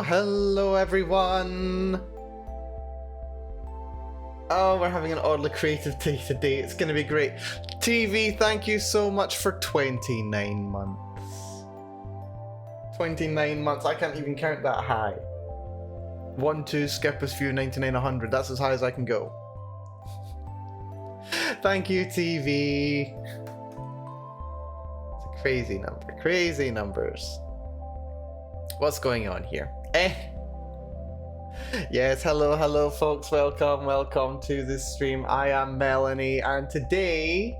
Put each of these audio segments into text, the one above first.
Hello everyone! Oh, we're having an oddly creative day today. It's gonna be great. TV, thank you so much for 29 months. 29 months, I can't even count that high. 1, 2, skip as few, 99, 100. That's as high as I can go. Thank you, TV. It's a crazy number. Crazy numbers. What's going on here? Yes, hello folks, welcome to this stream. I am Melanie, and today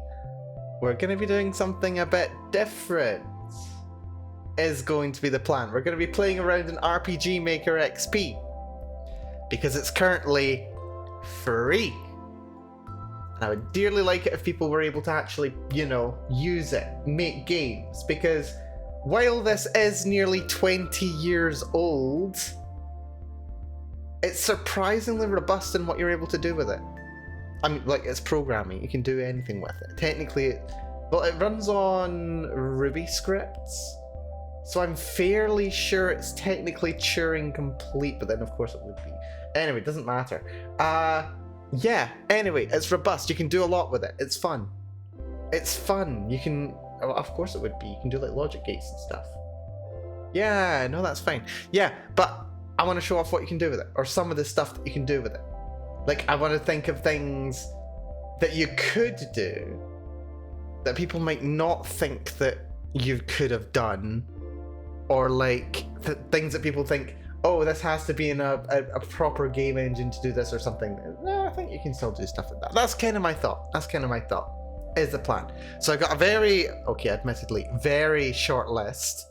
we're going to be doing something a bit different. Is going to be the plan. We're going to be playing around in RPGMaker XP because it's currently free. And I would dearly like it if people were able to actually, use it, make games, because while this is nearly 20 years old, it's surprisingly robust in what you're able to do with it. I mean, like, it's programming. You can do anything with it. Technically, it runs on Ruby scripts, so I'm fairly sure it's technically Turing complete, but then of course it would be. Anyway, it doesn't matter. Yeah, anyway, it's robust. You can do a lot with it. It's fun. It's fun. You can... Well, of course it would be. You can do like logic gates and stuff. Yeah, no, that's fine. Yeah, but I want to show off what you can do with it, or some of the stuff that you can do with it. Like, I want to think of things that you could do that people might not think that you could have done, or like things that people think, oh, this has to be in a proper game engine to do this or something. No, I think you can still do stuff like that. That's kind of my thought. Is the plan. So I got a very, admittedly, very short list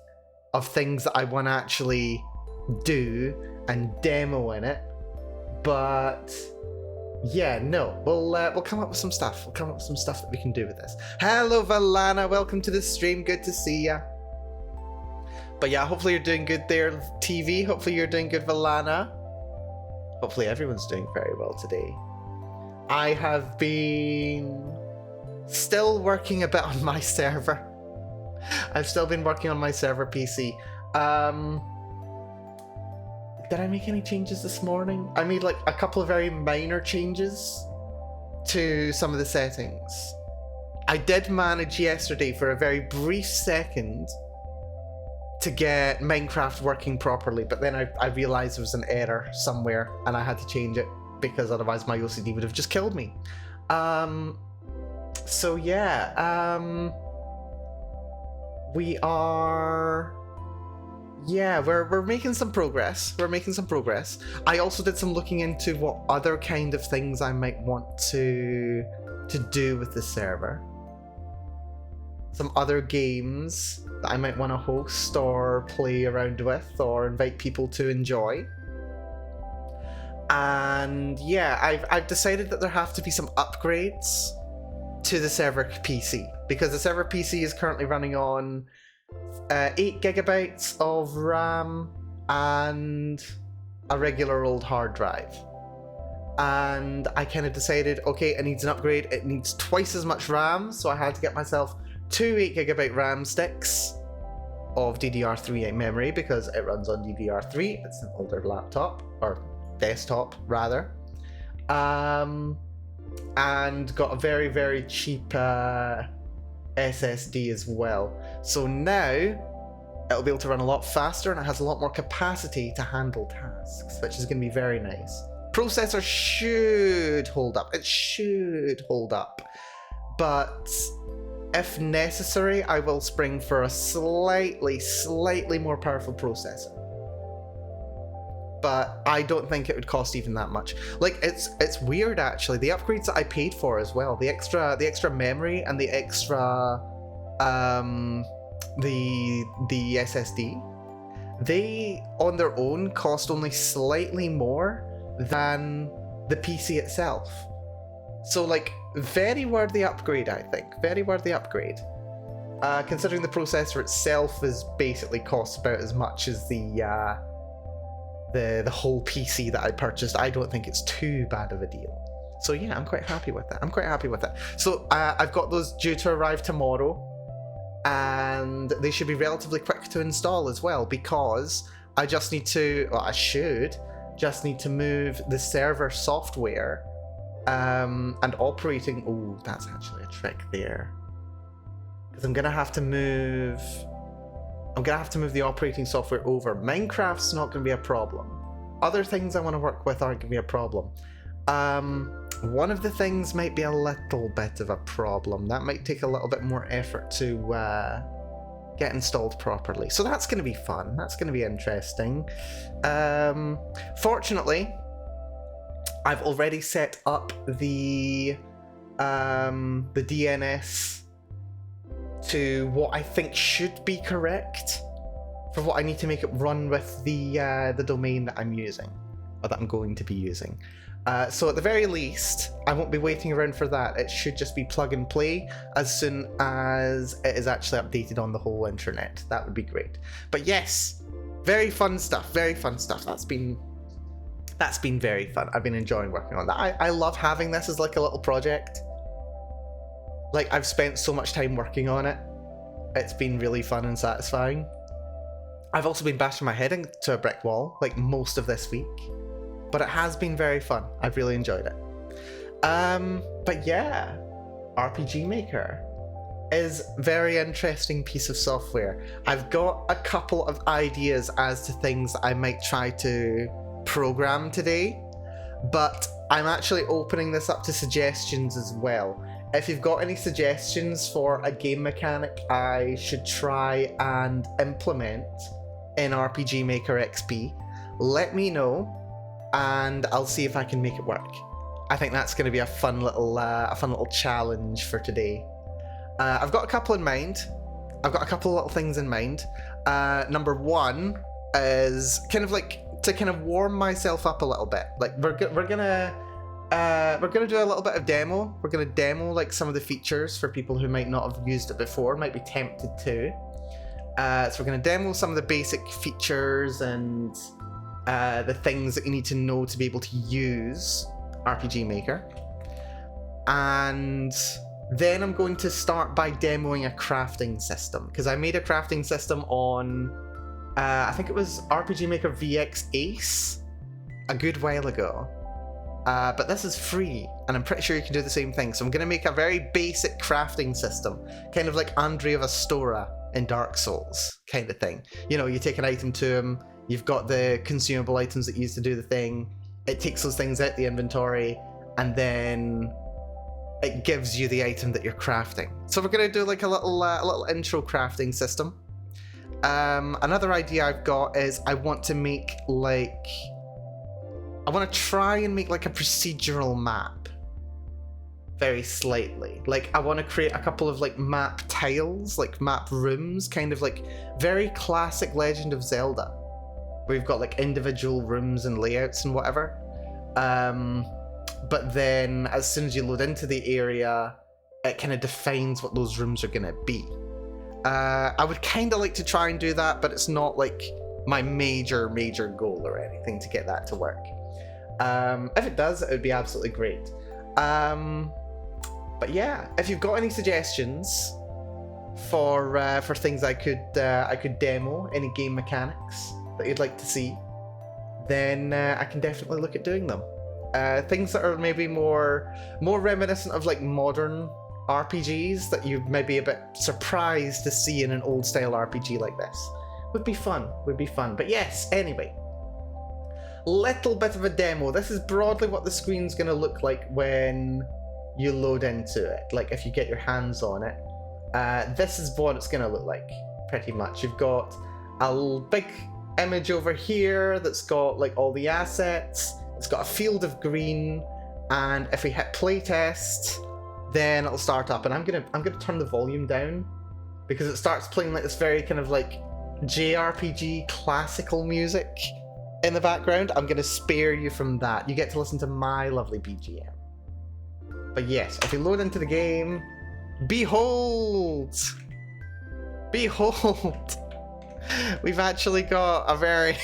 of things that I want to actually do and demo in it. But yeah, no, we'll come up with some stuff. We'll come up with some stuff that we can do with this. Hello, Valana. Welcome to the stream. Good to see ya. But yeah, hopefully you're doing good there, TV. Hopefully you're doing good, Valana. Hopefully everyone's doing very well today. I have been still working a bit on my server. I've still been working on my server PC. Did I make any changes this morning? I made like a couple of very minor changes to some of the settings. I did manage yesterday for a very brief second to get Minecraft working properly, but then I realized there was an error somewhere and I had to change it because otherwise my OCD would have just killed me. So yeah, we are... Yeah, we're making some progress. I also did some looking into what other kind of things I might want to do with the server. Some other games that I might want to host or play around with or invite people to enjoy. And yeah, I've decided that there have to be some upgrades to the server PC, because the server PC is currently running on 8 gigabytes of RAM and a regular old hard drive. And I kind of decided, okay, it needs an upgrade. It needs twice as much RAM, so I had to get myself 2 8 gigabyte RAM sticks of DDR3 memory because it runs on DDR3. It's an older laptop, or desktop rather. And got a very, very cheap SSD as well. So now it'll be able to run a lot faster and it has a lot more capacity to handle tasks, which is going to be very nice. Processor should hold up. It should hold up. But if necessary, I will spring for a slightly more powerful processor. But I don't think it would cost even that much. Like, it's weird actually. The upgrades that I paid for as well, the extra memory and the extra the SSD, they on their own cost only slightly more than the PC itself. So like, very worthy upgrade, I think. Very worthy upgrade. Considering the processor itself is basically costs about as much as the whole PC that I purchased, I don't think it's too bad of a deal. So yeah, I'm quite happy with that. I'm quite happy with it. So I've got those due to arrive tomorrow, and they should be relatively quick to install as well, because I just need to, well, I should just need to move the server software and operating. Oh, that's actually a trick there, because I'm gonna have to move the operating software over. Minecraft's not gonna be a problem. Other things I want to work with aren't gonna be a problem. One of the things might be a little bit of a problem. That might take a little bit more effort to get installed properly. So that's going to be fun. That's going to be interesting. Fortunately, I've already set up the DNS to what I think should be correct for what I need to make it run with the domain that I'm using, or that I'm going to be using. So at the very least, I won't be waiting around for that. It should just be plug and play as soon as it is actually updated on the whole internet. That would be great. But yes, very fun stuff. Very fun stuff. That's been very fun. I've been enjoying working on that. I love having this as like a little project. Like, I've spent so much time working on it. It's been really fun and satisfying. I've also been bashing my head into a brick wall like most of this week. But it has been very fun. I've really enjoyed it. But yeah, RPGMaker is a very interesting piece of software. I've got a couple of ideas as to things that I might try to program today, but I'm actually opening this up to suggestions as well. If you've got any suggestions for a game mechanic I should try and implement in RPGMaker XP, let me know, and I'll see if I can make it work. I think that's going to be a fun little challenge for today. I've got a couple in mind. I've got a couple of little things in mind. Number one is kind of like to kind of warm myself up a little bit. Like we're gonna do a little bit of demo. We're gonna demo like some of the features for people who might not have used it before, might be tempted to. So we're gonna demo some of the basic features and the things that you need to know to be able to use RPGMaker. And then I'm going to start by demoing a crafting system, because I made a crafting system on, I think it was RPGMaker VX Ace a good while ago. But this is free, and I'm pretty sure you can do the same thing. So I'm going to make a very basic crafting system, kind of like Andre of Astora in Dark Souls kind of thing. You know, you take an item to him, you've got the consumable items that you use to do the thing, it takes those things out the inventory, and then it gives you the item that you're crafting. So we're going to do like a little intro crafting system. Another idea I've got is I want to try and make like a procedural map. Very slightly. Like, I want to create a couple of like map tiles, like map rooms, kind of like very classic Legend of Zelda, where you've got like individual rooms and layouts and whatever. But then as soon as you load into the area, it kind of defines what those rooms are going to be. I would kind of like to try and do that, but it's not like my major goal or anything to get that to work. If it does, it would be absolutely great. But yeah, if you've got any suggestions for things I could demo, any game mechanics that you'd like to see, then I can definitely look at doing them. Things that are maybe more reminiscent of like modern RPGs that you may be a bit surprised to see in an old style RPG like this would be fun. But yes, anyway, little bit of a demo. This is broadly what the screen's going to look like when you load into it. Like if you get your hands on it, this is what it's going to look like pretty much. You've got a big image over here that's got like all the assets. It's got a field of green, and if we hit playtest, then it'll start up. And I'm gonna turn the volume down because it starts playing like this very kind of like JRPG classical music in the background. I'm gonna spare you from that. You get to listen to my lovely BGM. But yes, if you load into the game, behold, we've actually got a very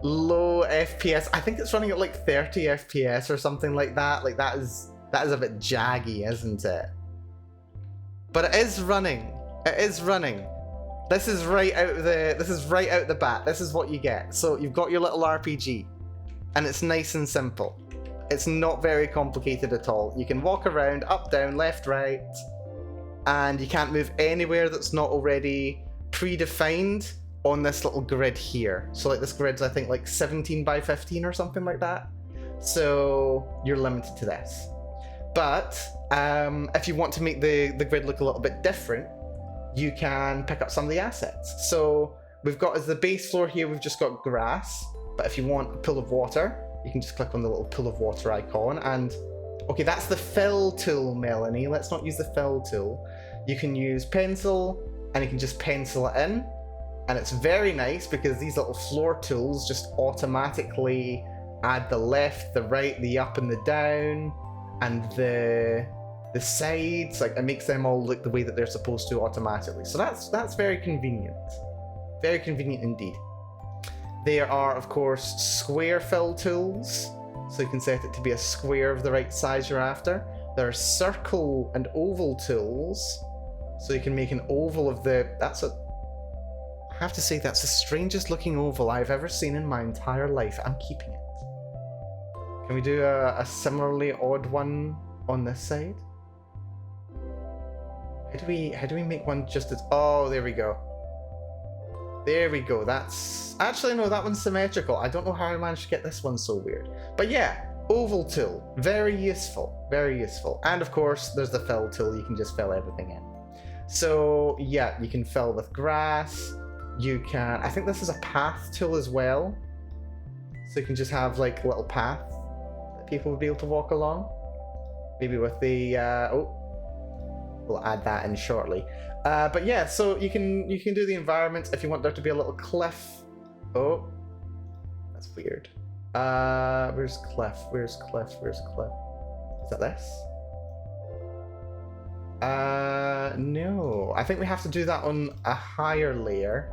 low FPS. I think it's running at like 30 FPS or something like that. Like that is a bit jaggy, isn't it? But it is running. It is running. This is right out the bat. This is what you get. So you've got your little RPG, and it's nice and simple. It's not very complicated at all. You can walk around, up, down, left, right, and you can't move anywhere that's not already predefined on this little grid here. So like this grid's I think like 17 by 15 or something like that. So you're limited to this. But if you want to make the grid look a little bit different, you can pick up some of the assets. So we've got as the base floor here, we've just got grass. But if you want a pool of water, you can just click on the little pool of water icon. And okay, that's the fill tool, Melanie. Let's not use the fill tool. You can use pencil, and you can just pencil it in. And it's very nice because these little floor tools just automatically add the left, the right, the up and the down, and the sides. Like it makes them all look the way that they're supposed to automatically. So that's very convenient. Very convenient indeed. There are, of course, square fill tools. So you can set it to be a square of the right size you're after. There are circle and oval tools. So you can make an oval of the... I have to say, that's the strangest looking oval I've ever seen in my entire life. I'm keeping it. Can we do a similarly odd one on this side? How do we make one just as... Oh, there we go. There we go. That's... Actually, no, that one's symmetrical. I don't know how I managed to get this one so weird. But yeah, oval tool. Very useful. Very useful. And of course, there's the fill tool. You can just fill everything in. So yeah, you can fill with grass. You can... I think this is a path tool as well. So you can just have like a little path that people would be able to walk along. Maybe with the... we'll add that in shortly. But yeah, so you can do the environment if you want there to be a little cliff. Oh, that's weird. Where's cliff? Where's cliff? Where's cliff? Is that this? No. I think we have to do that on a higher layer.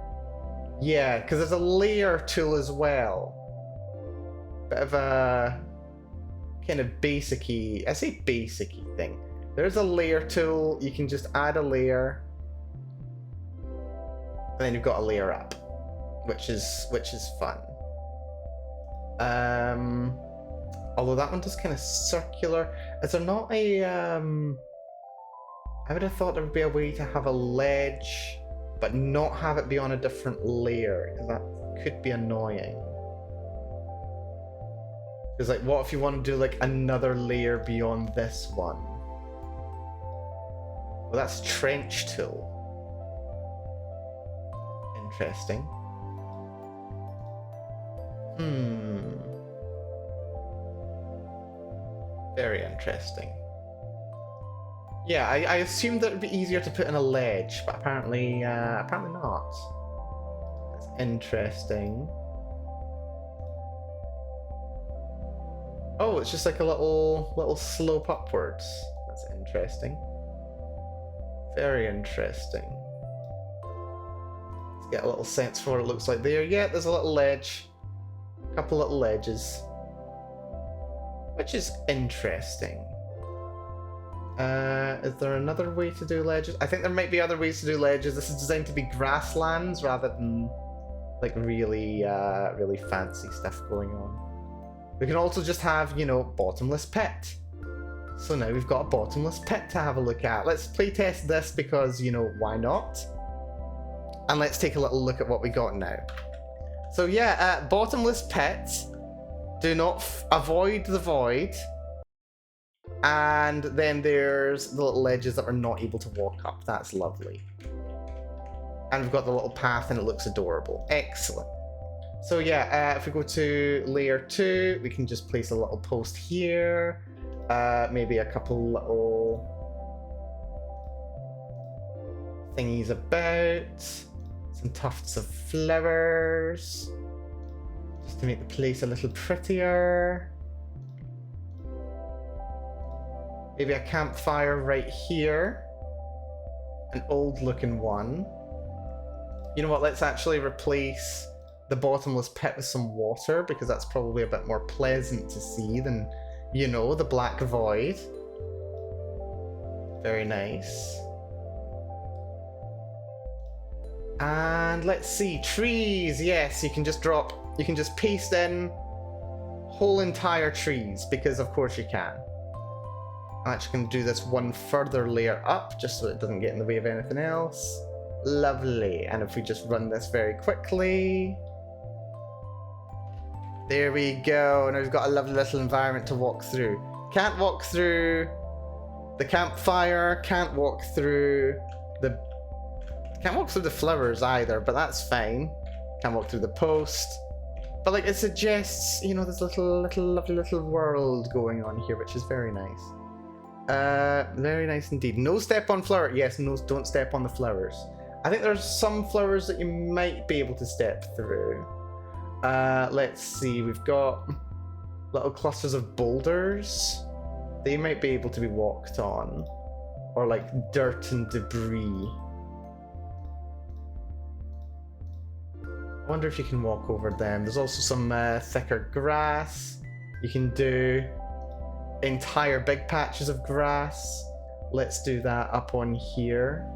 Yeah, because there's a layer tool as well. Bit of a kind of basic-y, I say basic-y thing. There's a layer tool. You can just add a layer. And then you've got a layer up, which is fun. Although that one does kind of circular. Is there not a I would have thought there would be a way to have a ledge, but not have it be on a different layer, because that could be annoying. Because like, what if you want to do like another layer beyond this one? Well, that's trench tool. Interesting. Very interesting. Yeah, I assumed that it would be easier to put in a ledge, but apparently not. That's interesting. Oh, it's just like a little slope upwards. That's interesting. Very interesting. Let's get a little sense for what it looks like there. Yeah, there's a little ledge. A couple little ledges. Which is interesting. Is there another way to do ledges? I think there might be other ways to do ledges. This is designed to be grasslands rather than like really fancy stuff going on. We can also just have, you know, bottomless pit. So now we've got a bottomless pit to have a look at. Let's playtest this because, you know, why not? And let's take a little look at what we got now. So yeah, bottomless pit. Do not avoid the void. And then there's the little ledges that we're not able to walk up. That's lovely. And we've got the little path and it looks adorable. Excellent. So yeah, if we go to layer 2, we can just place a little post here. Maybe a couple little thingies about. Some tufts of flowers. Just to make the place a little prettier. Maybe a campfire right here. An old looking one. You know what, let's actually replace the bottomless pit with some water, because that's probably a bit more pleasant to see than, you know, the black void. Very nice. And let's see, trees, yes, you can just paste in whole entire trees, because of course you can. I'm actually going to do this one further layer up, just so it doesn't get in the way of anything else. Lovely. And if we just run this very quickly. There we go. And we've got a lovely little environment to walk through. Can't walk through the campfire, can't walk through the flowers either, but that's fine. Can't walk through the post. But like, it suggests, you know, this lovely little world going on here, which is very nice. Very nice indeed. No step on flower. Yes, no, don't step on the flowers. I think there's some flowers that you might be able to step through. Let's see, we've got little clusters of boulders. They might be able to be walked on. Or like dirt and debris. I wonder if you can walk over them. There's also some thicker grass. You can do entire big patches of grass. Let's do that up on here.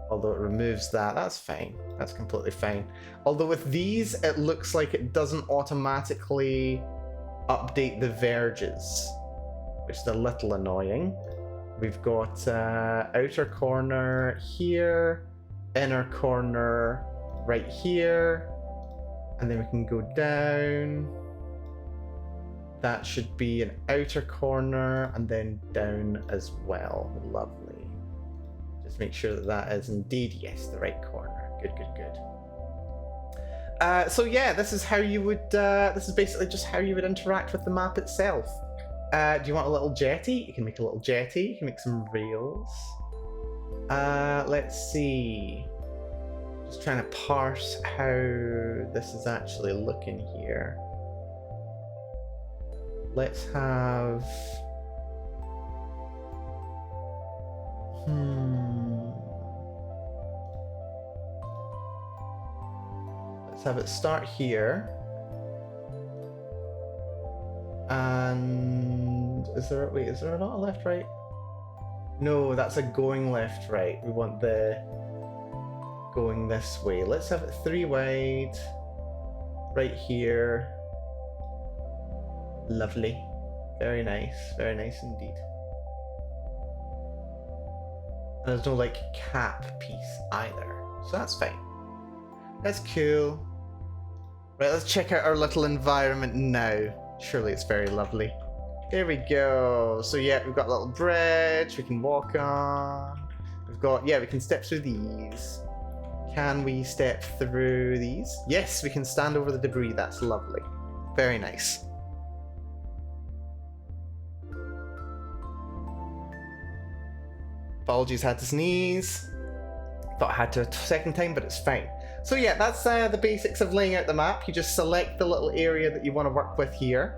Although it removes that, that's fine. That's completely fine. Although with these, it looks like it doesn't automatically update the verges, which is a little annoying. We've got outer corner here, inner corner right here, and then we can go down. That should be an outer corner and then down as well. Lovely. Just make sure that that is indeed, yes, the right corner. Good, good, good. So yeah, this is how you would, this is basically just how you would interact with the map itself. Do you want a little jetty? You can make a little jetty. You can make some rails. Let's see. Just trying to parse how this is actually looking here. Let's have... Let's have it start here. And is there not a left right? No, that's a going left right. We want the going this way. Let's have it 3 wide right here. Lovely. Very nice indeed. And there's no like cap piece either, so that's fine. That's cool. Right, let's check out our little environment now. Surely it's very lovely. There we go. So yeah, we've got a little bridge we can walk on. We've got, yeah, we can step through these. Can we step through these? Yes, we can stand over the debris. That's lovely. Very nice. Apologies, had to sneeze. Thought I had to a second time, but it's fine. So yeah, that's the basics of laying out the map. You just select the little area that you want to work with here,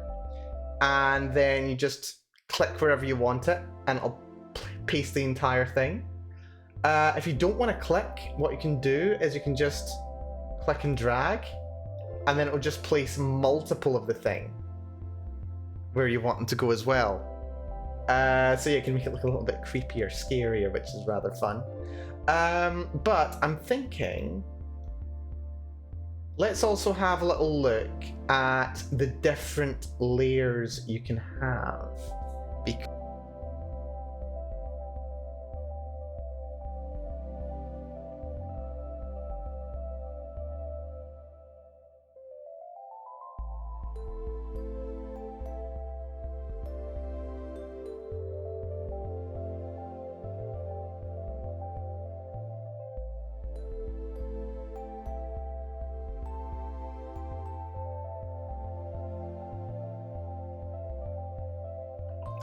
and then you just click wherever you want it, and it'll paste the entire thing. If you don't want to click, what you can do is you can just click and drag, and then it will just place multiple of the thing where you want them to go as well. So yeah, you can make it look a little bit creepier, scarier, which is rather fun. But I'm thinking, let's also have a little look at the different layers you can have.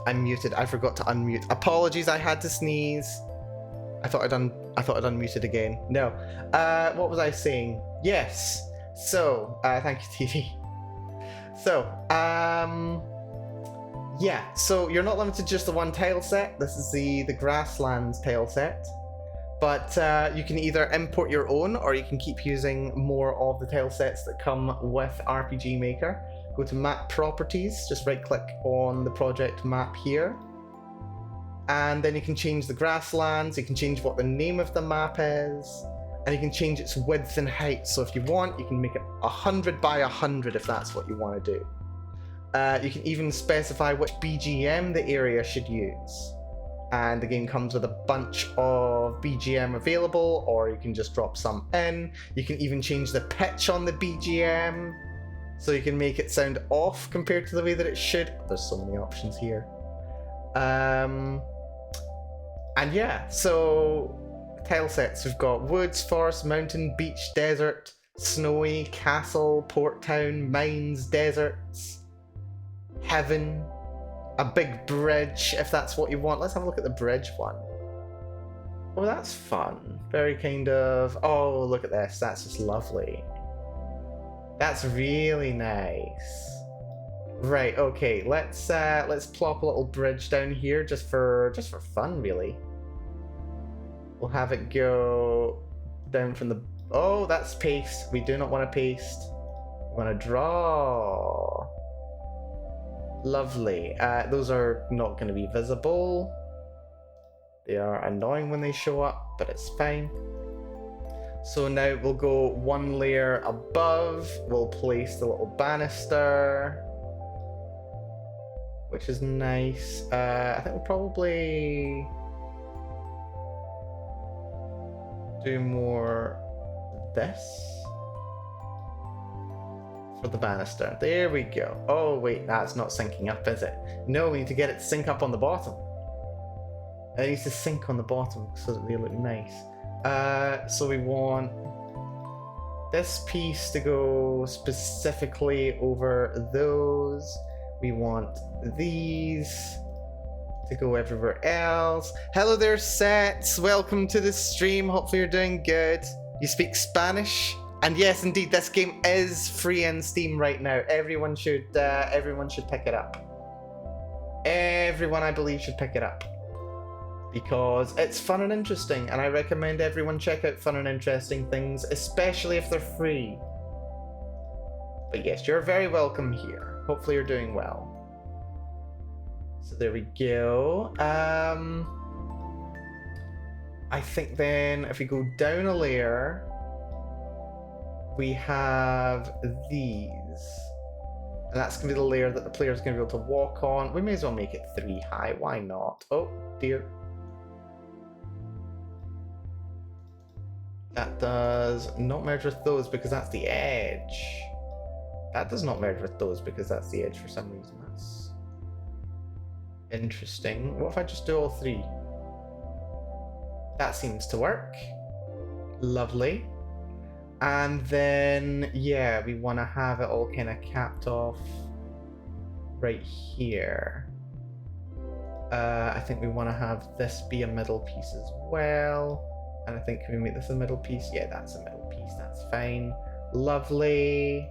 I'm muted. I forgot to unmute. Apologies, I had to sneeze. I thought I'd unmuted again. No. What was I saying? Yes. So, thank you, TV. So, yeah. So you're not limited to just the one tile set. This is the grasslands tile set. But you can either import your own, or you can keep using more of the tile sets that come with RPGMaker. Go to Map Properties, just right-click on the project map here. And then you can change the grasslands, you can change what the name of the map is, and you can change its width and height. So if you want, you can make it 100 by 100 if that's what you want to do. You can even specify which BGM the area should use. And the game comes with a bunch of BGM available, or you can just drop some in. You can even change the pitch on the BGM, so you can make it sound off compared to the way that it should. There's so many options here. And yeah, so tile sets, we've got woods, forest, mountain, beach, desert, snowy, castle, port town, mines, deserts, heaven, a big bridge, if that's what you want. Let's have a look at the bridge one. Oh, that's fun. Very kind of... Oh, look at this. That's just lovely. That's really nice. Right, okay. Let's plop a little bridge down here just for fun, really. We'll have it go down from the... Oh, that's paste. We do not want to paste. We want to draw. Lovely. Those are not going to be visible. They are annoying when they show up, but it's fine. So now we'll go one layer above. We'll place the little banister, which is nice. I think we'll probably do more this for the banister. There we go. Oh wait, that's not syncing up, is it? No, we need to get it to sync up on the bottom. It needs to sync on the bottom so that they look nice. So we want this piece to go specifically over those. We want these to go everywhere else. Hello there, Sets. Welcome to the stream. Hopefully you're doing good. You speak Spanish? And yes, indeed, this game is free in Steam right now. Everyone should pick it up. Everyone, I believe, should pick it up, because it's fun and interesting, and I recommend everyone check out fun and interesting things, especially if they're free. But yes, you're very welcome here. Hopefully you're doing well. So there we go. I think then if we go down a layer, we have these. And that's going to be the layer that the player is going to be able to walk on. We may as well make it 3 high. Why not? Oh, dear. That does not merge with those because that's the edge. That does not merge with those because that's the edge for some reason. That's interesting. What if I just do all 3? That seems to work. Lovely. And then, yeah, we want to have it all kind of capped off right here. I think we want to have this be a middle piece as well. And I think, can we make this a middle piece? Yeah, that's a middle piece. That's fine. Lovely.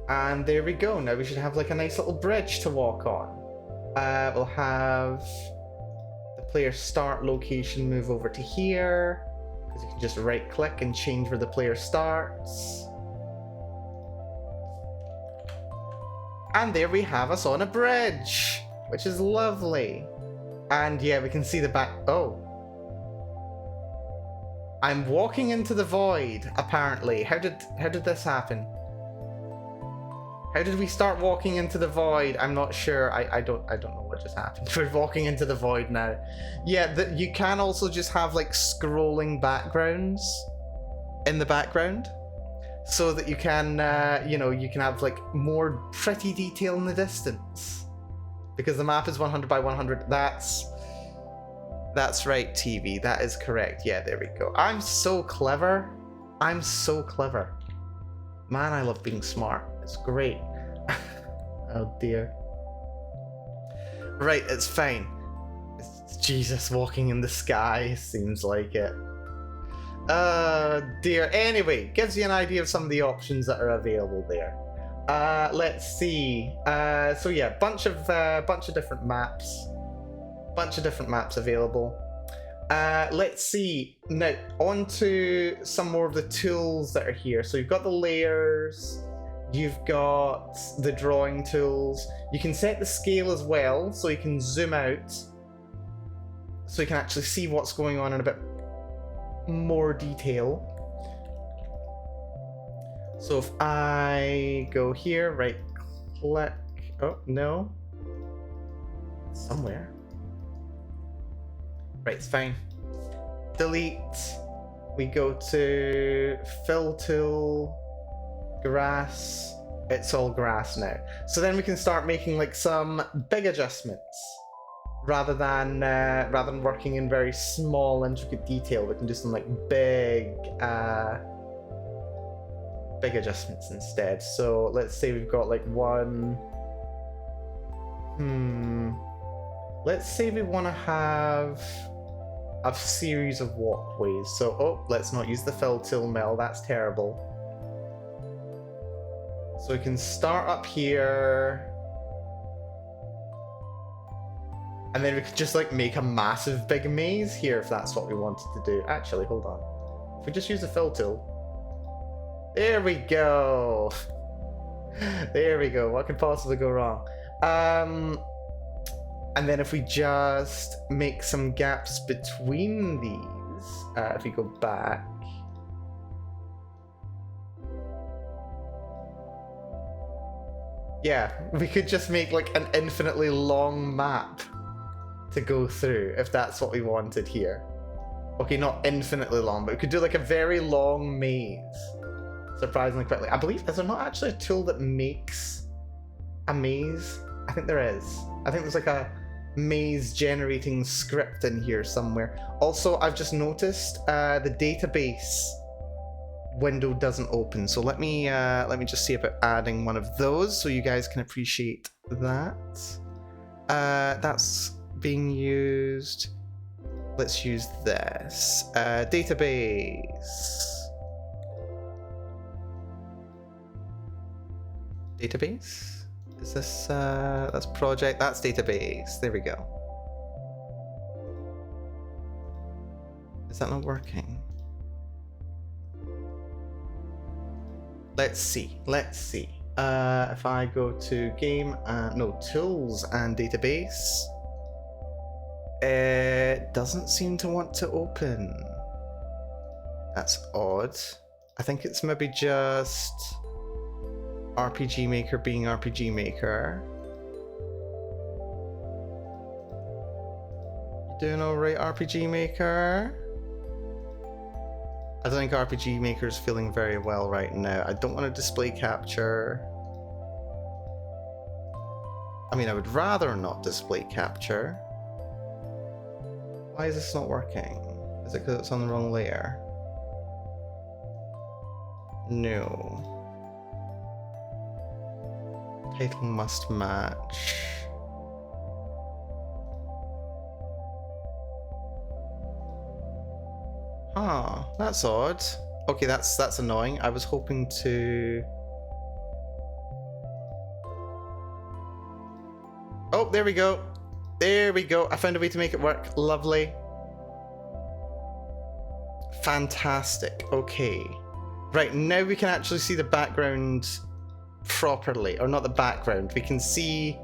And there we go. Now we should have like a nice little bridge to walk on. We'll have the player start location move over to here, because you can just right click and change where the player starts. And there we have us on a bridge, which is lovely. And yeah, we can see the back. Oh, I'm walking into the void, apparently. How did this happen? How did we start walking into the void? I'm not sure. I don't know what just happened. We're walking into the void now. Yeah, you can also just have like scrolling backgrounds in the background, so that you can, you can have like more pretty detail in the distance, because the map is 100 by 100. That's right, TV. That is correct. Yeah, there we go. I'm so clever. I'm so clever. Man, I love being smart. It's great. Oh dear. Right, it's fine. It's Jesus walking in the sky, seems like it. Dear. Anyway, gives you an idea of some of the options that are available there. Let's see. So yeah, bunch of different maps. Bunch of different maps available. Let's see. Now, on to some more of the tools that are here. So you've got the layers, you've got the drawing tools. You can set the scale as well, so you can zoom out, so you can actually see what's going on in a bit more detail. So if I go here, right click, oh no, somewhere. Right, it's fine. Delete. We go to fill tool, grass. It's all grass now. So then we can start making like some big adjustments rather than working in very small intricate detail. We can do some like big adjustments instead. So let's say we've got like one. Let's say we want to have a series of walkways. So, oh, let's not use the fill tool, Mel. That's terrible. So we can start up here. And then we could just like make a massive big maze here if that's what we wanted to do. Actually, hold on. If we just use the fill tool. There we go. There we go. What could possibly go wrong? And then if we just make some gaps between these, if we go back. Yeah, we could just make like an infinitely long map to go through if that's what we wanted here. Okay, not infinitely long, but we could do like a very long maze. Surprisingly quickly. I believe, is there not actually a tool that makes a maze? I think there is. I think there's like a maze generating script in here somewhere. Also, I've just noticed the database window doesn't open, so let me just see about adding one of those so you guys can appreciate that. That's being used. Let's use this database. Database? Is this that's project? That's database. There we go. Is that not working? Let's see. Let's see. If I go to game and no tools and database, it doesn't seem to want to open. That's odd. I think it's maybe just RPGMaker being RPGMaker. You doing alright, RPGMaker? I don't think RPGMaker is feeling very well right now. I don't want to display capture. I mean, I would rather not display capture. Why is this not working? Is it because it's on the wrong layer? No. Title must match. Huh, that's odd. Okay, that's annoying. I was hoping to... Oh, there we go. There we go. I found a way to make it work. Lovely. Fantastic. Okay. Right, now we can actually see the background properly. Or not the background. We can see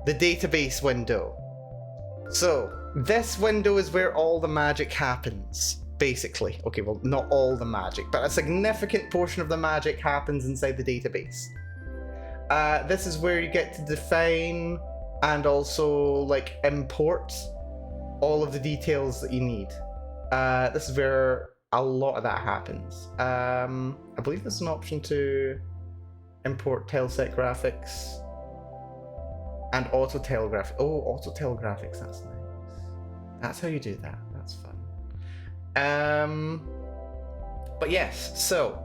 the database window. So, this window is where all the magic happens. Basically. Okay, well, not all the magic, but a significant portion of the magic happens inside the database. This is where you get to define and also, like, import all of the details that you need. This is where a lot of that happens. I believe there's an option to import tileset graphics and auto tile graphics. Oh, auto tile graphics, that's nice. That's how you do that. That's fun. But yes, so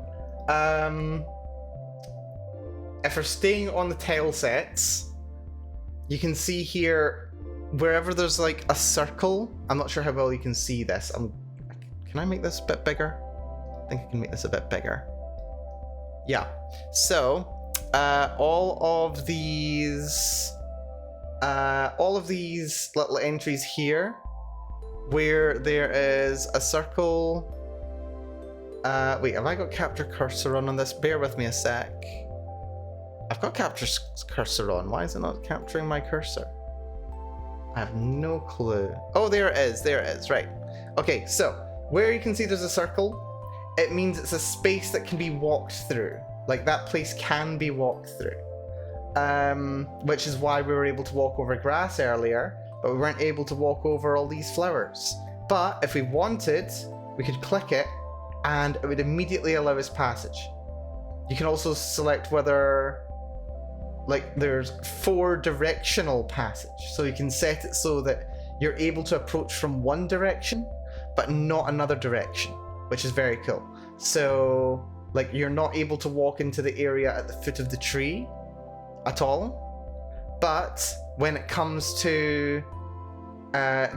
if we're staying on the tile sets, you can see here wherever there's like a circle. I'm not sure how well you can see this. Can I make this a bit bigger? I think I can make this a bit bigger. Yeah. So all of these little entries here, where there is a circle. Wait, have I got capture cursor on this? Bear with me a sec. I've got capture cursor on. Why is it not capturing my cursor? I have no clue. Oh, there it is. There it is. Right. Okay, so where you can see there's a circle, it means it's a space that can be walked through. Like, that place can be walked through. Which is why we were able to walk over grass earlier, but we weren't able to walk over all these flowers. But if we wanted, we could click it, and it would immediately allow us passage. You can also select whether, like, there's 4 directional passage. So you can set it so that you're able to approach from one direction, but not another direction, which is very cool. So, like, you're not able to walk into the area at the foot of the tree at all. But when it comes to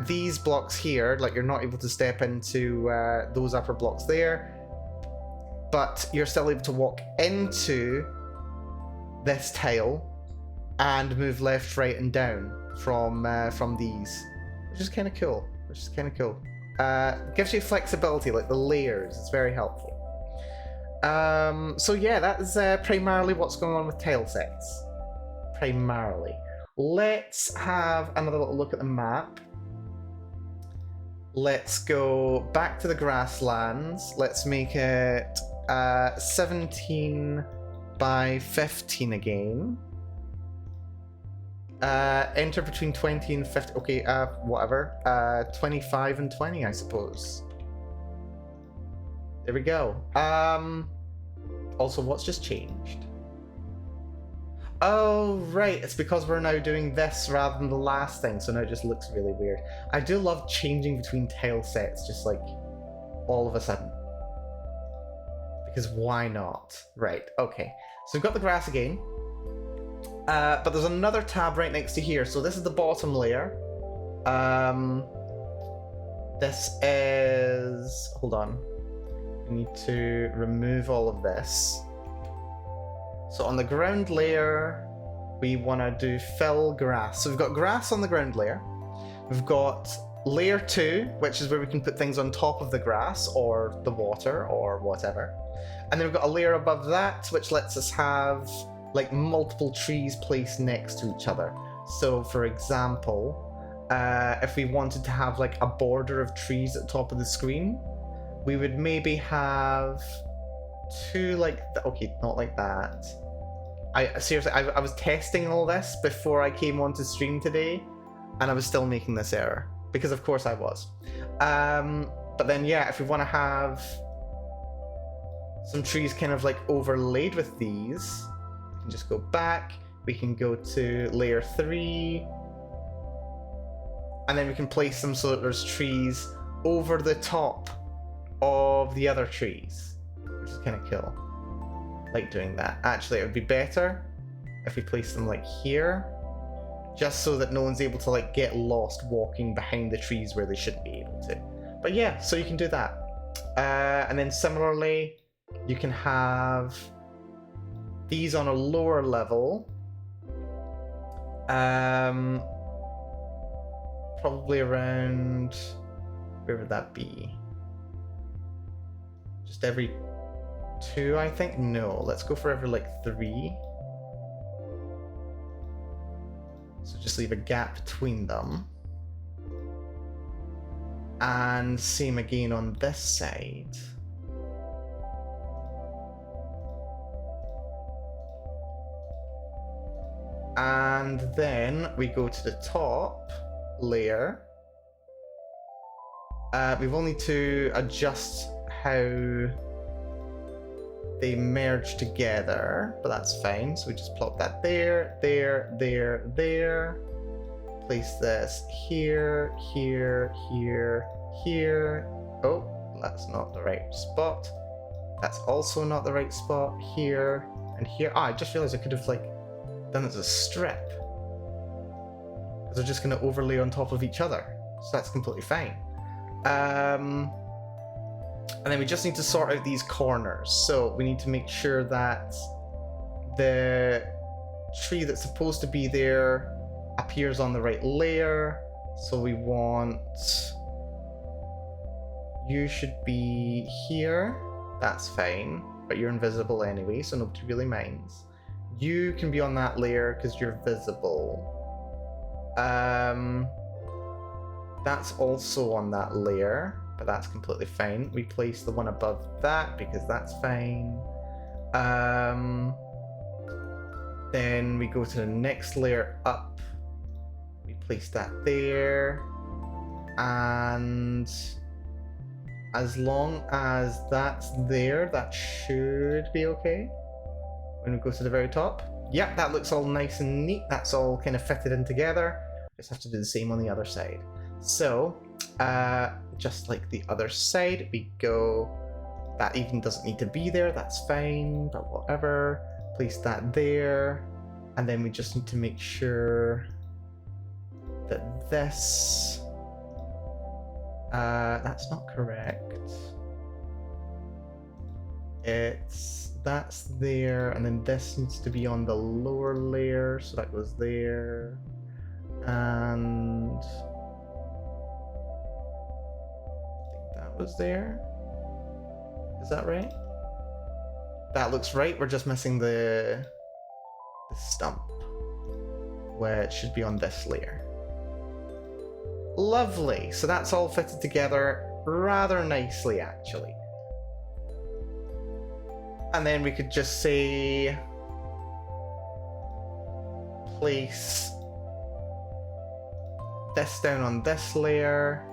these blocks here, like, you're not able to step into those upper blocks there, but you're still able to walk into this tile and move left, right, and down from these, which is kind of cool. Gives you flexibility, like the layers. It's very helpful. So yeah, that is primarily what's going on with tile sets. Primarily. Let's have another little look at the map. Let's go back to the grasslands. Let's make it 17 by 15 again. Enter between 20 and 50. Okay, whatever. 25 and 20, I suppose. There we go. Also, what's just changed? Oh, right. It's because we're now doing this rather than the last thing, so now it just looks really weird. I do love changing between tile sets, just like all of a sudden. Because why not? Right, okay. So we've got the grass again. But there's another tab right next to here. So this is the bottom layer. This is... Hold on. We need to remove all of this. So on the ground layer, we want to do fill grass. So we've got grass on the ground layer. We've got layer 2, which is where we can put things on top of the grass or the water or whatever. And then we've got a layer above that, which lets us have like multiple trees placed next to each other. So for example, if we wanted to have like a border of trees at the top of the screen, we would maybe have 2 like, okay, not like that. Seriously, I was testing all this before I came onto stream today, and I was still making this error, because of course I was. But then yeah, if we want to have some trees kind of like overlaid with these, we can just go back, we can go to layer 3, and then we can place them so that there's trees over the top of the other trees, which is kind of cool. Like doing that. Actually, it would be better if we place them like here, just so that no one's able to like get lost walking behind the trees where they shouldn't be able to. But yeah, so you can do that. And then similarly, you can have these on a lower level. Probably around, where would that be? Just every 2, I think? No, let's go for every like 3. So just leave a gap between them. And same again on this side. And then we go to the top layer. We've only to adjust how they merge together, but that's fine. So we just plop that there, there, there, there. Place this here, here, here, here. Oh, that's not the right spot. That's also not the right spot. Here and here. Ah, I just realized I could have like done it as a strip, because they're just going to overlay on top of each other. So that's completely fine. And then we just need to sort out these corners. So we need to make sure that the tree that's supposed to be there appears on the right layer. So we want... You should be here. That's fine. But you're invisible anyway, so nobody really minds. You can be on that layer because you're visible. That's also on that layer, but that's completely fine. We place the one above that because that's fine. Then we go to the next layer up. We place that there. And as long as that's there, that should be okay. When we go to the very top. Yep, that looks all nice and neat. That's all kind of fitted in together. Just have to do the same on the other side. So, just like the other side, we go... That even doesn't need to be there, that's fine, but whatever. Place that there. And then we just need to make sure that this... that's not correct. That's there, and then this needs to be on the lower layer, so that goes there. And... I think that was there. Is that right? That looks right, we're just missing the stump, which should be on this layer. Lovely, so that's all fitted together rather nicely, actually. And then we could just say... place this down on this layer.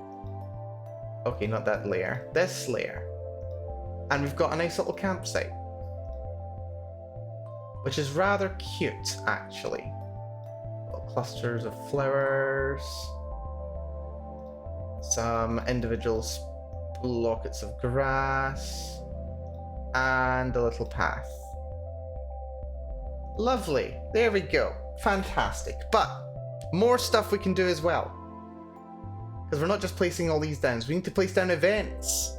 Okay, not that layer. This layer. And we've got a nice little campsite. Which is rather cute, actually. Little clusters of flowers. Some individual lockets of grass. And a little path. Lovely. There we go. Fantastic. But more stuff we can do as well. Because we're not just placing all these down. We need to place down events.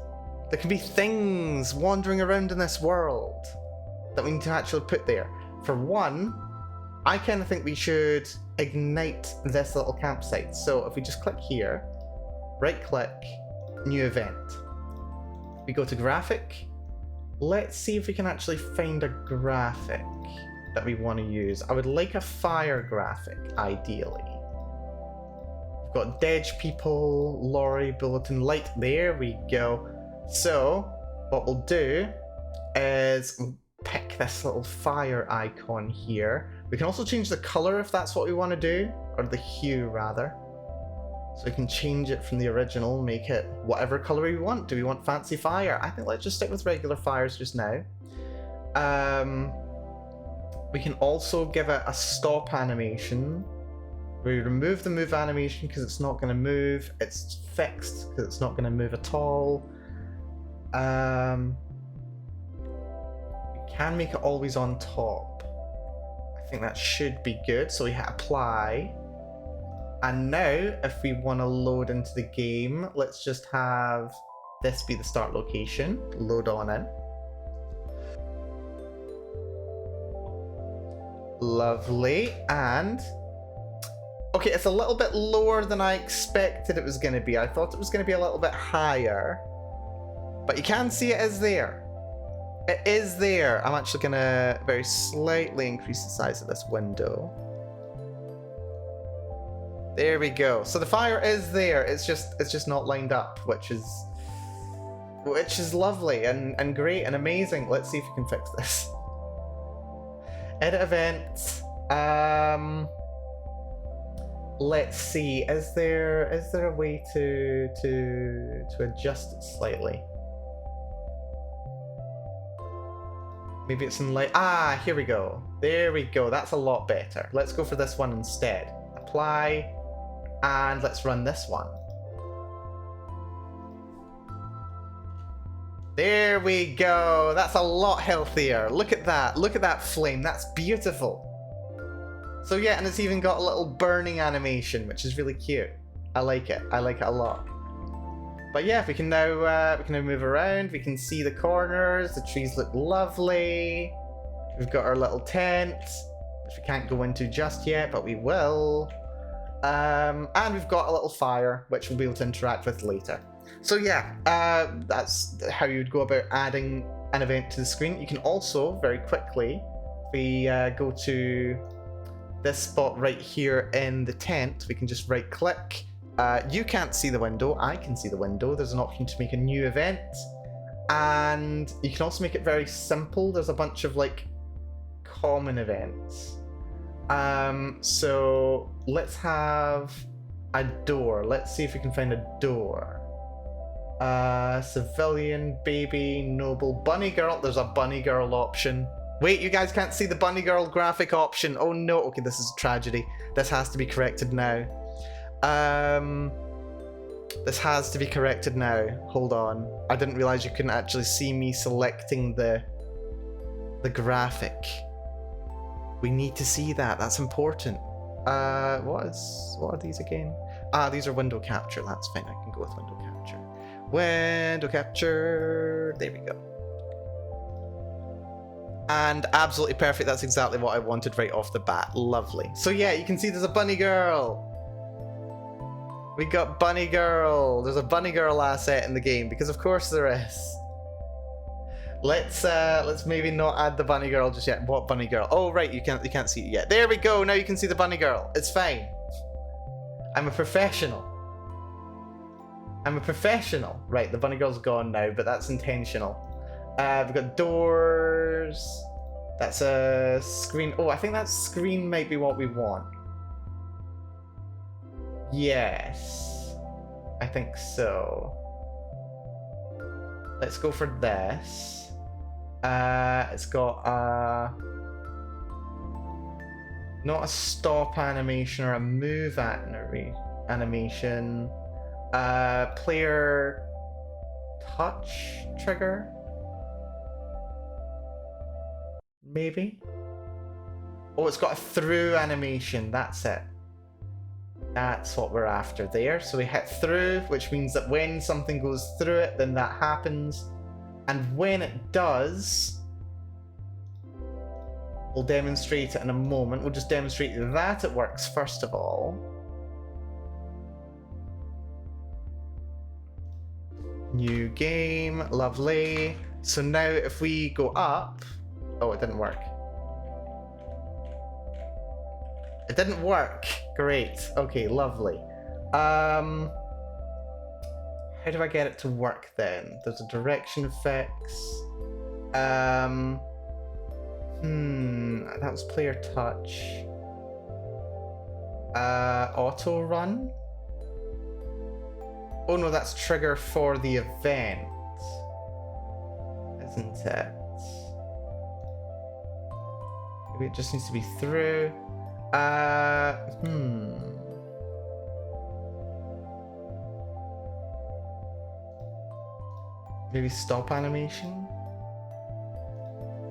There can be things wandering around in this world that we need to actually put there. For one, I kind of think we should ignite this little campsite. So if we just click here, right click, new event. We go to graphic. Let's see if we can actually find a graphic that we want to use. I would like a fire graphic, ideally. We've got Dead people, lorry, bulletin, light. There we go. So, what we'll do is pick this little fire icon here. We can also change the color if that's what we want to do, or the hue rather. So we can change it from the original, make it whatever color we want. Do we want fancy fire? I think let's just stick with regular fires just now. We can also give it a stop animation. We remove the move animation because it's not going to move. It's fixed because it's not going to move at all. We can make it always on top. I think that should be good. So we hit apply. And now, if we want to load into the game, let's just have this be the start location. Load on in. Lovely. And... okay, it's a little bit lower than I expected it was going to be. I thought it was going to be a little bit higher. But you can see it is there. It is there. I'm actually going to very slightly increase the size of this window. There we go. So the fire is there. It's just not lined up, which is lovely and great and amazing. Let's see if we can fix this. Edit event. Let's see. Is there a way to adjust it slightly? Maybe it's in light. Ah, here we go. There we go. That's a lot better. Let's go for this one instead. Apply. And let's run this one. There we go. That's a lot healthier. Look at that. Look at that flame. That's beautiful. So yeah, and it's even got a little burning animation, which is really cute. I like it. I like it a lot. But yeah, we can now move around. We can see the corners. The trees look lovely. We've got our little tent, which we can't go into just yet, but we will. And we've got a little fire, which we'll be able to interact with later. So yeah, that's how you'd go about adding an event to the screen. You can also, very quickly, if we go to this spot right here in the tent, we can just right click. You can't see the window, I can see the window. There's an option to make a new event. And you can also make it very simple. There's a bunch of like common events. So let's have a door. Let's see if we can find a door. Civilian, baby, noble, bunny girl. There's a bunny girl option. Wait, you guys can't see the bunny girl graphic option. Oh no. Okay, this is a tragedy. This has to be corrected now. This has to be corrected now. Hold on. I didn't realize you couldn't actually see me selecting the graphic. We need to see that. That's important. What are these again? These are window capture. That's fine. I can go with window capture. Window capture. There we go. And absolutely perfect. That's exactly what I wanted right off the bat. Lovely. So yeah, you can see there's a bunny girl. We got bunny girl. There's a bunny girl asset in the game because of course there is. Let's maybe not add the bunny girl just yet. What bunny girl? Oh right, you can't see it yet. There we go. Now you can see the bunny girl. It's fine. I'm a professional. Right, the bunny girl's gone now, but that's intentional. We've got doors. That's a screen. Oh, I think that screen might be what we want. Yes, I think so. Let's go for this. It's got not a stop animation or a move animation. Player touch trigger. Maybe. Oh, it's got a through animation. That's it. That's what we're after there. So we hit through, which means that when something goes through it, then that happens. And when it does, we'll demonstrate it in a moment. We'll just demonstrate that it works first of all. New game, lovely. So now if we go up, oh, it didn't work. It didn't work. Great. Okay, lovely. How do I get it to work then? There's a direction fix. That was player touch. Auto run? Oh no, that's trigger for the event. Isn't it? Maybe it just needs to be through. Maybe stop animation?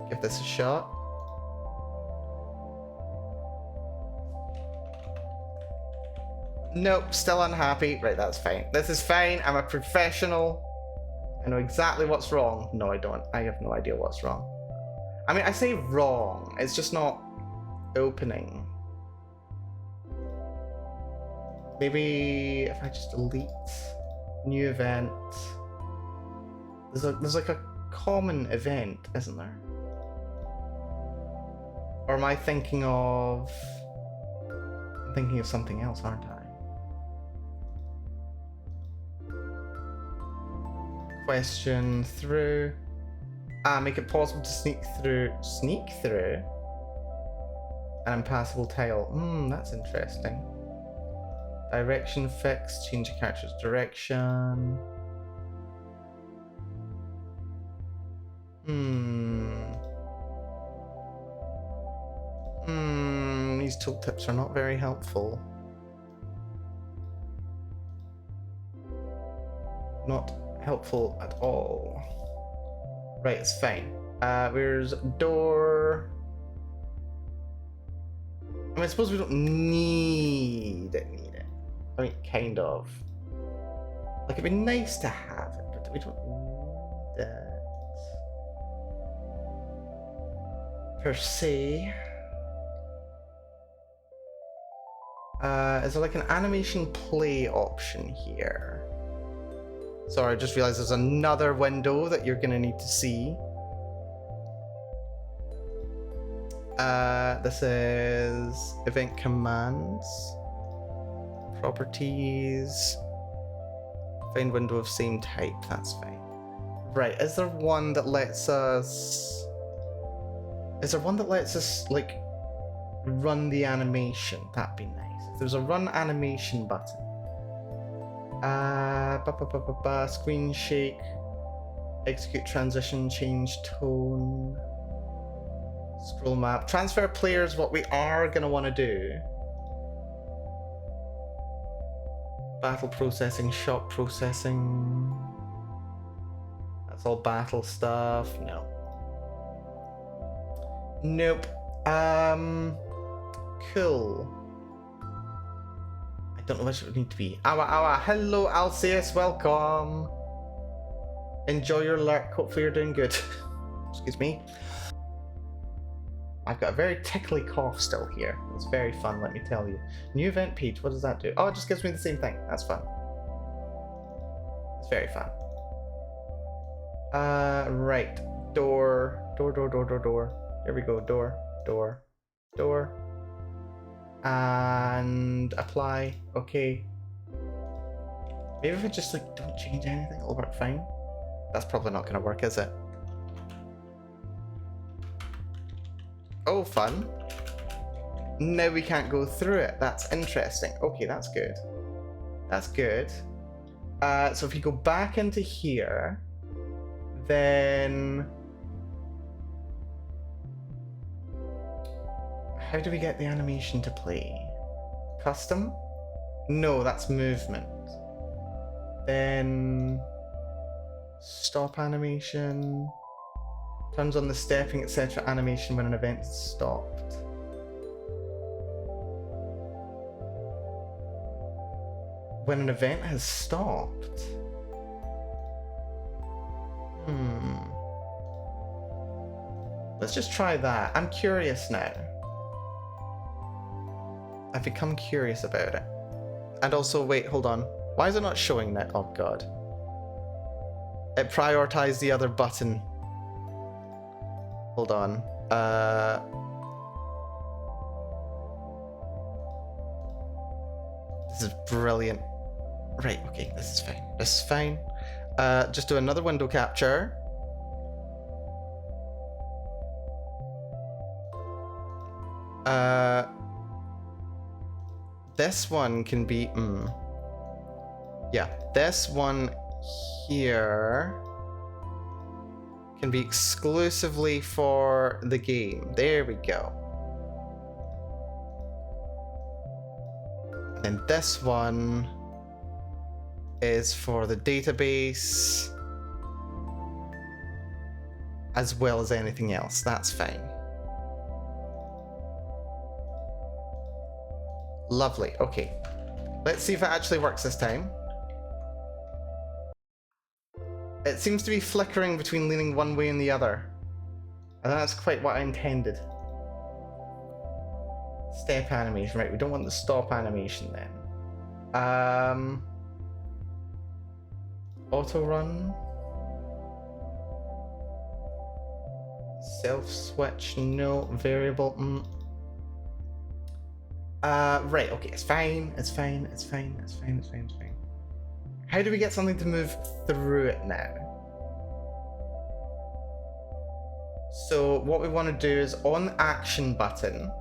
Give this a shot. Nope, still unhappy. Right, that's fine. This is fine. I'm a professional. I know exactly what's wrong. No, I don't. I have no idea what's wrong. I mean, I say wrong. It's just not opening. Maybe if I just delete new event. There's like a common event, isn't there? Or am I thinking of... I'm thinking of something else, aren't I? Question through. Make it possible to sneak through. Sneak through? An impassable tile. That's interesting. Direction fix. Change a character's direction. These tooltips are not very helpful. Not helpful at all. Right, it's fine. Where's door? I mean, I suppose we don't need it. I mean, kind of. Like, it'd be nice to have it, but we don't need it. per se. Is there like an animation play option here? Sorry, I just realized there's another window that you're gonna need to see. This is event commands, properties, find window of same type, that's fine. Right, is there one that lets us... Is there one that lets us, like, run the animation? That'd be nice. If there's a run animation button. Screen shake, execute transition, change tone, scroll map. Transfer players, what we are going to want to do. Battle processing, shot processing. That's all battle stuff. No. Nope. Cool. I don't know which it would need to be. Awa. Hello, Alceus. Welcome. Enjoy your lurk. Hopefully you're doing good. Excuse me. I've got a very tickly cough still here. It's very fun, let me tell you. New event page. What does that do? Oh, it just gives me the same thing. That's fun. It's very fun. Right. Door. There we go. Door. And apply. Okay. Maybe if I just like don't change anything, it'll work fine. That's probably not gonna work, is it? Oh, fun. Now we can't go through it. That's interesting. Okay, that's good. That's good. So if you go back into here, then... How do we get the animation to play? Custom? No, that's movement. Then... Stop animation. Turns on the stepping, etc. animation when an event is stopped. When an event has stopped? Let's just try that. I'm curious now. I've become curious about it. And also, wait, hold on. Why is it not showing that? Oh god. It prioritized the other button. Hold on. This is brilliant. Right, okay, this is fine. This is fine. Just do another window capture. This one can be... Yeah, this one here can be exclusively for the game. There we go. And then this one is for the database as well as anything else. That's fine. Lovely. Okay. Let's see if it actually works this time. It seems to be flickering between leaning one way and the other. And that's quite what I intended. Step animation. Right, we don't want the stop animation then. Auto run. Self switch. No. Variable. Right, okay, it's fine. How do we get something to move through it now? So what we want to do is on the action button,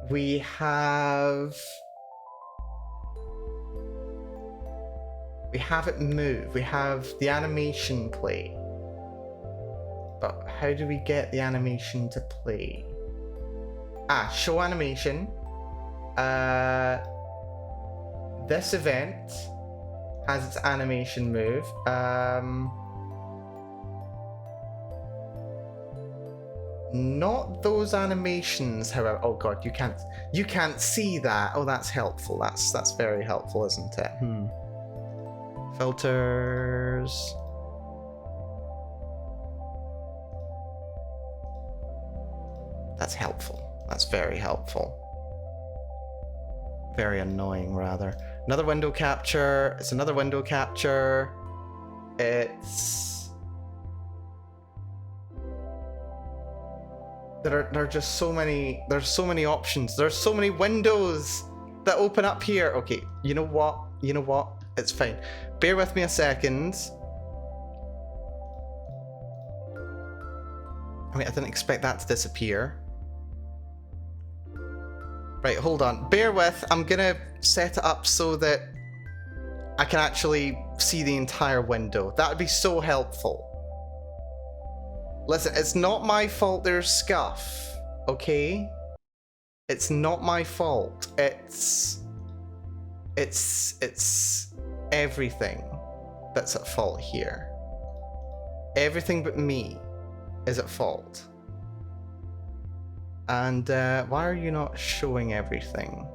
we have it move. We have the animation play. But how do we get the animation to play? Show animation. This event has its animation move. Not those animations, however. Oh god, you can't see that. Oh, that's helpful. That's very helpful, isn't it? Filters. That's helpful. That's very helpful. Very annoying, rather. Another window capture. It's another window capture. It's... There are just so many... There's so many options. There's so many windows that open up here. Okay, you know what? You know what? It's fine. Bear with me a second. I mean, I didn't expect that to disappear. Right, hold on. Bear with. I'm gonna set it up so that I can actually see the entire window. That would be so helpful. Listen, it's not my fault there's scuff, okay? It's not my fault. It's everything that's at fault here. Everything but me is at fault. And why are you not showing everything?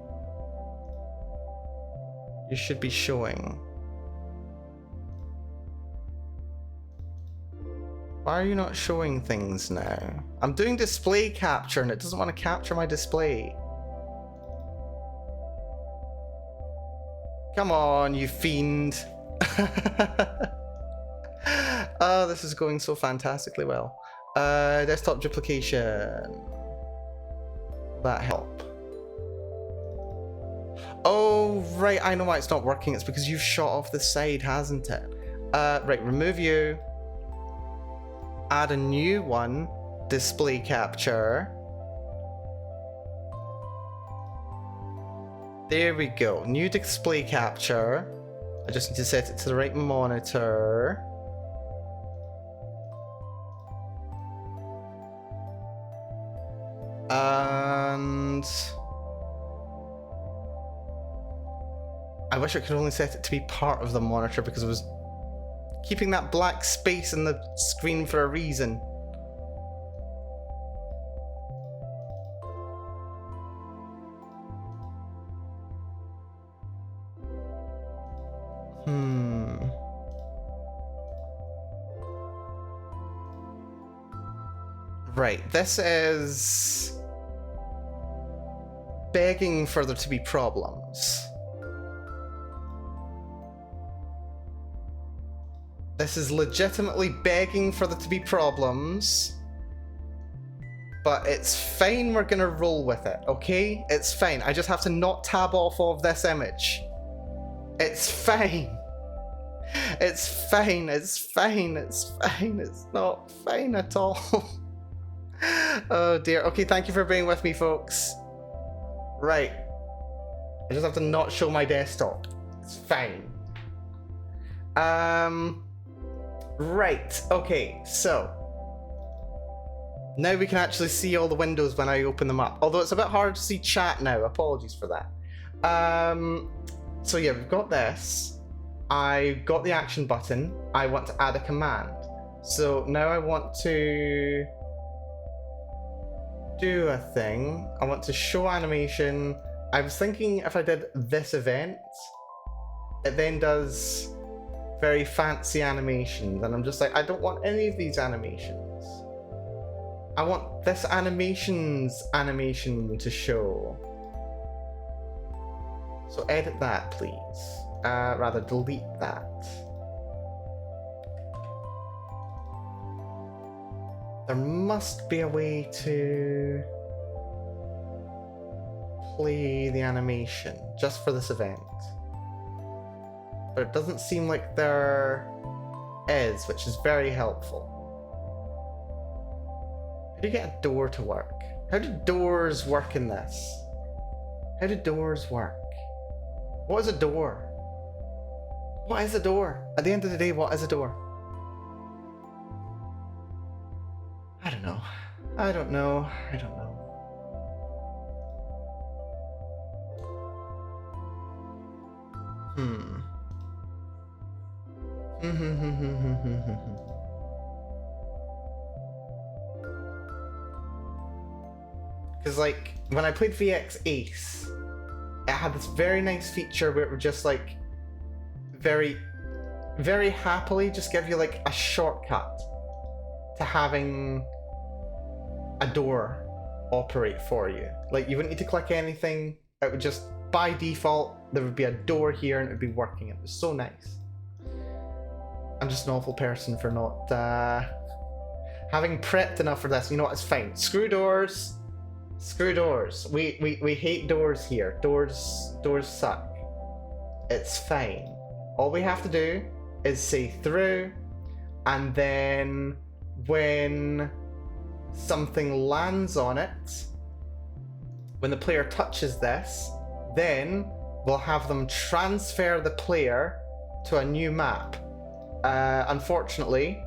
You should be showing. Why are you not showing things now? I'm doing display capture and it doesn't want to capture my display. Come on, you fiend. Oh, this is going so fantastically well. Desktop duplication. Will that help? Oh, right, I know why it's not working. It's because you've shot off the side, hasn't it? Right, remove you. Add a new one. Display capture. There we go. New display capture. I just need to set it to the right monitor. And I wish I could only set it to be part of the monitor because it was keeping that black space in the screen for a reason. Right, this is begging for there to be problems. This is legitimately begging for there to be problems. But it's fine, we're gonna roll with it, okay? It's fine, I just have to not tab off of this image. It's fine. It's fine, it's fine, it's fine, it's not fine at all. Oh dear. Okay, thank you for being with me, folks. Right. I just have to not show my desktop. It's fine. Right. Okay, so now we can actually see all the windows when I open them up. Although it's a bit hard to see chat now. Apologies for that. So yeah, we've got this. I got the action button. I want to add a command. So now I want to do a thing. I want to show animation. I was thinking if I did this event, it then does very fancy animations, and I'm just like, I don't want any of these animations. I want this animation to show. So edit that, please. Rather, delete that. There must be a way to play the animation just for this event. But it doesn't seem like there is, which is very helpful. How do you get a door to work? How do doors work in this? How do doors work? What is a door? What is a door? At the end of the day, what is a door? I don't know. I don't know. I don't know. Because, like, when I played VX Ace, it had this very nice feature where it would just, like, very happily just give you, like, a shortcut to having a door operate for you. Like, you wouldn't need to click anything. It would just, by default, there would be a door here and it would be working. It was so nice. I'm just an awful person for not having prepped enough for this. You know what? It's fine. Screw doors. Screw doors. We hate doors here. Doors suck. It's fine. All we have to do is say through, and then when something lands on it, when the player touches this, then we'll have them transfer the player to a new map. Unfortunately,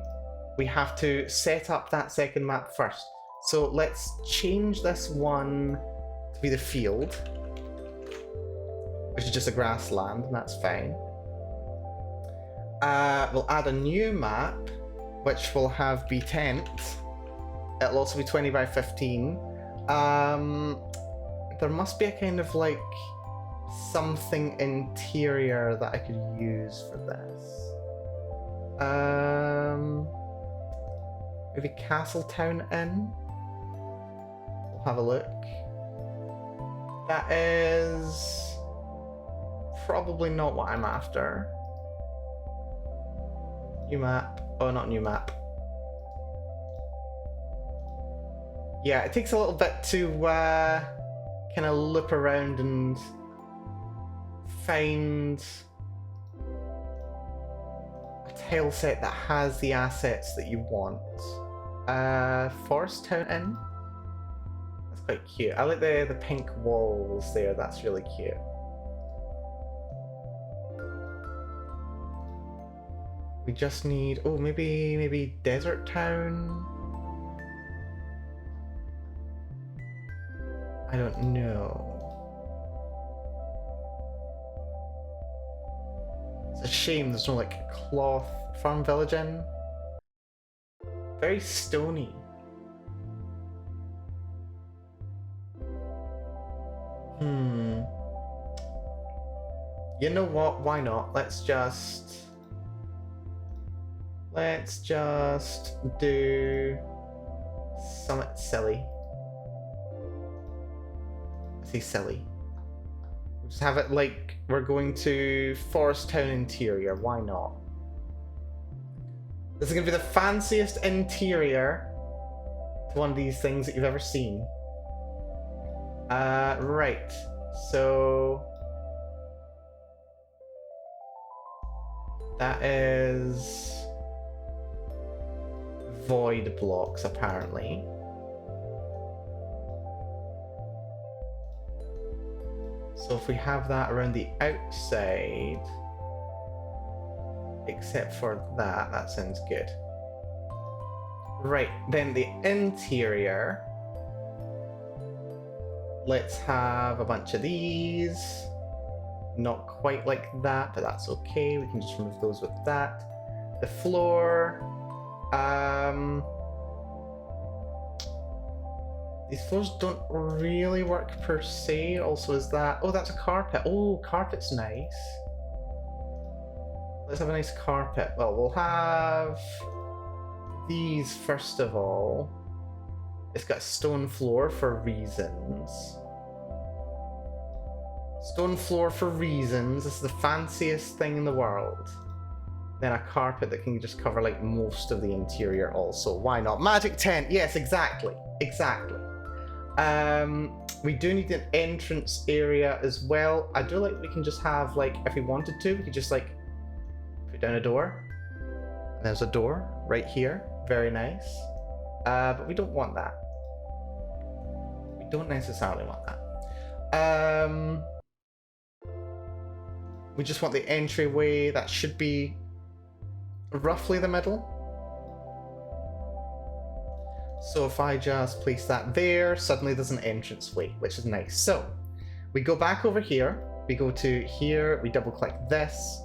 we have to set up that second map first. So let's change this one to be the field, which is just a grassland, and that's fine. We'll add a new map, which will have be tent. It'll also be 20 by 15. There must be a kind of like something interior that I could use for this. Maybe Castletown Inn? We'll have a look. That is probably not what I'm after. New map. Oh, not new map. Yeah, it takes a little bit to kind of loop around and find a tile set that has the assets that you want. Forest Town Inn? That's quite cute. I like the pink walls there, that's really cute. We just need, oh, maybe Desert Town? I don't know. It's a shame there's no like cloth farm village in. Very stony. You know what? Why not? Let's just do something silly. I say silly. Just have it like we're going to Forest Town Interior. Why not? This is going to be the fanciest interior to one of these things that you've ever seen. Right. So that is void blocks, apparently. So if we have that around the outside, except for that, that sounds good. Right, then the interior. Let's have a bunch of these. Not quite like that, but that's okay. We can just remove those with that. The floor. These floors don't really work per se. Also, is that... Oh, that's a carpet. Oh, carpet's nice. Let's have a nice carpet. Well, we'll have these first of all. It's got a stone floor for reasons. Stone floor for reasons. This is the fanciest thing in the world. Then a carpet that can just cover like most of the interior also. Why not? Magic tent. Yes, exactly. Exactly. We do need an entrance area as well. I do like we can just have like, if we wanted to, we could just like put down a door. And there's a door right here. Very nice. But we don't want that. We don't necessarily want that. We just want the entryway. That should be roughly the middle. So if I just place that there, suddenly there's an entranceway, which is nice. So we go back over here, we go to here, we double click this,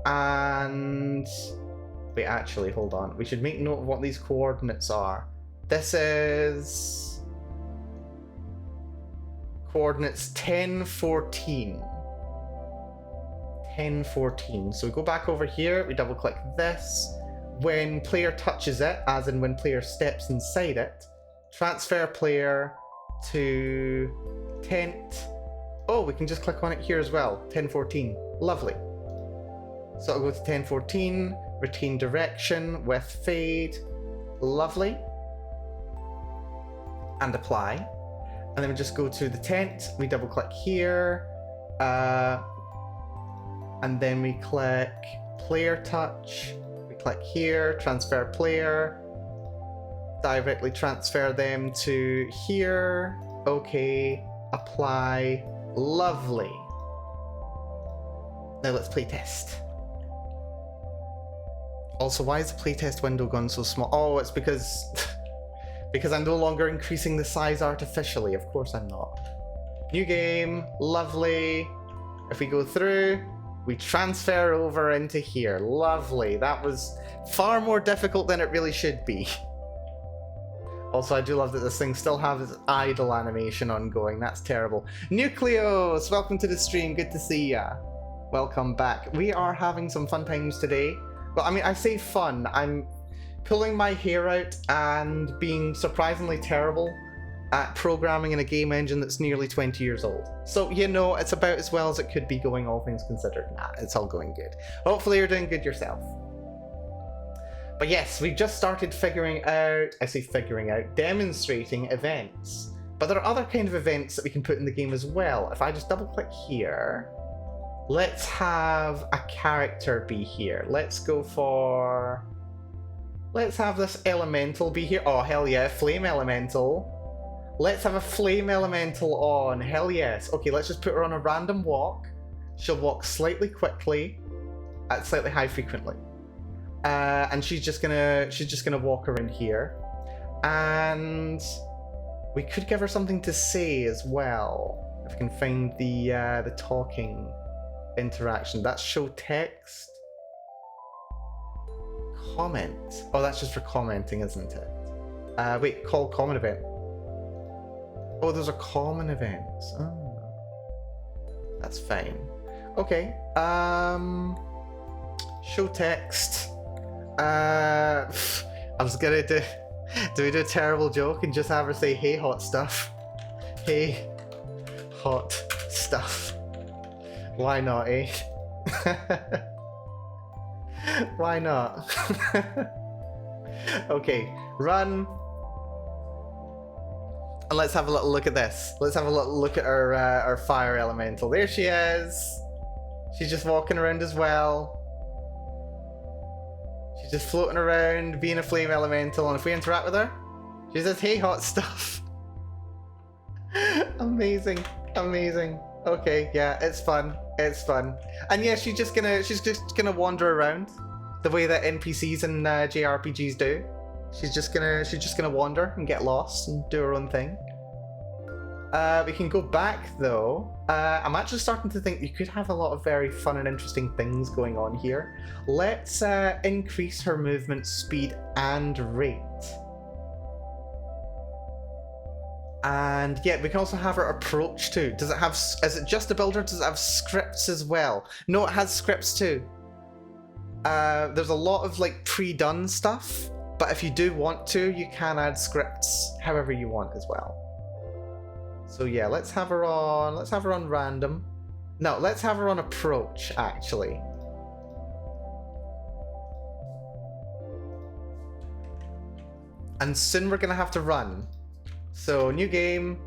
and wait, actually, hold on. We should make note of what these coordinates are. This is coordinates 10, 14. 10, 14. So we go back over here, we double click this. When player touches it, as in when player steps inside it, transfer player to tent. Oh, we can just click on it here as well. 1014. Lovely. So I'll go to 1014, retain direction with fade. Lovely. And apply. And then we just go to the tent. We double click here. And then we click player touch. We click here, transfer player. Directly transfer them to here. Okay. Apply. Lovely. Now let's play test. Also, why is the playtest window gone so small? Oh, it's because because I'm no longer increasing the size artificially. Of course I'm not. New game. Lovely. If we go through, we transfer over into here. Lovely. That was far more difficult than it really should be. Also, I do love that this thing still has its idle animation ongoing. That's terrible. Nucleos, welcome to the stream. Good to see ya. Welcome back. We are having some fun times today. Well, I mean, I say fun. I'm pulling my hair out and being surprisingly terrible at programming in a game engine that's nearly 20 years old. So, you know, it's about as well as it could be going, all things considered. Nah, it's all going good. Hopefully you're doing good yourself. But yes, we've just started demonstrating events. But there are other kind of events that we can put in the game as well. If I just double click here, let's have a character be here. Let's have this elemental be here. Oh, hell yeah, flame elemental. Let's have a flame elemental on, hell yes. Okay, let's just put her on a random walk. She'll walk slightly quickly at slightly high frequently. And she's just gonna walk around here, and we could give her something to say as well. If we can find the talking interaction. That's show text. Comment. Oh, that's just for commenting, isn't it? Wait, call common event. Oh, those are common events. Oh, that's fine. Okay. Show text. I was gonna do we do a terrible joke and just have her say, hey, hot stuff? Hey, hot stuff. Why not, eh? Why not? Okay, run. And let's have a little look at this. Let's have a little look at our fire elemental. There she is. She's just walking around as well. She's just floating around, being a flame elemental, and if we interact with her, she says, hey, hot stuff. Amazing, amazing. Okay, yeah, it's fun. It's fun. And yeah, she's just gonna wander around the way that NPCs and JRPGs do. She's just gonna wander and get lost and do her own thing. We can go back though. I'm actually starting to think you could have a lot of very fun and interesting things going on here. Let's increase her movement speed and rate. And yeah, we can also have her approach too. Does it have, is it just a builder? Does it have scripts as well? No, it has scripts too. There's a lot of like pre-done stuff, but if you do want to, you can add scripts however you want as well. So yeah, let's have her on random. No, let's have her on approach actually. And soon we're gonna have to run. So new game.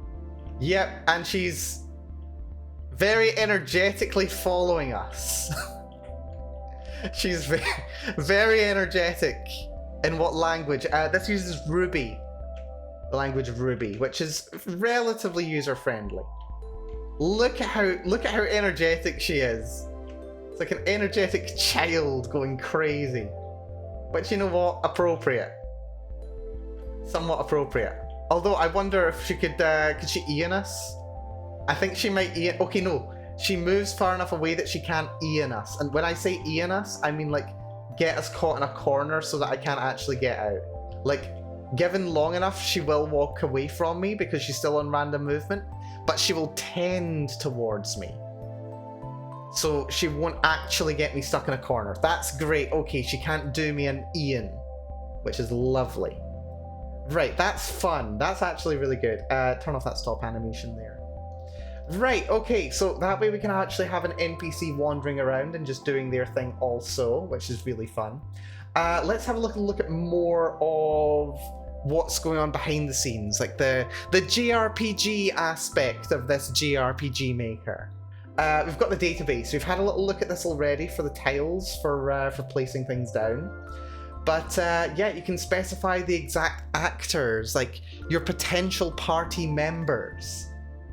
Yep, and she's very energetically following us. She's very energetic. In what language? This uses Ruby. The language of Ruby, which is relatively user-friendly. Look at how energetic she is. It's like an energetic child going crazy. But you know what? Appropriate. Somewhat appropriate. Although I wonder if she could she Ian us? I think she might Ian. Okay, no. She moves far enough away that she can't Ian us. And when I say Ian us, I mean like get us caught in a corner so that I can't actually get out. Like, given long enough, she will walk away from me because she's still on random movement, but she will tend towards me. So she won't actually get me stuck in a corner. That's great. Okay, she can't do me an Ian, which is lovely. Right, that's fun. That's actually really good. Turn off that stop animation there. Right, okay, so that way we can actually have an NPC wandering around and just doing their thing also, which is really fun. Let's have a look at more of what's going on behind the scenes, like the JRPG aspect of this JRPGMaker. We've got the database. We've had a little look at this already for the tiles for placing things down. But yeah, you can specify the exact actors, like your potential party members,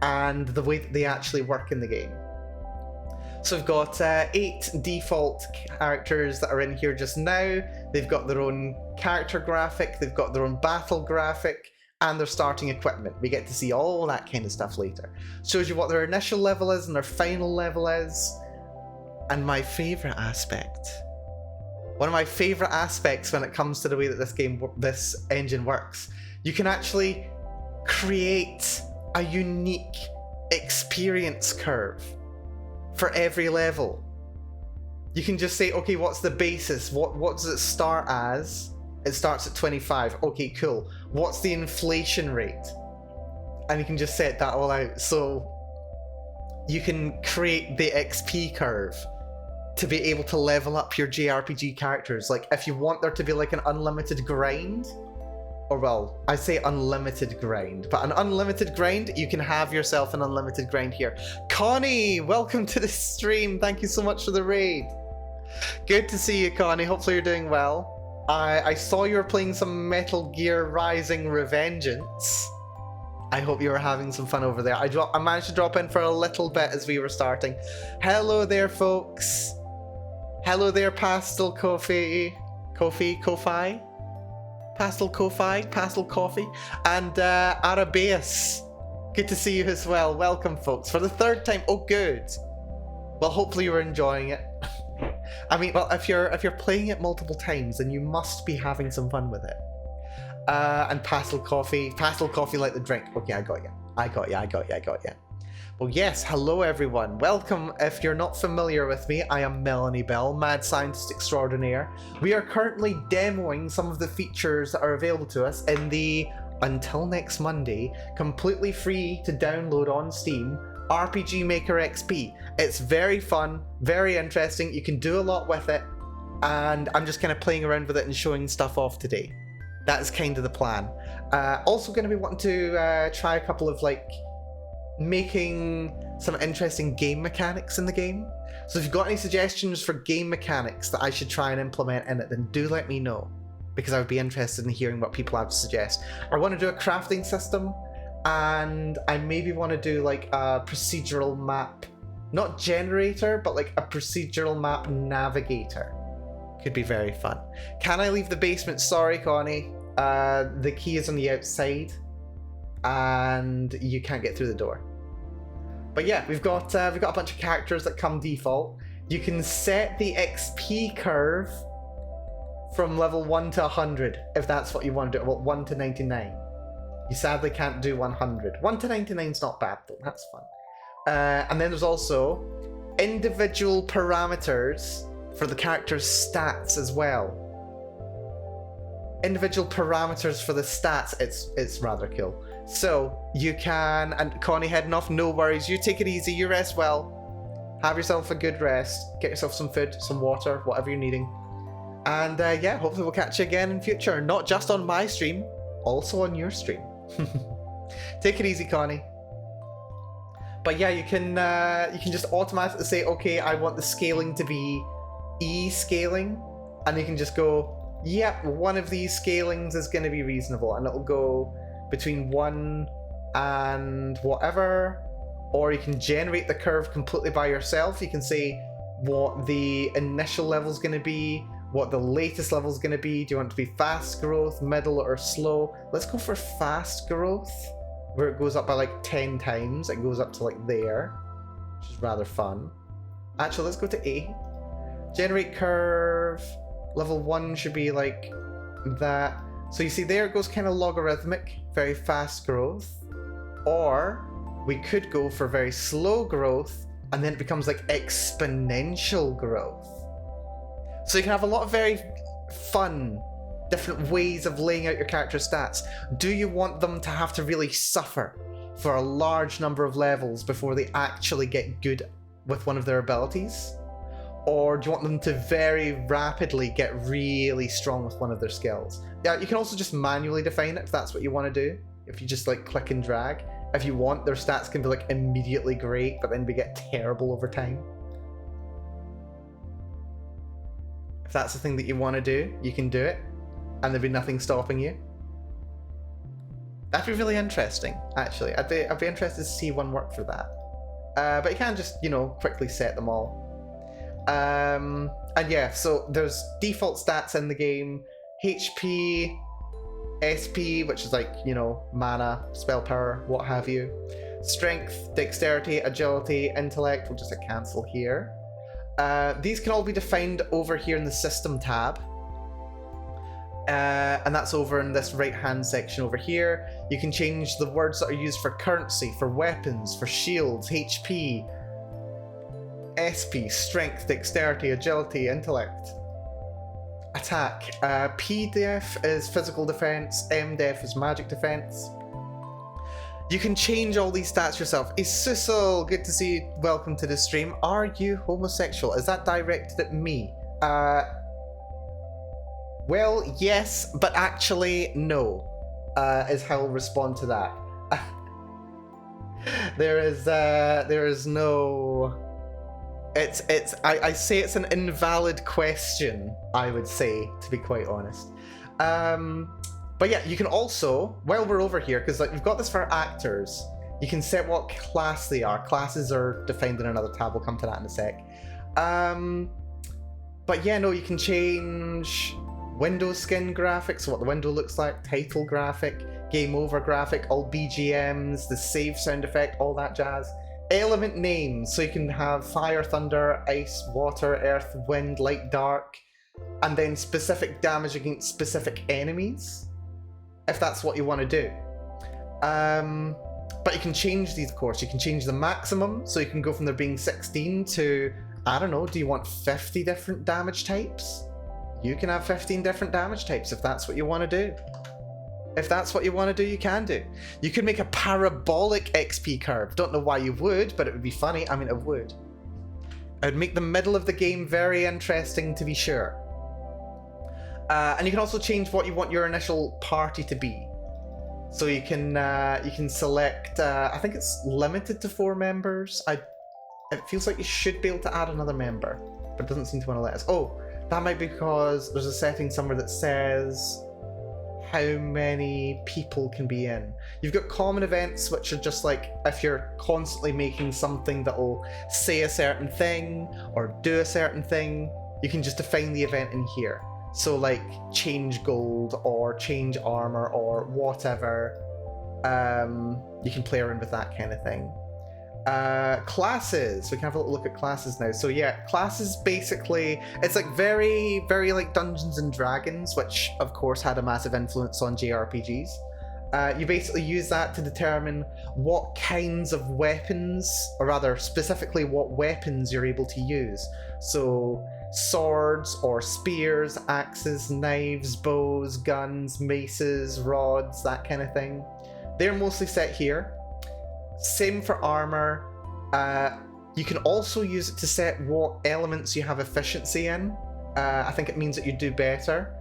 and the way that they actually work in the game. So we've got 8 default characters that are in here just now. They've got their own character graphic, they've got their own battle graphic, and their starting equipment. We get to see all that kind of stuff later. Shows you what their initial level is and their final level is. And my favourite aspect. One of my favourite aspects when it comes to the way that this engine works. You can actually create a unique experience curve for every level. You can just say, okay, what's the basis? What does it start as? It starts at 25. Okay, cool. What's the inflation rate? And you can just set that all out. So you can create the XP curve to be able to level up your JRPG characters. Like if you want there to be like an unlimited grind, or well, I say unlimited grind, but an unlimited grind, you can have yourself an unlimited grind here. Connie, welcome to the stream. Thank you so much for the raid. Good to see you, Connie. Hopefully you're doing well. I saw you were playing some Metal Gear Rising Revengeance. I hope you were having some fun over there. I managed to drop in for a little bit as we were starting. Hello there, folks. Hello there, Pastel Coffee. Pastel Coffee, and Arabeus. Good to see you as well. Welcome, folks, for the 3rd time. Oh, good. Well, hopefully you're enjoying it. I mean, well, if you're playing it multiple times, then you must be having some fun with it. And Pastel Coffee like the drink. Okay, I got you. Well, yes, hello everyone. Welcome. If you're not familiar with me, I am Melanie Bell, Mad Scientist Extraordinaire. We are currently demoing some of the features that are available to us in the, until next Monday, completely free to download on Steam, RPGMaker XP. It's very fun, very interesting. You can do a lot with it, and I'm just kind of playing around with it and showing stuff off today. That is kind of the plan. Also going to be wanting to try a couple of like making some interesting game mechanics in the game. So if you've got any suggestions for game mechanics that I should try and implement in it, then do let me know, because I would be interested in hearing what people have to suggest. I want to do a crafting system, and I maybe want to do like a procedural map, not generator, but like a procedural map navigator. Could be very fun. Can I leave the basement? Sorry, Connie. The key is on the outside, and you can't get through the door. But yeah, we've got a bunch of characters that come default. You can set the XP curve from level 1 to 100 if that's what you want to do. Well, 1 to 99. You sadly can't do 100. 1 to 99 is not bad though. That's fun. And then there's also individual parameters for the character's stats as well. Individual parameters for the stats. It's rather cool. So you can, and Connie heading off, no worries, you take it easy, you rest well, have yourself a good rest, get yourself some food, some water, whatever you're needing, and yeah, hopefully we'll catch you again in future, not just on my stream, also on your stream. Take it easy, Connie. But yeah, you can just automatically say, okay, I want the scaling to be E scaling, and you can just go, yep, one of these scalings is going to be reasonable, and it'll go between 1 and whatever, or you can generate the curve completely by yourself. You can say what the initial level is going to be, what the latest level is going to be. Do you want it to be fast growth, middle, or slow? Let's go for fast growth, where it goes up by like 10 times. It goes up to like there, which is rather fun. Actually, let's go to A. Generate curve. Level 1 should be like that. So you see there it goes kind of logarithmic, very fast growth. Or we could go for very slow growth, and then it becomes like exponential growth. So you can have a lot of very fun different ways of laying out your character's stats. Do you want them to have to really suffer for a large number of levels before they actually get good with one of their abilities? Or do you want them to very rapidly get really strong with one of their skills? Yeah, you can also just manually define it if that's what you want to do. If you just like click and drag. If you want, their stats can be like immediately great, but then we get terrible over time. If that's the thing that you want to do, you can do it, and there'd be nothing stopping you. That'd be really interesting, actually. I'd be interested to see one work for that. But you can just, you know, quickly set them all. And yeah, so there's default stats in the game: HP, SP, which is like, you know, mana, spell power, what have you. Strength, dexterity, agility, intellect. We'll just hit cancel here. These can all be defined over here in the system tab. And that's over in this right hand section over here. You can change the words that are used for currency, for weapons, for shields, HP, SP, strength, dexterity, agility, intellect, attack. PDEF is physical defense, MDEF is magic defense. You can change all these stats yourself. Isusul, good to see you. Welcome to the stream. Are you homosexual? Is that directed at me? Well, yes, but actually no, is how I'll respond to that. There is no... I say it's an invalid question, I would say, to be quite honest. But yeah, you can also, while we're over here, because like we've got this for actors, you can set what class they are. Classes are defined in another tab, we'll come to that in a sec. But yeah, no, you can change window skin graphics, so what the window looks like, title graphic, game over graphic, all BGMs, the save sound effect, all that jazz. Element names, so you can have fire, thunder, ice, water, earth, wind, light, dark, and then specific damage against specific enemies, if that's what you want to do. But you can change these, of course. You can change the maximum, so you can go from there being 16 to, I don't know, do you want 50 different damage types? You can have 15 different damage types if that's what you want to do. If that's what you want to do, you can do. You could make a parabolic XP curve. Don't know why you would, but it would be funny. I mean, it would. It would make the middle of the game very interesting, to be sure. And you can also change what you want your initial party to be. So you can select. I think it's limited to 4 members. It feels like you should be able to add another member, but it doesn't seem to want to let us. Oh, that might be because there's a setting somewhere that says how many people can be in. You've got common events, which are just like if you're constantly making something that'll say a certain thing or do a certain thing, you can just define the event in here. So like change gold or change armor or whatever. You can play around with that kind of thing. Classes. We can have a little look at classes now. So yeah, classes basically, it's like very, very like Dungeons and Dragons, which of course had a massive influence on JRPGs. You basically use that to determine what kinds of weapons, or rather specifically what weapons you're able to use. So swords or spears, axes, knives, bows, guns, maces, rods, that kind of thing. They're mostly set here. Same for armor. You can also use it to set what elements you have efficiency in. I think it means that you do better.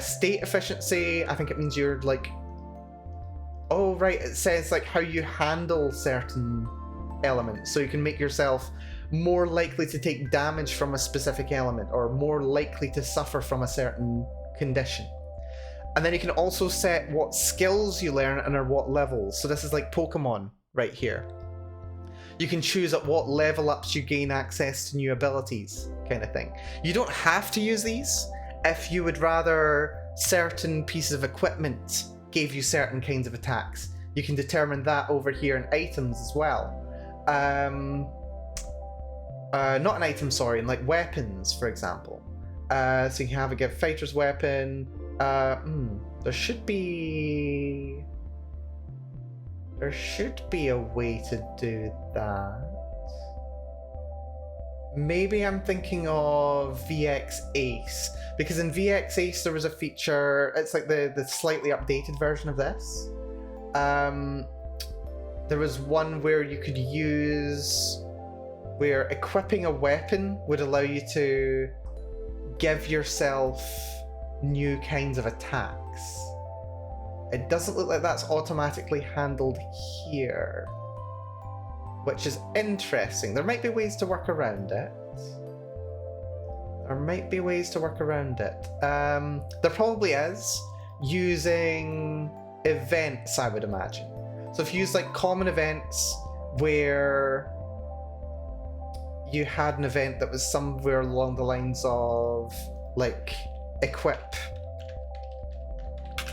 State efficiency, I think it means you're like... Oh right, it says like how you handle certain elements. So you can make yourself more likely to take damage from a specific element, or more likely to suffer from a certain condition. And then you can also set what skills you learn and at what levels. So this is like Pokemon right here. You can choose at what level ups you gain access to new abilities, kind of thing. You don't have to use these if you would rather certain pieces of equipment gave you certain kinds of attacks. You can determine that over here in items as well. Not an item, sorry, in like weapons, for example. So you can have a fighter's weapon. There should be a way to do that. maybe I'm thinking of VX Ace, because in VX Ace there was a feature, it's like the slightly updated version of this. There was one where you could use, where equipping a weapon would allow you to give yourself new kinds of attacks. It doesn't look like that's automatically handled here, which is interesting. There might be ways to work around it. There probably is, using events, I would imagine. So if you use like common events where you had an event that was somewhere along the lines of like equip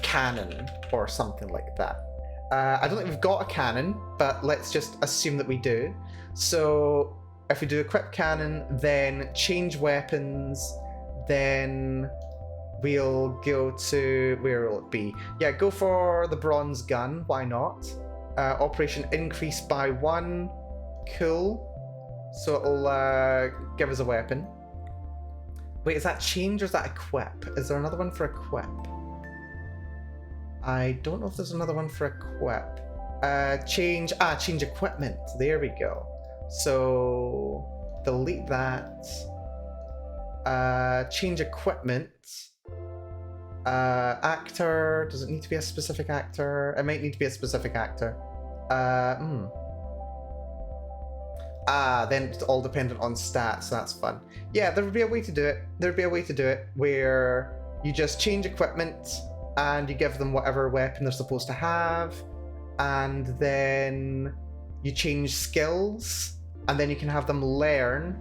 cannon or something like that. I don't think we've got a cannon, but let's just assume that we do. So if we do equip cannon, then change weapons, then we'll go to, where will it be? Yeah, go for the bronze gun, why not? Operation increase by 1, cool. So it'll give us a weapon. Wait, is that change or is that equip? Is there another one for equip? I don't know if there's another one for equip. Change equipment. There we go. So delete that. Change equipment. Actor. Does it need to be a specific actor? It might need to be a specific actor. Then it's all dependent on stats, so that's fun. Yeah, there would be a way to do it. There'd be a way to do it where you just change equipment and you give them whatever weapon they're supposed to have, and then you change skills, and then you can have them learn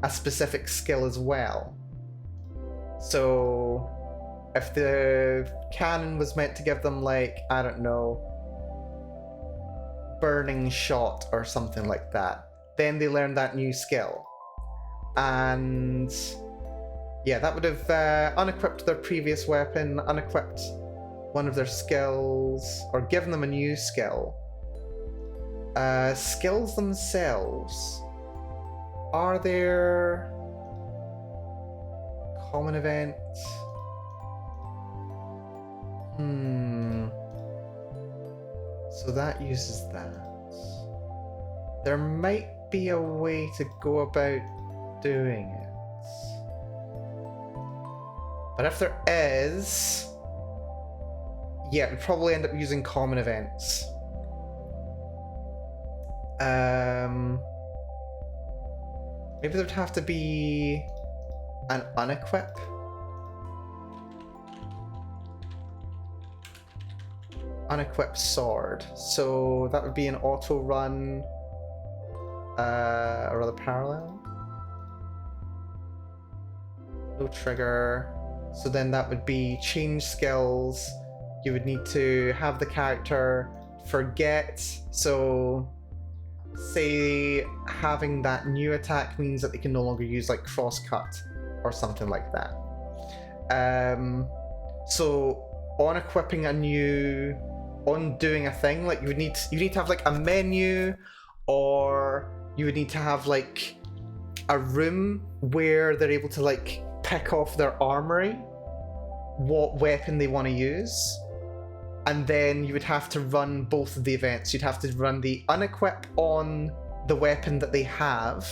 a specific skill as well. So if the cannon was meant to give them, like, I don't know, burning shot or something like that, then they learn that new skill. And yeah, that would have unequipped their previous weapon, unequipped one of their skills, or given them a new skill. Skills themselves, are there common events? So that uses that. There might be a way to go about doing it. But if there is, yeah, we'd probably end up using common events. Maybe there'd have to be an unequip. Unequipped sword. So that would be an auto run, or rather parallel. No trigger. So then that would be change skills. You would need to have the character forget. So say having that new attack means that they can no longer use like crosscut or something like that. So on equipping a new, on doing a thing, like you need to have like a menu, or you would need to have like a room where they're able to like pick off their armory what weapon they want to use, and then you would have to run both of the events. You'd have to run the unequip on the weapon that they have,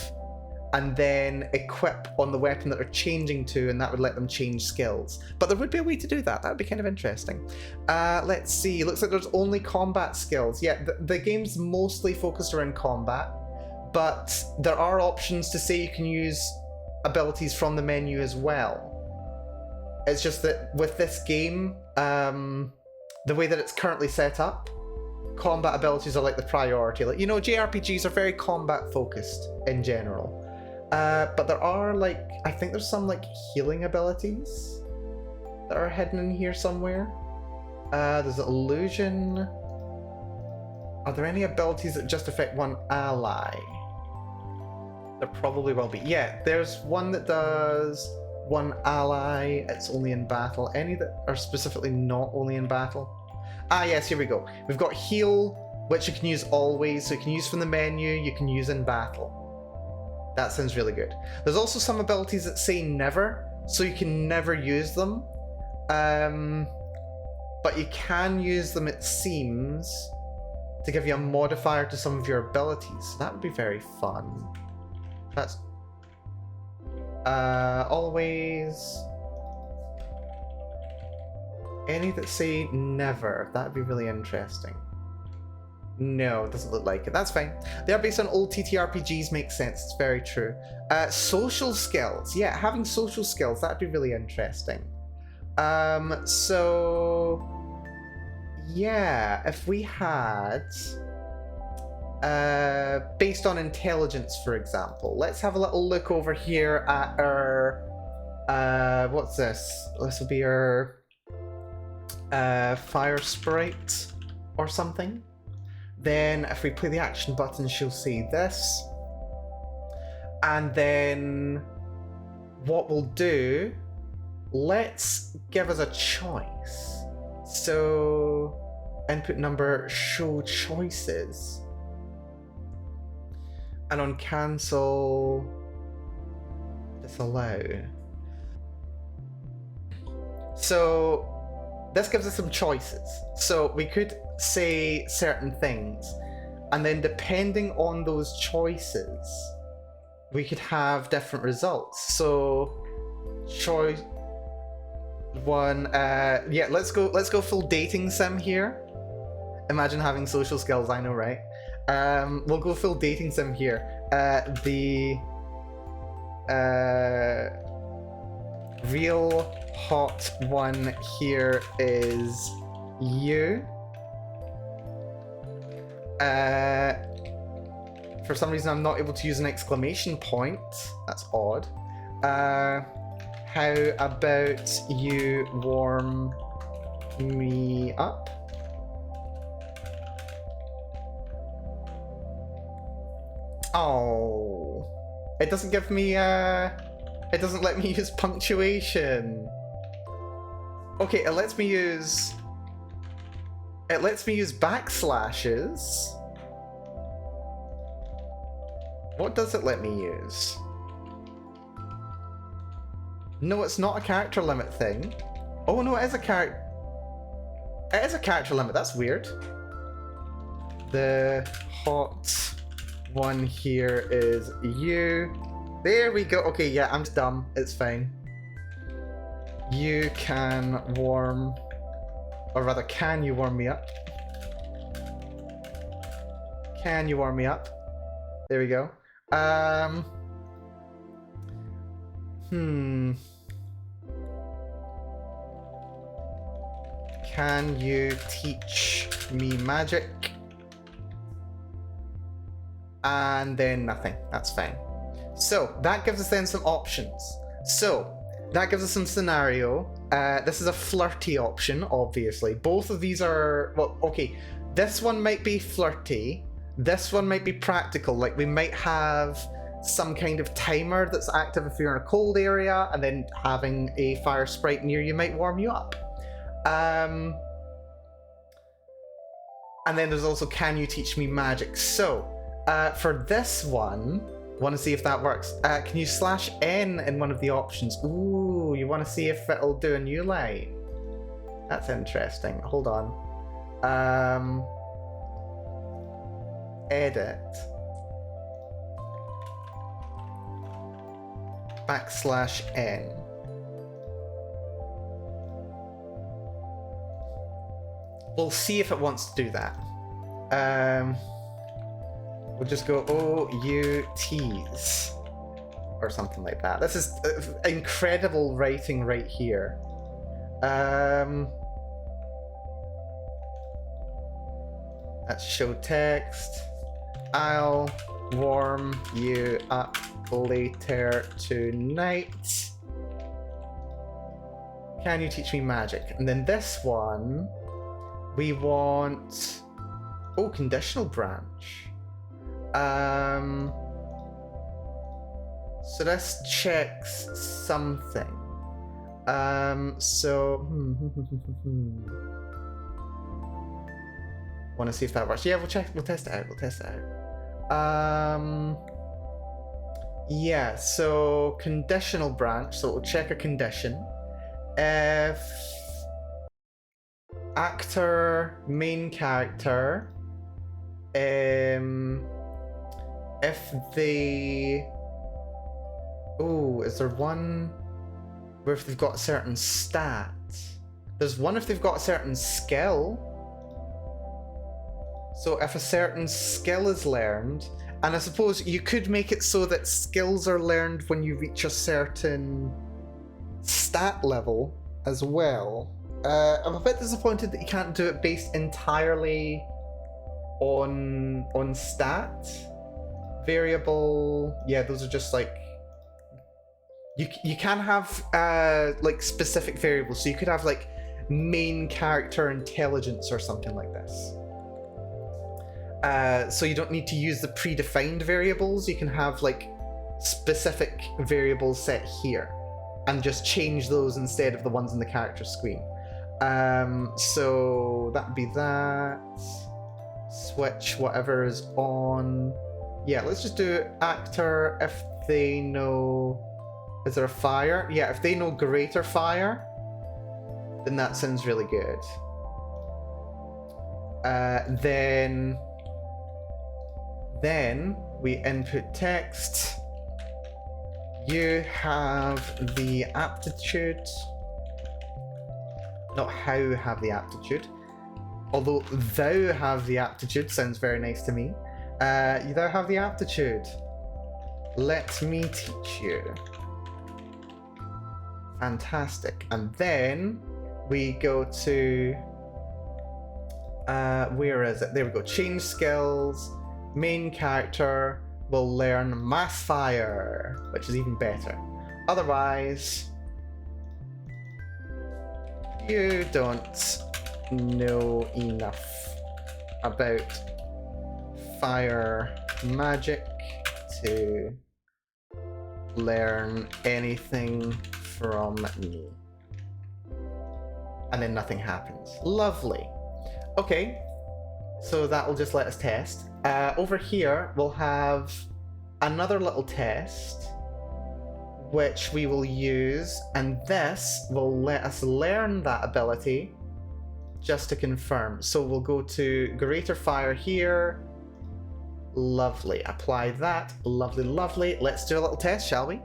and then equip on the weapon that they're changing to, and that would let them change skills. But there would be a way to do that. That would be kind of interesting. Let's see. Looks like there's only combat skills. Yeah, the game's mostly focused around combat, but there are options to say you can use abilities from the menu as well. It's just that with this game, the way that it's currently set up, combat abilities are like the priority. Like, you know, JRPGs are very combat focused in general. But there are like, I think there's some like healing abilities that are hidden in here somewhere. There's illusion. Are there any abilities that just affect one ally? There probably will be. Yeah, there's one that does one ally, it's only in battle. Any that are specifically not only in battle? Ah yes, here we go. We've got heal, which you can use always, so you can use from the menu, you can use in battle. That sounds really good. There's also some abilities that say never, so you can never use them. But you can use them, it seems, to give you a modifier to some of your abilities. That would be very fun. That's always any that say never. That'd be really interesting. No, it doesn't look like it. That's fine. They are based on old TTRPGs, makes sense. It's very true. Social skills. Yeah, having social skills, that'd be really interesting. So yeah, if we had based on intelligence, for example, let's have a little look over here at our what's this? This will be our fire sprite or something. Then if we play the action button, she'll say this. And then what we'll do, let's give us a choice. So input number, show choices. And on cancel, disallow. So this gives us some choices. So we could say certain things, and then depending on those choices, we could have different results. So choice one, yeah, let's go full dating sim here. Imagine having social skills, I know, right? We'll go full dating sim here. The real hot one here is you. For some reason I'm not able to use an exclamation point. That's odd. How about you warm me up? Oh, it doesn't give me it doesn't let me use punctuation. Okay, it lets me use backslashes. What does it let me use? No, it's not a character limit thing. Oh no, it is a character limit. That's weird. The hot one here is you. There we go. Okay, yeah, I'm dumb. It's fine. You can warm, or rather, can you warm me up? Can you warm me up? There we go. Can you teach me magic? And then nothing. That's fine. So that gives us then some options. So that gives us some scenario. This is a flirty option, obviously. Both of these are, well, okay. This one might be flirty. This one might be practical. Like we might have some kind of timer that's active if you're in a cold area, and then having a fire sprite near you might warm you up. And then there's also, can you teach me magic? So for this one, want to see if that works. Can you /n in one of the options? Ooh, you want to see if it'll do a new line? That's interesting. Hold on. Edit. /n. We'll see if it wants to do that. We'll just go OUTs or something like that. This is incredible writing right here. Let's show text. I'll warm you up later tonight. Can you teach me magic? And then this one, we want, oh, conditional branch. So this checks something. So want to see if that works. Yeah, we'll test it out. Yeah, so conditional branch, so we'll check a condition. If actor, main character, if they... Oh, is there one where if they've got certain stats? There's one if they've got a certain skill. So if a certain skill is learned, and I suppose you could make it so that skills are learned when you reach a certain stat level as well. I'm a bit disappointed that you can't do it based entirely on stat. Variable, yeah, those are just like... You can have like specific variables, so you could have like main character intelligence or something like this. So you don't need to use the predefined variables, you can have like specific variables set here and just change those instead of the ones in the character screen. So that'd be that. Switch whatever is on. Yeah, let's just do actor if they know... Is there a fire? Yeah, if they know greater fire, then that sounds really good. Then we input text. You have the aptitude. Not how have the aptitude. Although thou have the aptitude sounds very nice to me. Thou have the aptitude. Let me teach you. Fantastic. And then we go to... where is it? There we go. Change skills. Main character will learn mass fire, which is even better. Otherwise, you don't know enough about fire magic to learn anything from me. And then nothing happens. Lovely. Okay, so that will just let us test. Over here, we'll have another little test, which we will use, and this will let us learn that ability just to confirm. So we'll go to greater fire here. Lovely. Apply that. Lovely, lovely. Let's do a little test, shall we?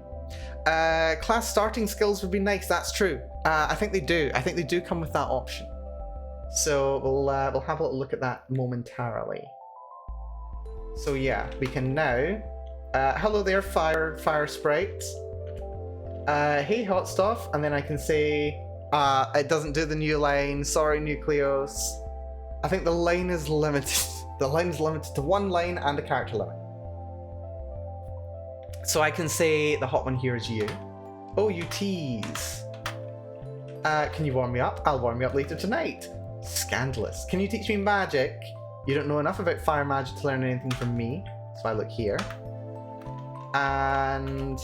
Class starting skills would be nice. That's true. I think they do. I think they do come with that option. So we'll have a little look at that momentarily. So yeah, we can now... hello there, fire sprite. Hey, hot stuff. And then I can say... it doesn't do the new line. Sorry, Nucleos. I think the line is limited. The line is limited to one line and a character limit. So I can say the hot one here is you. Oh, you tease. Can you warm me up? I'll warm you up later tonight. Scandalous. Can you teach me magic? You don't know enough about fire magic to learn anything from me. So I look here. And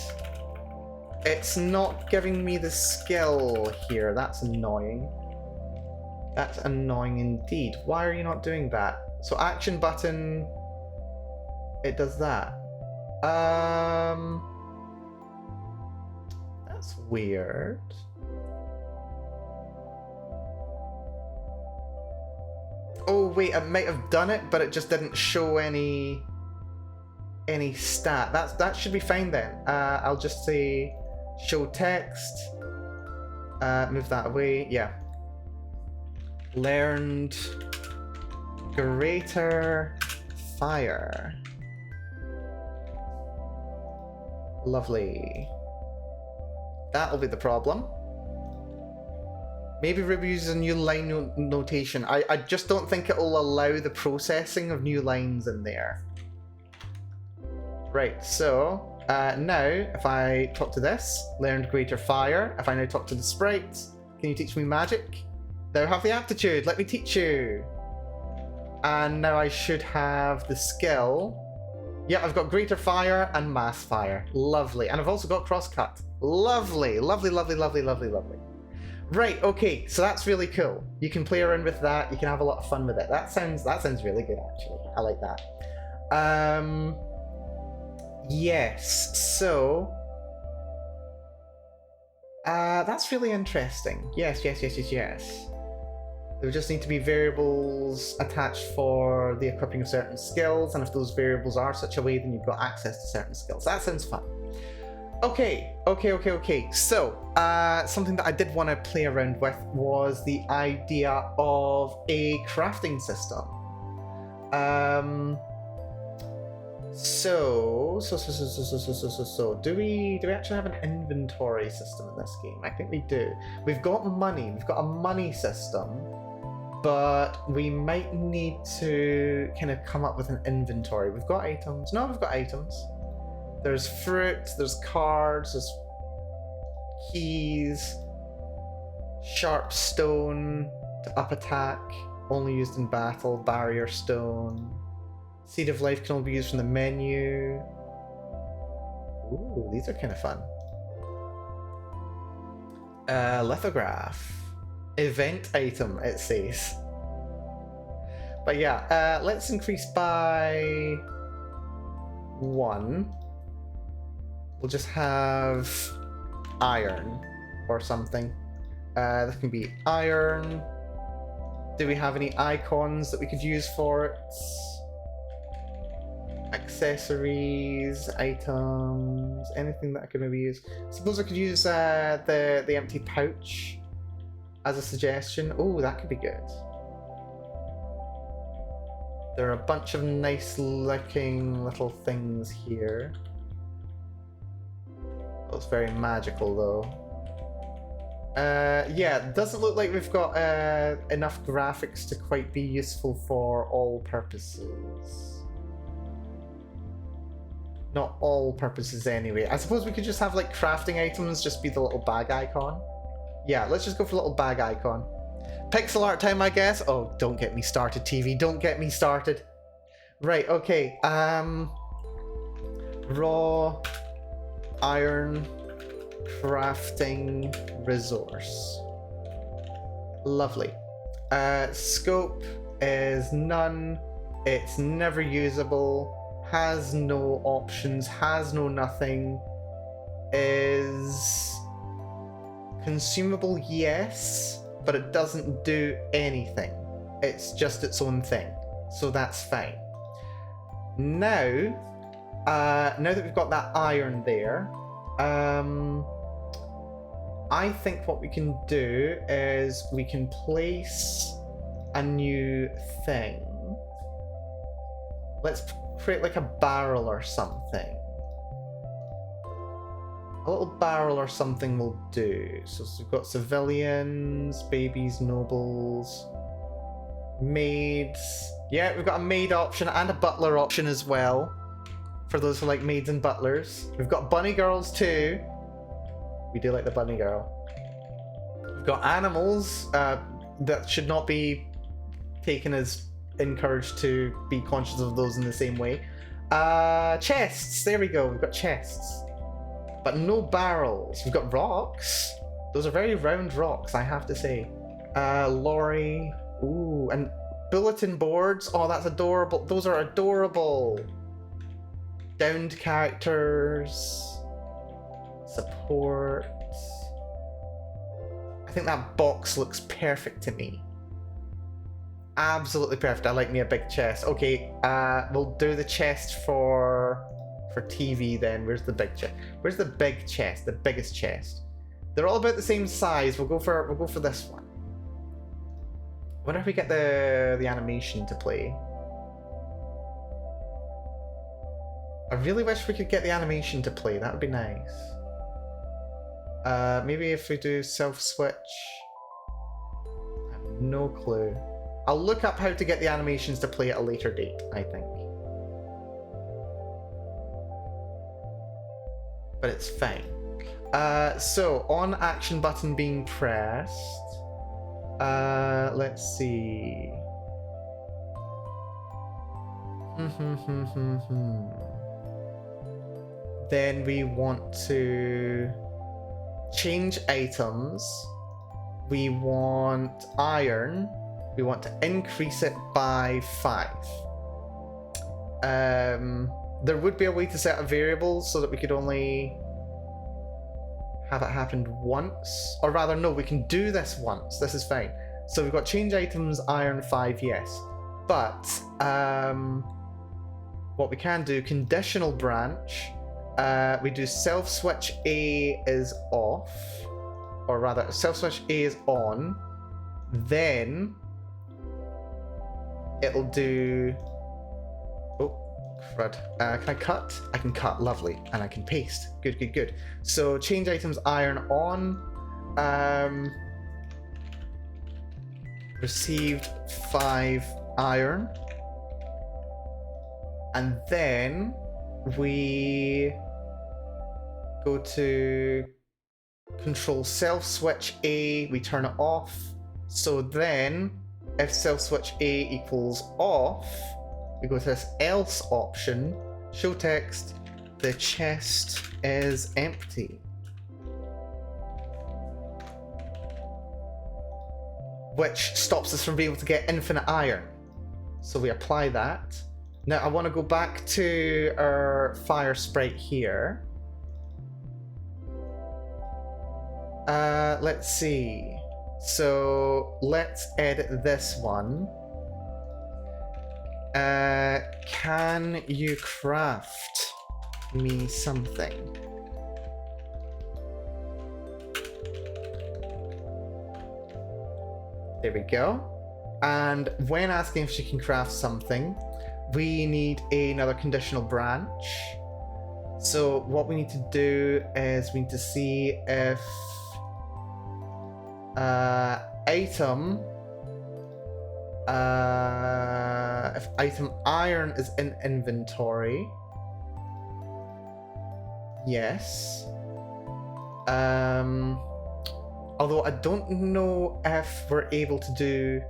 it's not giving me the skill here. That's annoying. That's annoying indeed. Why are you not doing that? So action button, it does that. That's weird. Oh wait, it might have done it, but it just didn't show any stat. That should be fine then. I'll just say show text. Move that away. Yeah. Learned greater fire. Lovely. That'll be the problem. Maybe Ruby uses a new line notation. I just don't think it'll allow the processing of new lines in there. Right, so now if I talk to this, learned greater fire. If I now talk to the sprite, can you teach me magic? Now have the aptitude, let me teach you. And now I should have the skill. Yeah, I've got greater fire and mass fire. Lovely. And I've also got crosscut. Lovely, lovely, lovely, lovely, lovely, lovely. Right, okay, so that's really cool. You can play around with that, you can have a lot of fun with it. That sounds really good actually. I like that. Yes, so that's really interesting. Yes, yes, yes, yes, yes. There would just need to be variables attached for the equipping of certain skills, and if those variables are such a way, then you've got access to certain skills. That sounds fun. Okay. So, something that I did want to play around with was the idea of a crafting system. So, do we actually have an inventory system in this game? I think we do. We've got money. We've got a money system, but we might need to kind of come up with an inventory. We've got items. No, we've got items. There's fruit, there's cards, there's keys, sharp stone to up attack, only used in battle, barrier stone. Seed of life can only be used from the menu. Ooh, these are kind of fun. Lithograph. Event item, it says. But yeah, let's increase by 1. We'll just have iron or something. That can be iron. Do we have any icons that we could use for it? Accessories, items, anything that I could maybe use. Suppose I could use the empty pouch as a suggestion. Oh, that could be good. There are a bunch of nice looking little things here. Oh, it's very magical though. Yeah, it doesn't look like we've got enough graphics to quite be useful for all purposes. Not all purposes anyway. I suppose we could just have like crafting items just be the little bag icon. Yeah, let's just go for little bag icon. Pixel art time, I guess. Oh, don't get me started, TV. Don't get me started. Right, okay. Raw iron crafting resource. Lovely. Scope is none. It's never usable. Has no options, has no nothing. Is consumable, yes, but it doesn't do anything. It's just its own thing. So that's fine. Now that we've got that iron there, I think what we can do is we can place a new thing. Let's create like a barrel or something. A little barrel or something will do. So we've got civilians, babies, nobles, maids. Yeah, we've got a maid option and a butler option as well. For those who like maids and butlers. We've got bunny girls too. We do like the bunny girl. We've got animals that should not be taken as encouraged to be conscious of those in the same way. Chests, there we go, we've got chests. But no barrels. We've got rocks. Those are very round rocks, I have to say. Lorry. Ooh, and bulletin boards. Oh, that's adorable. Those are adorable. Downed characters. Support. I think that box looks perfect to me. Absolutely perfect. I like me a big chest. Okay, we'll do the chest for TV then. Where's the big chest? Where's the big chest? The biggest chest. They're all about the same size. We'll go for this one. I wonder if we get the animation to play. I really wish we could get the animation to play. That would be nice. Maybe if we do self-switch. I have no clue. I'll look up how to get the animations to play at a later date, I think. But it's fine. So, on action button being pressed, let's see. Then we want to change items. We want iron. We want to increase it by 5. there would be a way to set a variable so that we could only have it happened once. Or rather, no, we can do this once. This is fine. So we've got change items, iron 5, yes. But what we can do, conditional branch, we do self switch A is off. Or rather, self switch A is on. Then it'll do... Oh, crud. Can I cut? I can cut, lovely. And I can paste. Good, good, good. So change items iron on. Received 5 iron. And then we go to control self switch A, we turn it off. So then if self switch A equals off, we go to this else option, show text, the chest is empty. Which stops us from being able to get infinite iron. So we apply that. Now I want to go back to our fire sprite here. Let's see. So let's edit this one. Can you craft me something? There we go. And when asking if she can craft something, we need another conditional branch. So what we need to do is we need to see if item iron is in inventory. Yes. Although I don't know if we're able to do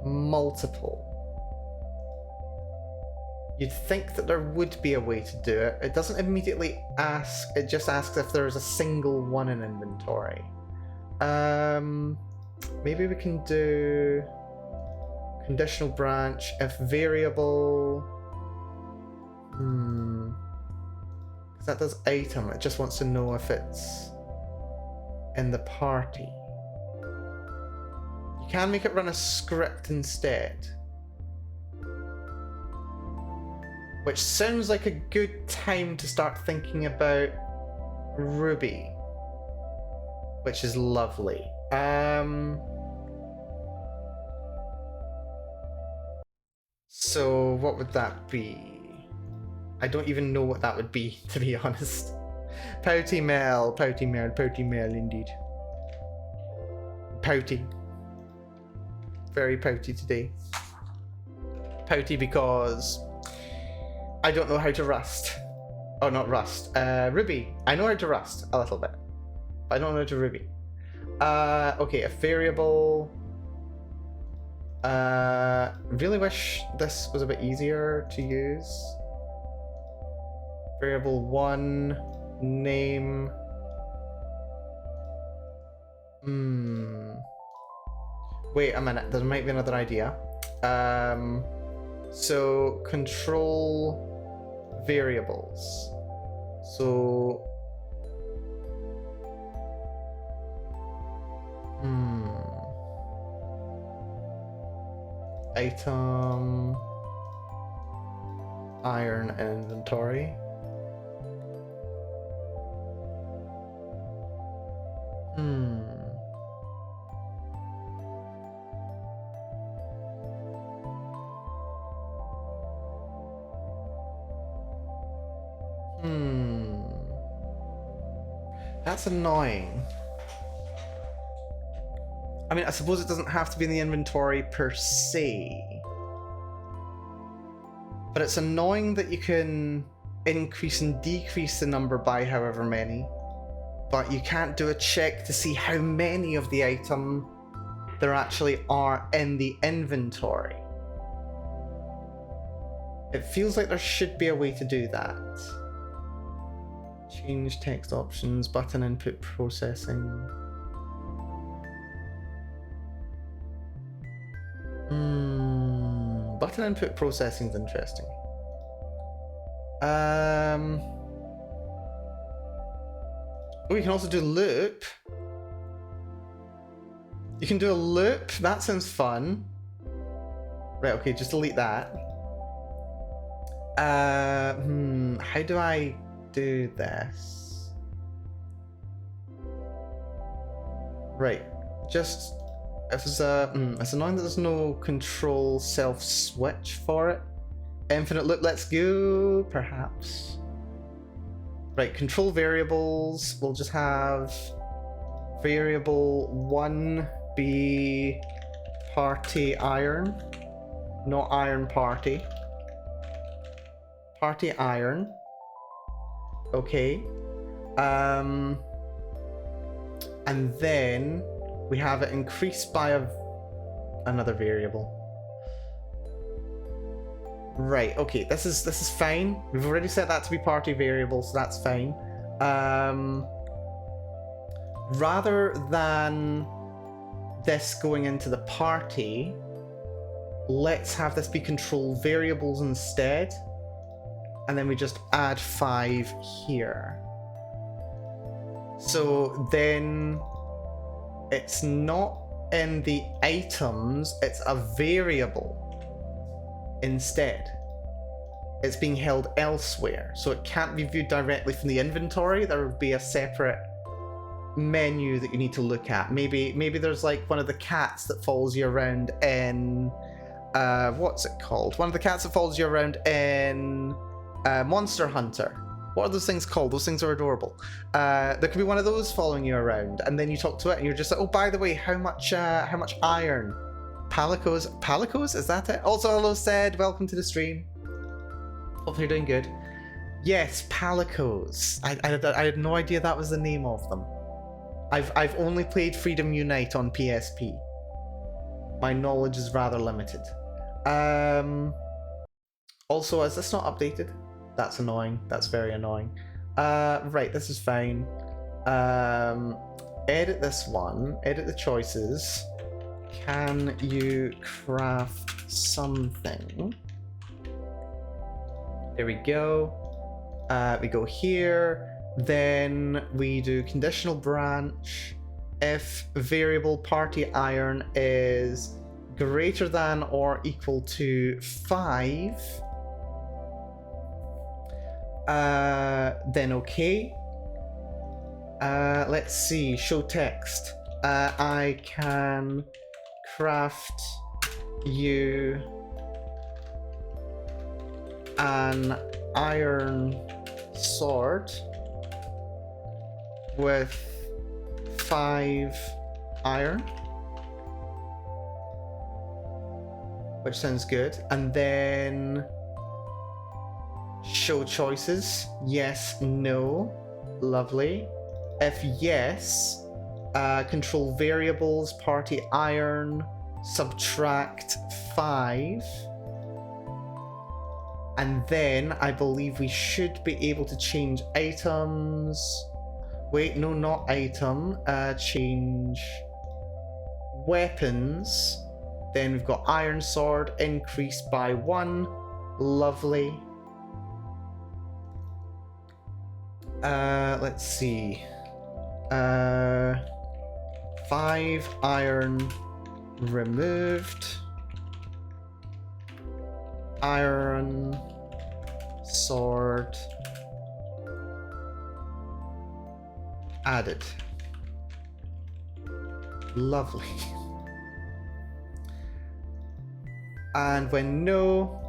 multiple. You'd think that there would be a way to do it. It doesn't immediately ask, it just asks if there is a single one in inventory. Maybe we can do conditional branch if variable. Because that does item, it just wants to know if it's in the party. You can make it run a script instead. Which sounds like a good time to start thinking about Ruby. Which is lovely. So what would that be? I don't even know what that would be, to be honest. Pouty Mel indeed. Pouty. Very pouty today. Pouty because I don't know how to rust. Oh, not rust. Ruby. I know how to rust a little bit. But I don't know how to Ruby. Okay, a variable. Really wish this was a bit easier to use. Variable 1, name. Wait a minute, there might be another idea. So control variables. So item iron inventory. That's annoying. I mean, I suppose it doesn't have to be in the inventory per se. But it's annoying that you can increase and decrease the number by however many. But you can't do a check to see how many of the item there actually are in the inventory. It feels like there should be a way to do that. Change text options, button input processing. Button input processing is interesting. Oh, you can also do loop. You can do a loop. That sounds fun. Right, okay, just delete that. How do I do this? Right, just if there's it's annoying that there's no control self switch for it. Infinite loop, let's go, perhaps. Right, control variables, we'll just have variable 1 be party iron, not iron party. Party iron. Okay. And then we have it increased by another variable. Right, okay, this is fine. We've already set that to be party variable, so that's fine. Rather than this going into the party, let's have this be control variables instead. And then we just add 5 here. So then it's not in the items, it's a variable instead. It's being held elsewhere, so it can't be viewed directly from the inventory. There would be a separate menu that you need to look at. Maybe there's like one of the cats that follows you around in what's it called? One of the cats that follows you around in Monster Hunter. What are those things called? Those things are adorable. There could be one of those following you around, and then you talk to it, and you're just like, oh, by the way, how much iron? Palicos? Is that it? Also, hello, Sed. Welcome to the stream. Hope you're doing good. Yes, Palicos. I had no idea that was the name of them. I've only played Freedom Unite on PSP. My knowledge is rather limited. Also, is this not updated? That's annoying. That's very annoying. Right, this is fine. Edit this one. Edit the choices. Can you craft something? There we go. We go here. Then we do conditional branch. If variable party iron is greater than or equal to 5, then okay. Let's see, show text. I can craft you an iron sword with 5 iron, which sounds good. And then show choices. Yes, no. Lovely. If yes, control variables, party iron, subtract 5. And then I believe we should be able to change items. Wait, no, not item. Change weapons. Then we've got iron sword increased by 1. Lovely. Let's see. 5 iron removed. Iron sword added. Lovely. And when no,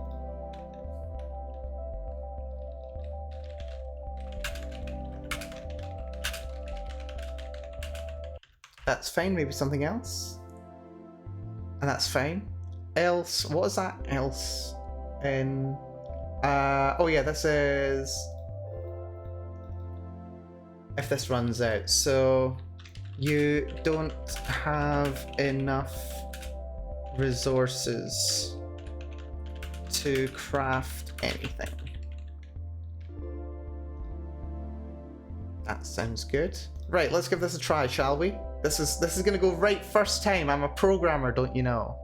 that's fine. Maybe something else, and that's fine. Else, what is that? Else, in oh yeah, this is if this runs out. So you don't have enough resources to craft anything. That sounds good. Right, let's give this a try, shall we? This is gonna go right first time. I'm a programmer, don't you know?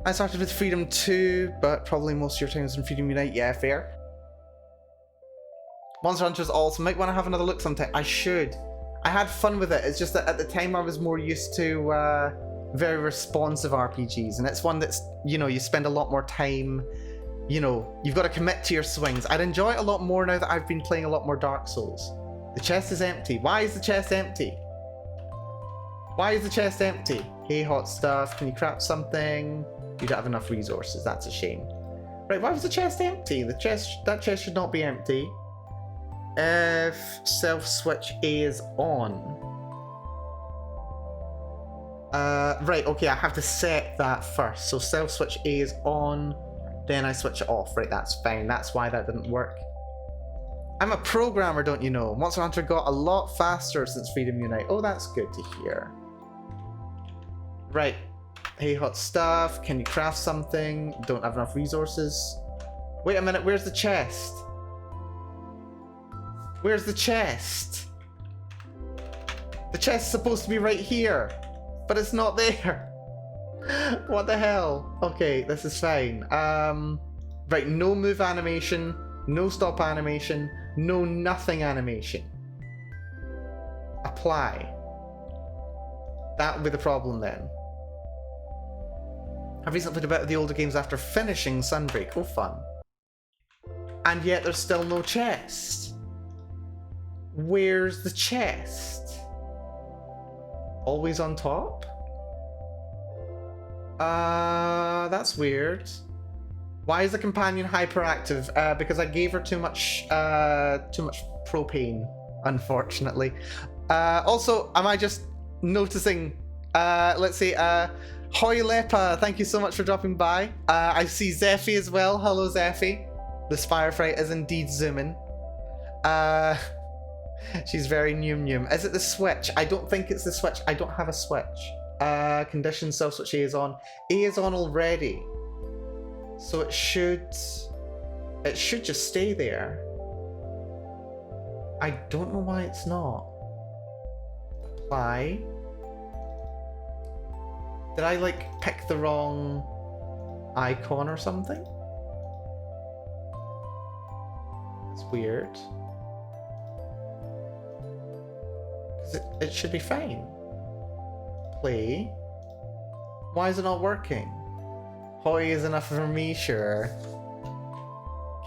I started with Freedom 2, but probably most of your time was in Freedom Unite. Yeah, fair. Monster Hunter's awesome. Might want to have another look sometime. I should. I had fun with it. It's just that at the time I was more used to very responsive RPGs, and it's one that's, you know, you spend a lot more time, you know, you've got to commit to your swings. I'd enjoy it a lot more now that I've been playing a lot more Dark Souls. The chest is empty. Why is the chest empty? Why is the chest empty? Hey, hot stuff. Can you craft something? You don't have enough resources. That's a shame. Right, why was the chest empty? That chest should not be empty. If self-switch A is on. Right, okay, I have to set that first. So self-switch A is on, then I switch it off. Right, that's fine. That's why that didn't work. I'm a programmer, don't you know? Monster Hunter got a lot faster since Freedom Unite. Oh, that's good to hear. Right. Hey, hot stuff. Can you craft something? Don't have enough resources. Wait a minute, where's the chest? Where's the chest? The chest's supposed to be right here, but it's not there. What the hell? Okay, this is fine. Right, no move animation, no stop animation, no nothing animation. Apply. That would be the problem then. I've recently played a bit of the older games after finishing Sunbreak. Oh, fun. And yet there's still no chest. Where's the chest? Always on top? That's weird. Why is the companion hyperactive? Because I gave her too much propane, unfortunately. Also, am I just noticing, let's see, Hoi Lepa, thank you so much for dropping by. I see Zephy as well. Hello, Zephy. The Spirefright is indeed zooming. She's very num. Is it the switch? I don't think it's the switch. I don't have a switch. Condition self-switch A is on. A is on already. So it should just stay there. I don't know why it's not. Apply. Did I like pick the wrong icon or something? It's weird. It should be fine. Play. Why is it not working? Hoi is enough for me, sure.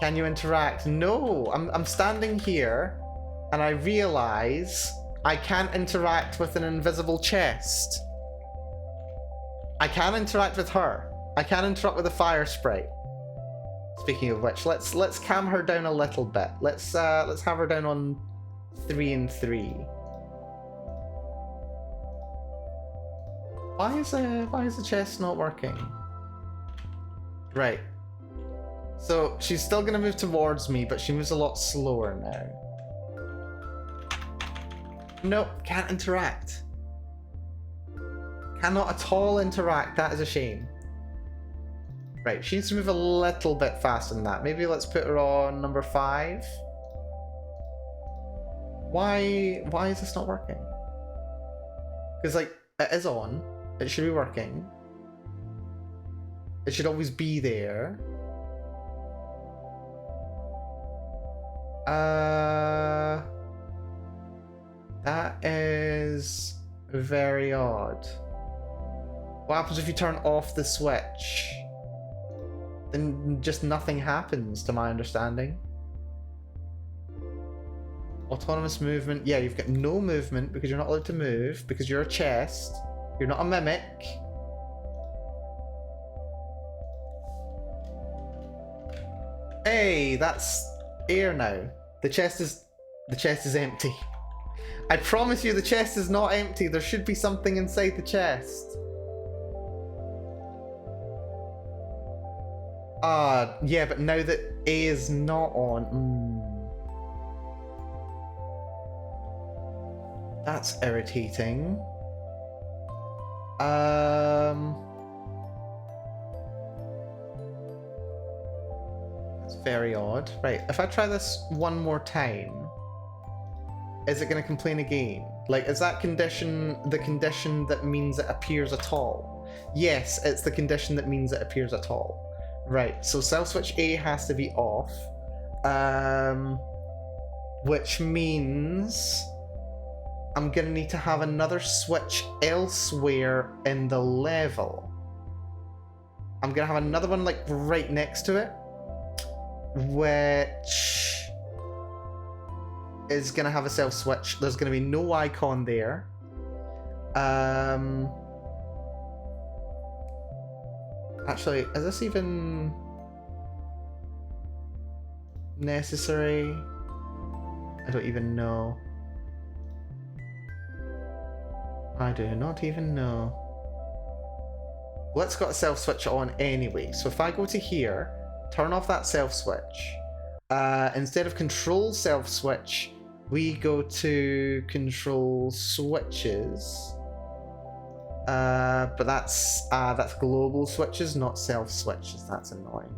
Can you interact? No, I'm standing here and I realize I can't interact with an invisible chest. I can interact with her. I can interact with the fire sprite. Speaking of which, let's calm her down a little bit. Let's have her down on 3 and 3. Why is the chest not working? Right. So she's still gonna move towards me, but she moves a lot slower now. Nope, can't interact. Cannot at all interact. That is a shame. Right, she needs to move a little bit faster than that. Maybe let's put her on number 5. Why is this not working? Because like it is on. It should be working. It should always be there. That is very odd. What happens if you turn off the switch? Then just nothing happens, to my understanding. Autonomous movement. Yeah, you've got no movement because you're not allowed to move because you're a chest. You're not a mimic. Hey, that's air now. The chest is empty. I promise you the chest is not empty. There should be something inside the chest. Yeah, but now that A is not on, that's irritating. That's very odd. Right, if I try this one more time, is it going to complain again? Like, is that condition the condition that means it appears at all? Yes, it's the condition that means it appears at all. Right, so self switch A has to be off. which means I'm gonna need to have another switch elsewhere in the level. I'm gonna have another one like right next to it, which is gonna have a self switch. There's gonna be no icon there. Actually, is this even necessary? I don't even know. I do not even know. Well, it's got a self switch on anyway. So if I go to here, turn off that self switch. Instead of control self switch, we go to control switches. But that's global switches, not self switches. That's annoying.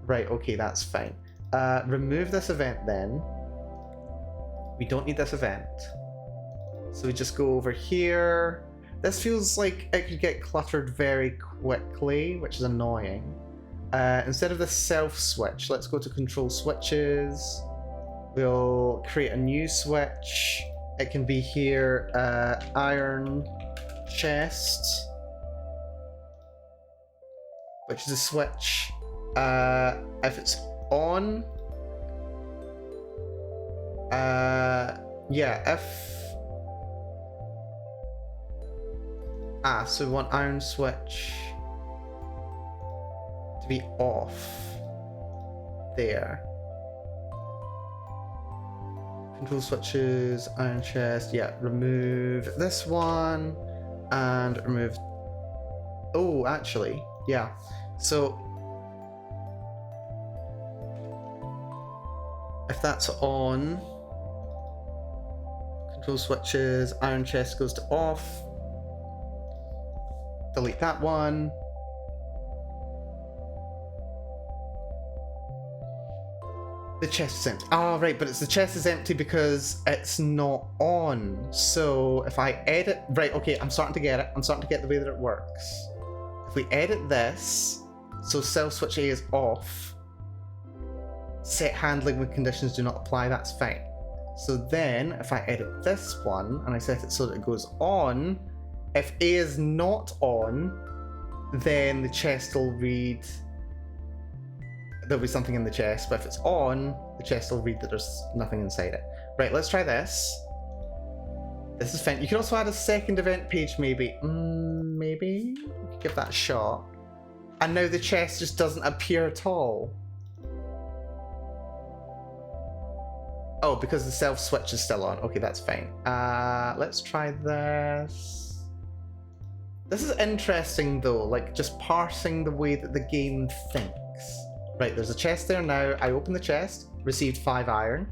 Right, okay, that's fine. Remove this event then. We don't need this event. So we just go over here. This feels like it could get cluttered very quickly, which is annoying. Instead of the self switch, let's go to control switches. We'll create a new switch. It can be here, iron chest, which is a switch. If it's on, yeah, so we want iron switch to be off there. Control switches, iron chest, yeah, remove this one and remove, oh, actually, yeah, so if that's on, control switches, iron chest goes to off, delete that one. The chest is empty. Oh, right, but the chest is empty because it's not on. So if I edit, right, okay, I'm starting to get it. I'm starting to get the way that it works. If we edit this, so self switch A is off, set handling when conditions do not apply, that's fine. So then if I edit this one and I set it so that it goes on, if A is not on, then the chest will read, there'll be something in the chest, but if it's on, the chest will read that there's nothing inside it. Right, let's try this. This is fine. You can also add a second event page, maybe. Maybe? We could give that a shot. And now the chest just doesn't appear at all. Oh, because the self switch is still on. Okay, that's fine. Let's try this. This is interesting though, like just parsing the way that the game thinks. Right, there's a chest there now. I open the chest, received 5 iron.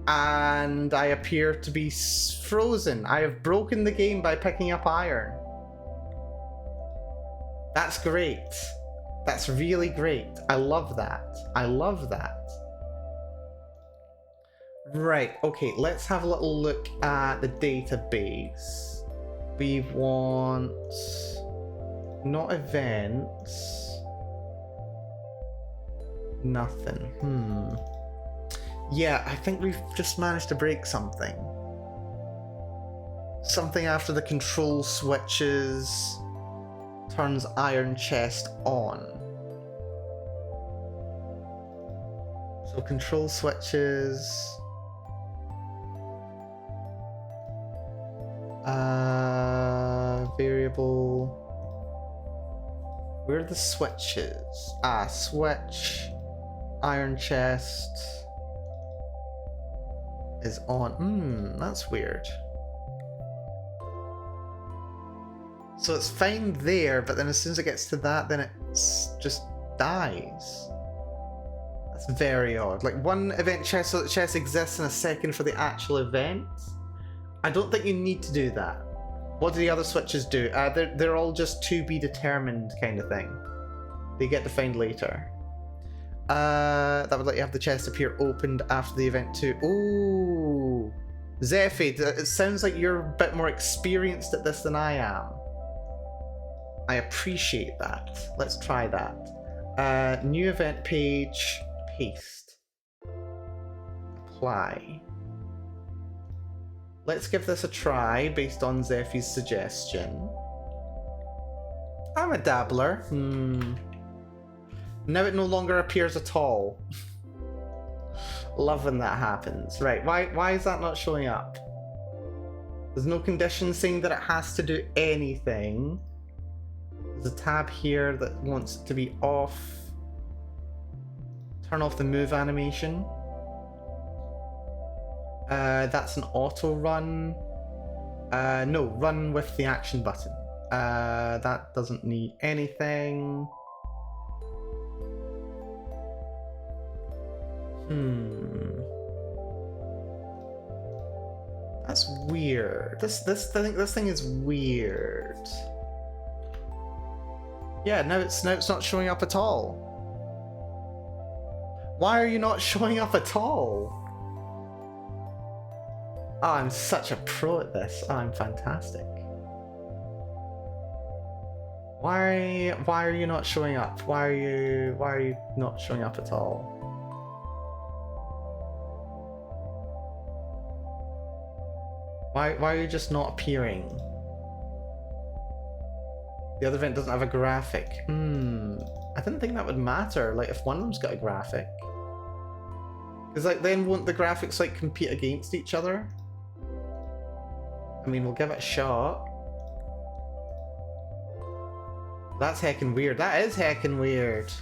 And I appear to be frozen. I have broken the game by picking up iron. That's great. That's really great. I love that. I love that. Right, okay, let's have a little look at the database. We want not events. Nothing. Yeah, I think we've just managed to break something. Something after the control switches turns iron chest on. So control switches. Variable. Where are the switches? Switch. Iron chest is on. That's weird. So it's fine there, but then as soon as it gets to that, then it just dies. That's very odd. Like one event chest so that chest exists and a second for the actual event. I don't think you need to do that. What do the other switches do? They're all just to be determined kind of thing. They get defined later. That would let you have the chest appear opened after the event too. Ooh, Zephy, it sounds like you're a bit more experienced at this than I am. I appreciate that. Let's try that. New event page, paste. apply. Let's give this a try based on Zephy's suggestion. I'm a dabbler. Now it no longer appears at all. Love when that happens. Right, why is that not showing up? There's no condition saying that it has to do anything. There's a tab here that wants it to be off. Turn off the move animation. That's an auto run. No, run with the action button. That doesn't need anything. That's weird. This thing is weird. Yeah, now it's not showing up at all. Why are you not showing up at all? Oh, I'm such a pro at this. Oh, I'm fantastic. Why are you not showing up? Why are you not showing up at all? Why are you just not appearing? The other event doesn't have a graphic. I didn't think that would matter, like if one of them's got a graphic. Because like then won't the graphics like compete against each other? I mean, we'll give it a shot. That's heckin' weird. That is heckin' weird.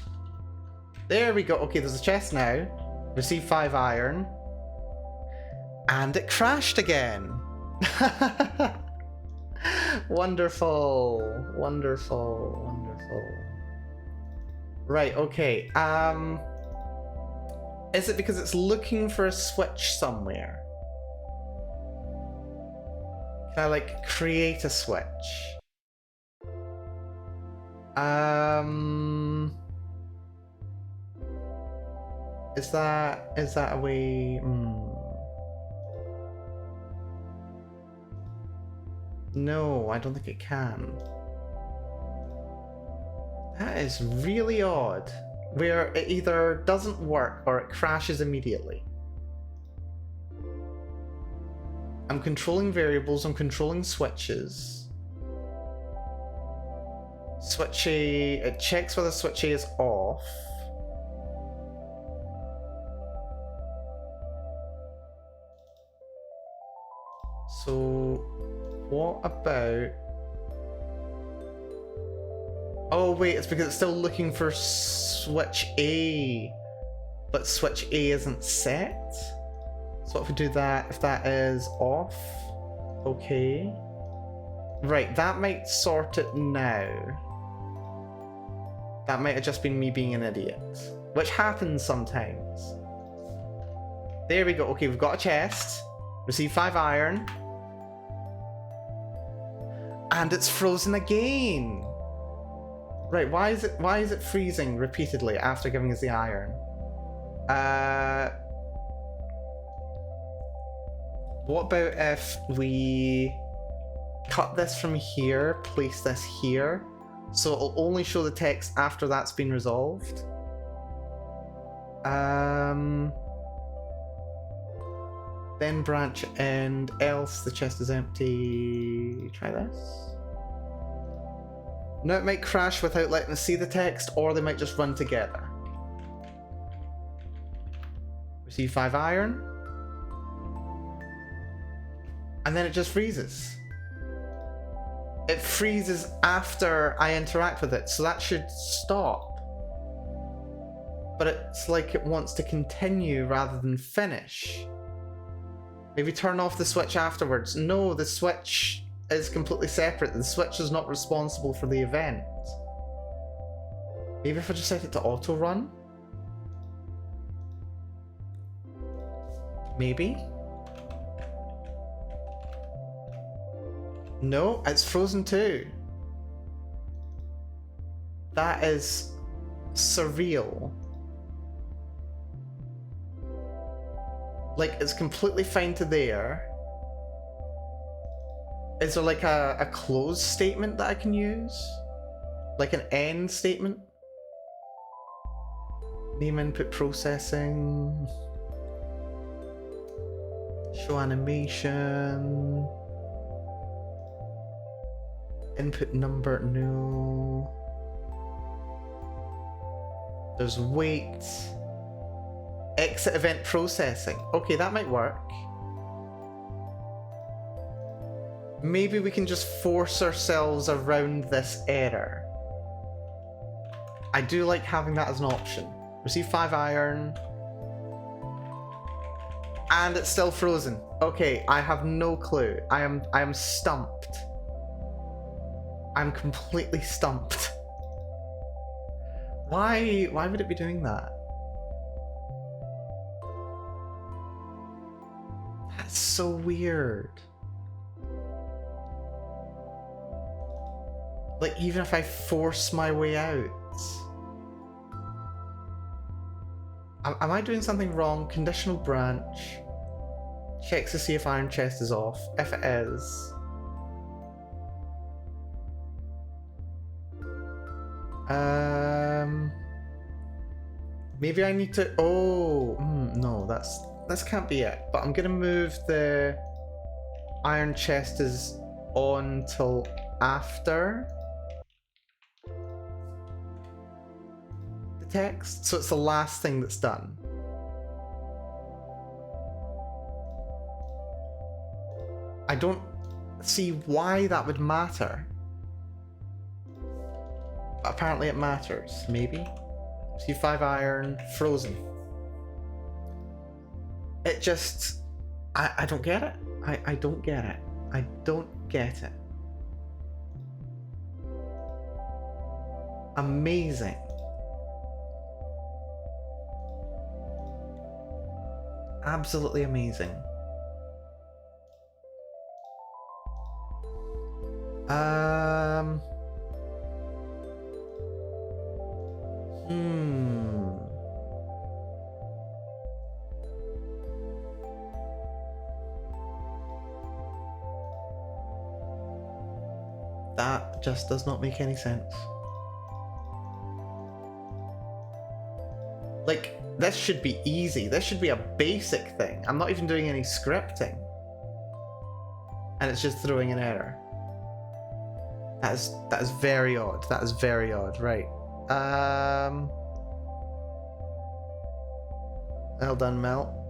There we go. Okay, there's a chest now. Receive 5 iron. And it crashed again. Wonderful. Wonderful. Wonderful. Right, okay. Is it because it's looking for a switch somewhere? Can I like create a switch? Is that a way? No, I don't think it can. That is really odd. Where it either doesn't work or it crashes immediately. I'm controlling variables, I'm controlling switches. Switch A, it checks whether switch A is off. So, what about... Oh wait, it's because it's still looking for switch A, but switch A isn't set? So what if we do that, if that is off? Okay. Right, that might sort it now. That might have just been me being an idiot. Which happens sometimes. There we go, okay, we've got a chest. Receive 5 iron. And it's frozen again! Right, why is it freezing repeatedly after giving us the iron? What about if we cut this from here, place this here, so it'll only show the text after that's been resolved? Then branch end, else the chest is empty. Try this. Now it might crash without letting us see the text, or they might just run together. Receive 5 iron. And then it just freezes. It freezes after I interact with it, so that should stop. But it's like it wants to continue rather than finish. Maybe turn off the switch afterwards. No, the switch is completely separate. The switch is not responsible for the event. Maybe if I just set it to auto run? Maybe? No, it's frozen too. That is surreal. Like, it's completely fine to there. Is there like a close statement that I can use? Like an end statement? Name input processing. Show animation. Input number, no. There's wait. Exit event processing. Okay, that might work. Maybe we can just force ourselves around this error. I do like having that as an option. Receive 5 iron. And it's still frozen. Okay, I have no clue. I am stumped. I'm completely stumped. Why would it be doing that? That's so weird. Like, even if I force my way out. Am I doing something wrong? Conditional branch. Checks to see if iron chest is off. If it is. Maybe I need to. Oh, no, this can't be it. But I'm gonna move the iron chest is on till after the text, so it's the last thing that's done. I don't see why that would matter. But apparently it matters. Maybe. C5 iron, frozen. It just... I don't get it. I don't get it. I don't get it. Amazing. Absolutely amazing. That just does not make any sense. Like, this should be easy. This should be a basic thing. I'm not even doing any scripting. And it's just throwing an error. That is very odd. That is very odd. Right. Well done, Mel.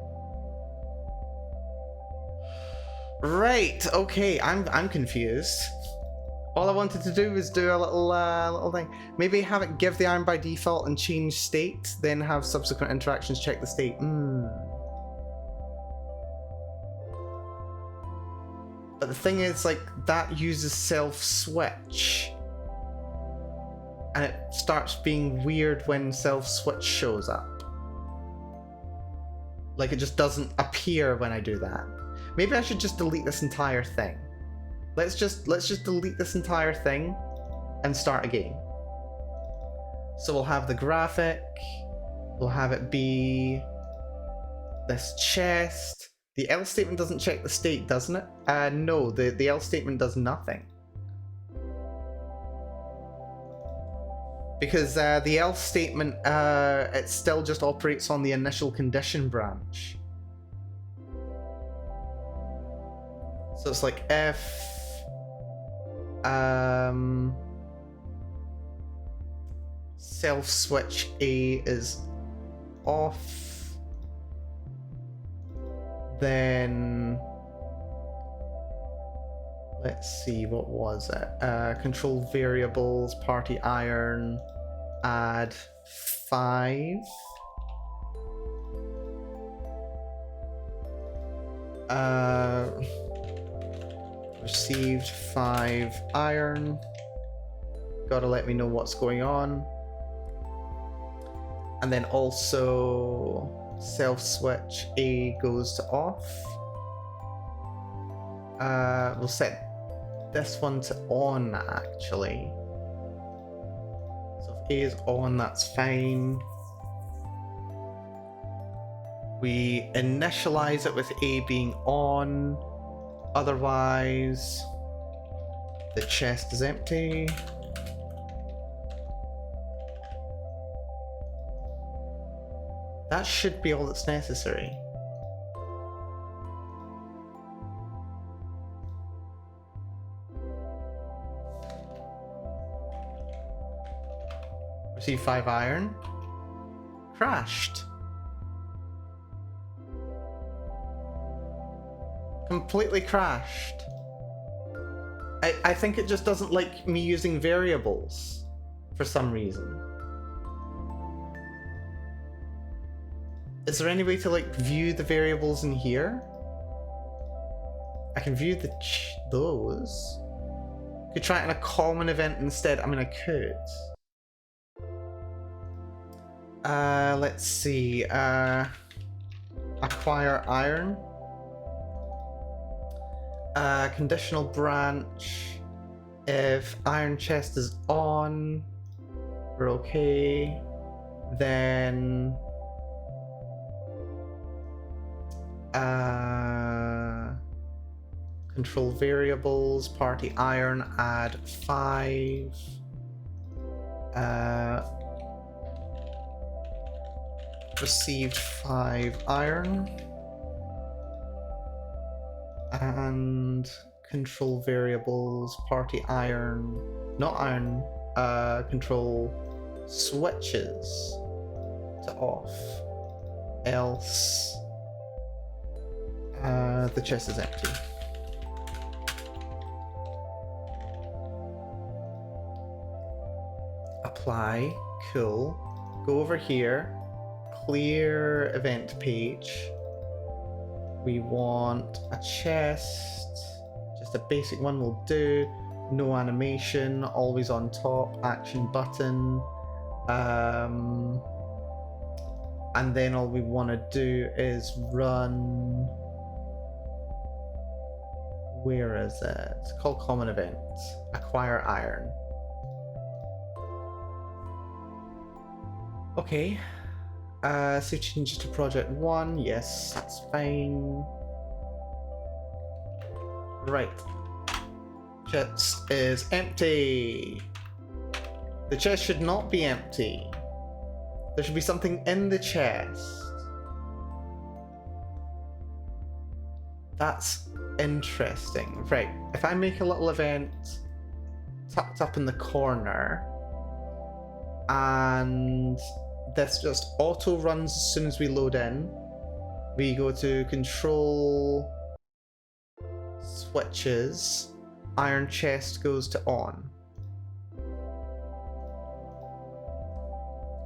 Right. Okay. I'm confused. All I wanted to do was do a little thing. Maybe have it give the iron by default and change state, then have subsequent interactions check the state. But the thing is, like, that uses self-switch. And it starts being weird when self-switch shows up. Like, it just doesn't appear when I do that. Maybe I should just delete this entire thing. Let's just delete this entire thing and start again. So we'll have the graphic. We'll have it be this chest. The else statement doesn't check the state, doesn't it? No, the else statement does nothing. Because the else statement, it still just operates on the initial condition branch. So it's like if self switch A is off, then let's see, what was it? Control variables, party iron, add 5. Received 5 iron. Gotta let me know what's going on. And then also self switch A goes to off. We'll set this one to on actually. So if A is on, that's fine. We initialize it with A being on. Otherwise, the chest is empty. That should be all that's necessary. Receive 5 iron. Crashed. Completely crashed. I think it just doesn't like me using variables for some reason. Is there any way to like view the variables in here? I can view those. Could try it in a common event instead. I mean, I could. Let's see. Acquire iron. Conditional branch. If iron chest is on, we're okay. Then control variables, party iron, add 5. Received 5 iron. And control variables, party iron, not iron, control switches to off. Else the chest is empty. Apply, cool. Go over here, clear event page. We want a chest, just a basic one will do. No animation, always on top, action button. And then all we want to do is run. Where is it? It's called common events. Acquire iron. Okay. Save changes to project 1. Yes, that's fine. Right. Chest is empty. The chest should not be empty. There should be something in the chest. That's interesting. Right. If I make a little event tucked up in the corner and this just auto runs as soon as we load in. We go to control switches, iron chest goes to on.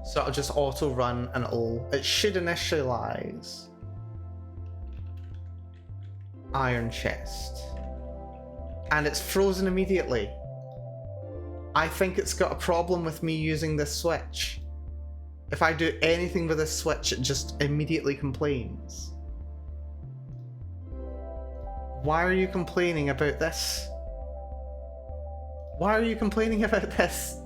So it'll just auto run and it should initialize iron chest. And it's frozen immediately. I think it's got a problem with me using this switch. If I do anything with this switch, it just immediately complains. Why are you complaining about this? Why are you complaining about this?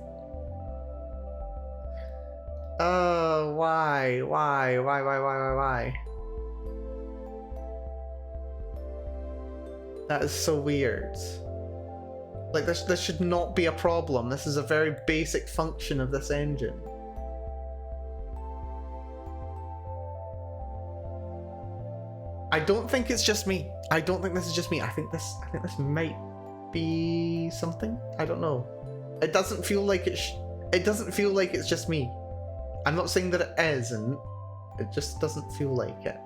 Oh, why? Why? That is so weird. Like, this should not be a problem. This is a very basic function of this engine. I don't think it's just me. I don't think this is just me. I think this might be something. I don't know. It doesn't feel like it doesn't feel like it's just me. I'm not saying that it isn't. It just doesn't feel like it.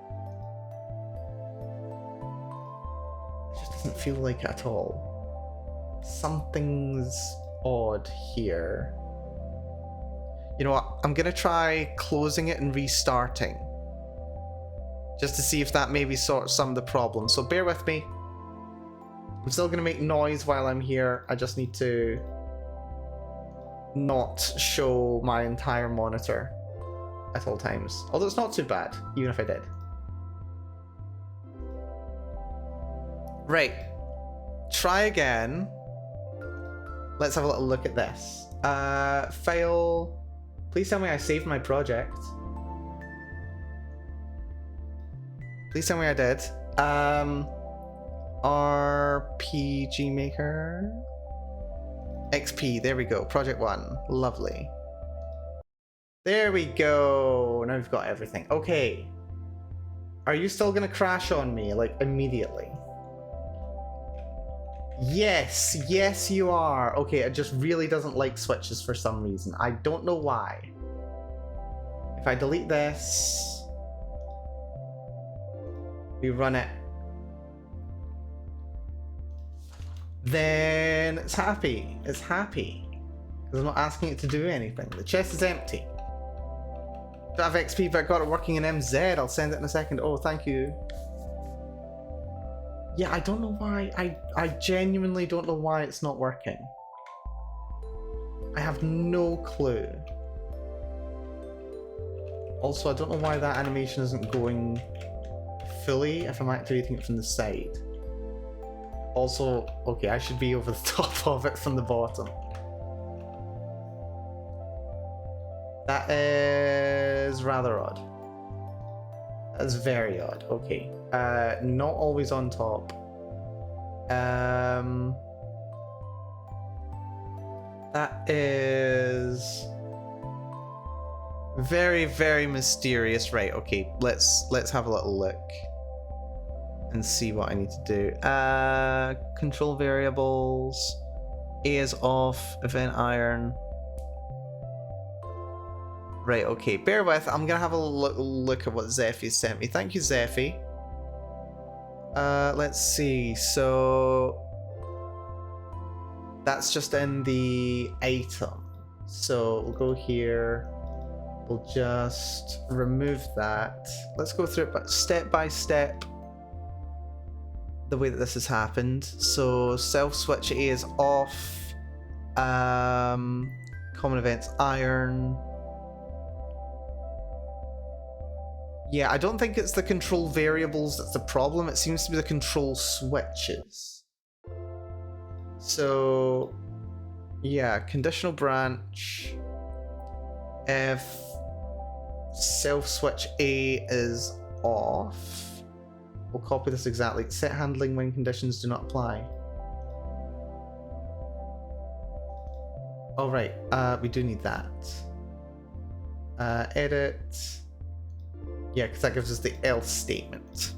It just doesn't feel like it at all. Something's odd here. You know what? I'm gonna try closing it and restarting. Just to see if that maybe sorts some of the problems. So bear with me. I'm still going to make noise while I'm here. I just need to not show my entire monitor at all times. Although it's not too bad, even if I did. Right. Try again. Let's have a little look at this. File. Please tell me I saved my project. Please tell me I did. RPGMaker. XP, there we go. Project 1. Lovely. There we go. Now we've got everything. Okay. Are you still gonna crash on me, like, immediately? Yes, yes you are. Okay, it just really doesn't like switches for some reason. I don't know why. If I delete this, we run it, then it's happy. It's happy. Because I'm not asking it to do anything. The chest is empty. Don't have XP, but I got it working in MZ. I'll send it in a second. Oh, thank you. Yeah, I don't know why. I genuinely don't know why it's not working. I have no clue. Also, I don't know why that animation isn't going fully if I'm activating it from the side. Also, okay, I should be over the top of it from the bottom. That is rather odd. That's very odd. Okay. Not always on top. That is very, very mysterious. Right, okay. Let's have a little look and see what I need to do. Control variables. A is off. Event iron. Right, okay, bear with. I'm gonna have a look at what Zephy sent me. Thank you, Zephy. Let's see. So that's just in the item. So we'll go here. We'll just remove that. Let's go through it, but step by step. The way that this has happened. So self switch A is off. Common events iron. Yeah, I don't think it's the control variables that's the problem. It seems to be the control switches. So, yeah, conditional branch. If self switch A is off, we'll copy this exactly. Set handling when conditions do not apply. Oh, right. We do need that. Edit. Yeah, because that gives us the else statement.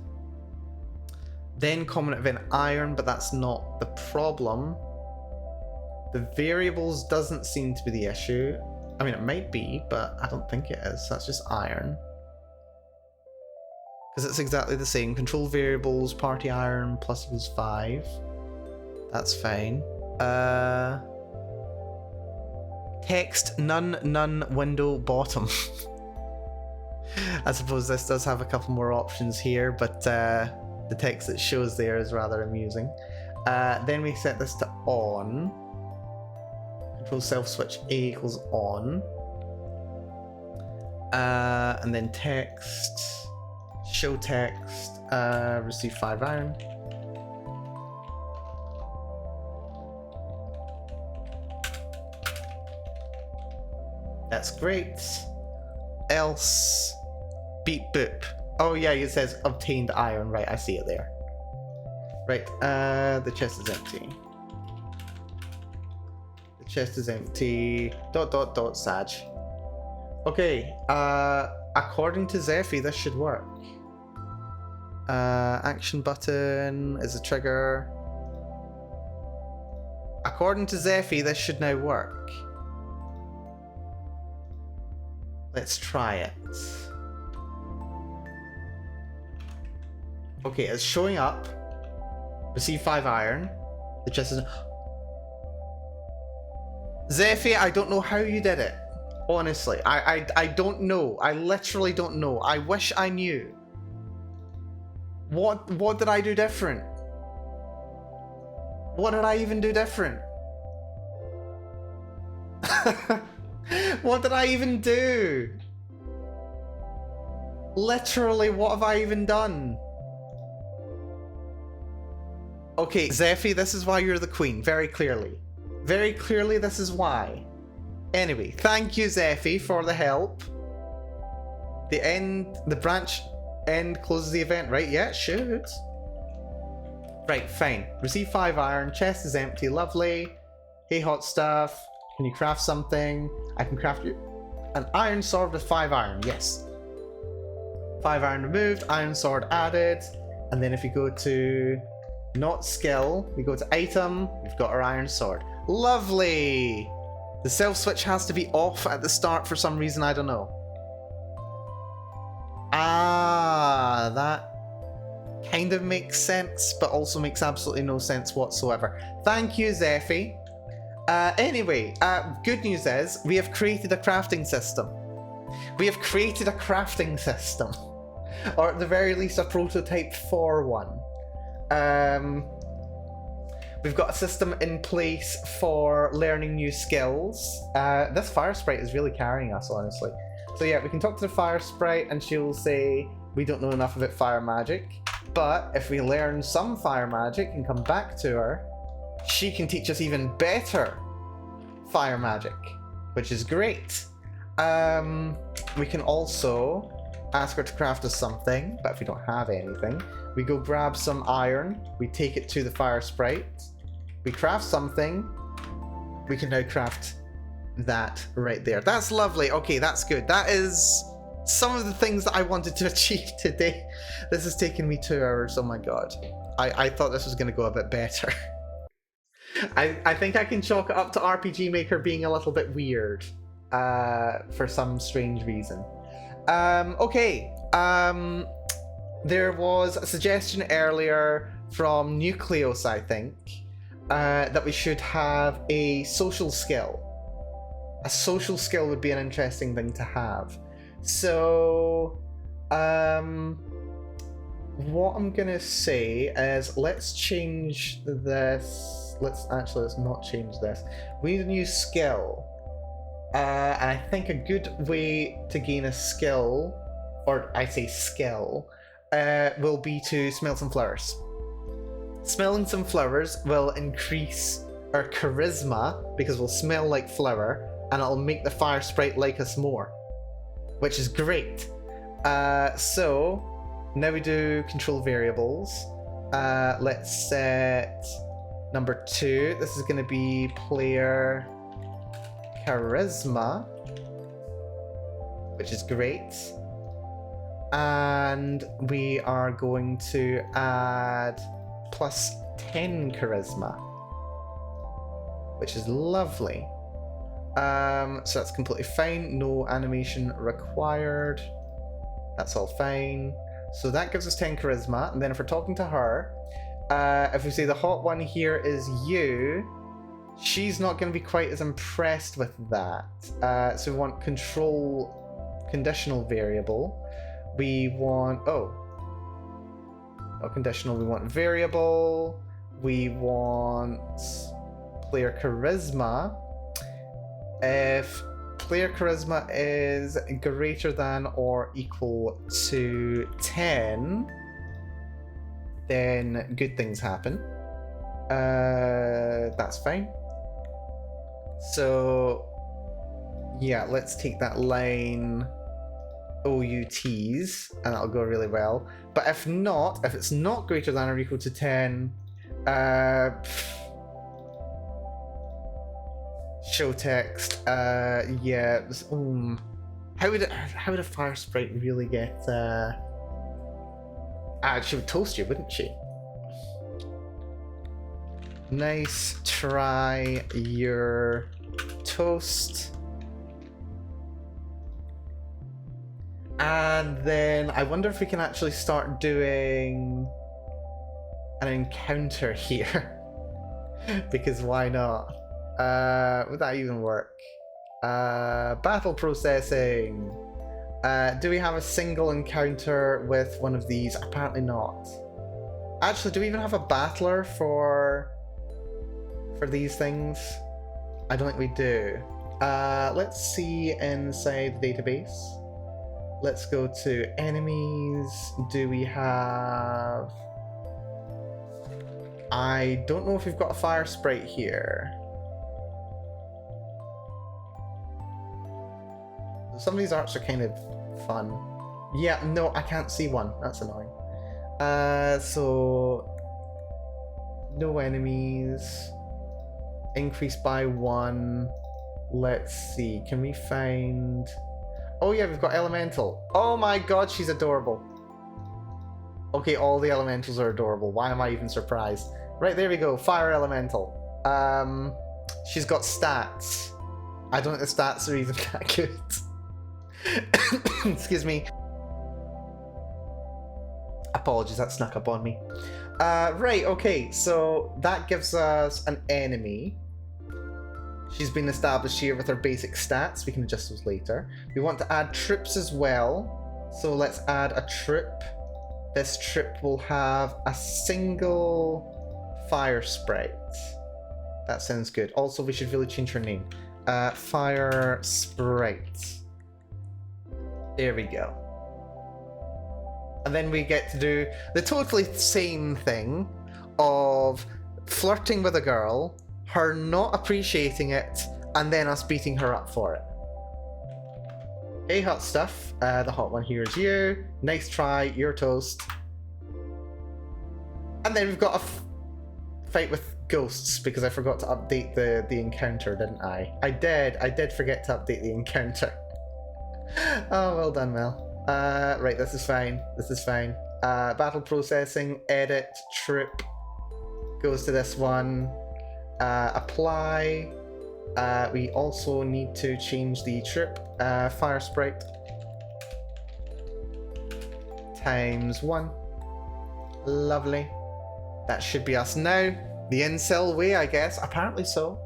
Then common event iron, but that's not the problem. The variables doesn't seem to be the issue. I mean, it might be, but I don't think it is. That's just iron. Because it's exactly the same. Control variables, party iron, plus equals 5. That's fine. Text, none, window, bottom. I suppose this does have a couple more options here, but the text that shows there is rather amusing. Then we set this to on. Control self switch A equals on. And then text, show text, receive 5 iron. That's great. Else, beep boop. Oh yeah, it says obtained iron. Right, I see it there. Right, the chest is empty. The chest is empty. ... Sag. Okay, according to Zephy, this should work. Action button is a trigger. According to Zephy, this should now work. Let's try it. Okay, it's showing up. Receive 5 iron. The chest is... Zephy, I don't know how you did it. Honestly, I don't know. I literally don't know. I wish I knew. What did I do different? What did I even do different? What did I even do? Literally, what have I even done? Okay, Zephy, this is why you're the queen, very clearly. Very clearly, this is why. Anyway, thank you, Zephy, for the help. The branch end closes the event, right? Yeah, it should. Right, fine. Receive 5 iron, chest is empty, lovely. Hey, hot stuff. Can you craft something? I can craft you an iron sword with 5 iron, yes. 5 iron removed, iron sword added. And then if you go to Not skill. We go to item. We've got our iron sword. Lovely! The self switch has to be off at the start for some reason, I don't know. Ah, that kind of makes sense, but also makes absolutely no sense whatsoever. Thank you, Zephy. Anyway, good news is we have created a crafting system. We have created a crafting system. Or at the very least a prototype for one. We've got a system in place for learning new skills. This fire sprite is really carrying us, honestly. So yeah, we can talk to the fire sprite and she'll say, we don't know enough about fire magic. But if we learn some fire magic and come back to her, she can teach us even better fire magic, which is great. We can also ask her to craft us something, but if we don't have anything, we go grab some iron, we take it to the fire sprite, we craft something, we can now craft that right there. That's lovely. Okay, that's good. That is some of the things that I wanted to achieve today. This has taken me 2 hours. Oh my god. I thought this was going to go a bit better. I think I can chalk it up to RPGMaker being a little bit weird for some strange reason. Okay. There was a suggestion earlier from Nucleus, I think, that we should have a social skill. A social skill would be an interesting thing to have. So, what I'm gonna say is let's change this. Let's not change this. We need a new skill. And I think a good way to gain a skill, or I say skill, will be to smell some flowers. Smelling some flowers will increase our charisma because we'll smell like flower, and it'll make the fire sprite like us more, which is great. So now we do control variables. Let's set number 2. This is going to be player charisma, which is great. And we are going to add plus 10 charisma, which is lovely. So that's completely fine. No animation required. That's all fine. So that gives us 10 charisma. And then if we're talking to her, if we say the hot one here is you, she's not going to be quite as impressed with that. So we want conditional variable. We want, not conditional, we want variable. We want player charisma. If player charisma is greater than or equal to 10, then good things happen. That's fine. So, yeah, let's take that line OUTs, and that'll go really well. But if it's not greater than or equal to 10, show text. Yeah. How would a fire sprite really get? She would toast you, wouldn't she? Nice try, your toast. And then I wonder if we can actually start doing an encounter here. Because why not? Would that even work? Battle processing. Do we have a single encounter with one of these? Apparently not. Actually, do we even have a battler for these things? I don't think we do. Let's see inside the database. Let's go to enemies. Do we have... I don't know if we've got a fire sprite here. Some of these arts are kind of fun. Yeah, no, I can't see one. That's annoying. So... no enemies. Increase by 1. Let's see. Can we find... Oh yeah, we've got Elemental. Oh my god, she's adorable. Okay, all the elementals are adorable. Why am I even surprised? Right, there we go. Fire elemental. She's got stats. I don't think the stats are even that good. Excuse me. Apologies, that snuck up on me. Right, okay, so that gives us an enemy. She's been established here with her basic stats. We can adjust those later. We want to add troops as well. So let's add a troop. This troop will have a single fire sprite. That sounds good. Also, we should really change her name. Fire sprite. There we go. And then we get to do the totally same thing of flirting with a girl, her not appreciating it, and then us beating her up for it. Hey, hot stuff. The hot one here is you. Nice try. You're toast. And then we've got a fight with ghosts because I forgot to update the encounter, didn't I? I did forget to update the encounter. Oh, well done, Mel. Right, this is fine. This is fine. Battle processing, edit, troop. Goes to this one. Apply. We also need to change the troop. Fire sprite. ×1. Lovely. That should be us now. The incel way, I guess. Apparently so.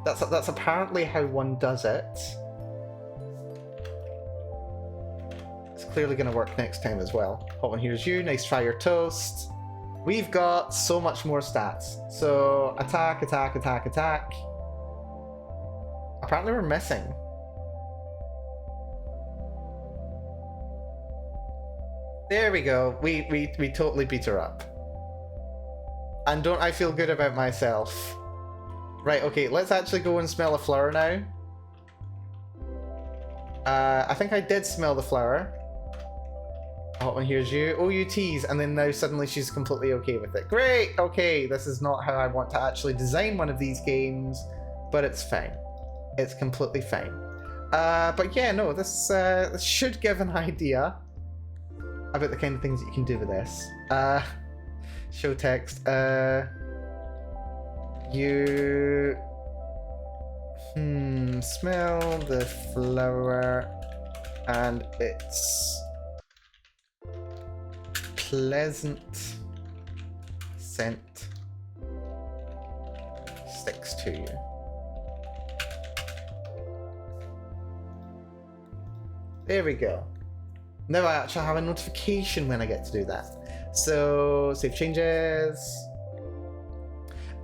That's apparently how one does it. It's clearly going to work next time as well. Hot one, here's you. Nice try, your toast. We've got so much more stats. So attack, attack, attack, attack. Apparently we're missing. There we go. We totally beat her up. And don't I feel good about myself? Right, okay, let's actually go and smell a flower now. I think I did smell the flower. Hot one, here's you. Oh, you tease, and then now suddenly she's completely okay with it. Great! Okay, this is not how I want to actually design one of these games, but it's fine. It's completely fine. But yeah, no, this should give an idea about the kind of things that you can do with this. Show text. You smell the flower and its pleasant scent sticks to you. There we go. Now I actually have a notification when I get to do that. So, save changes.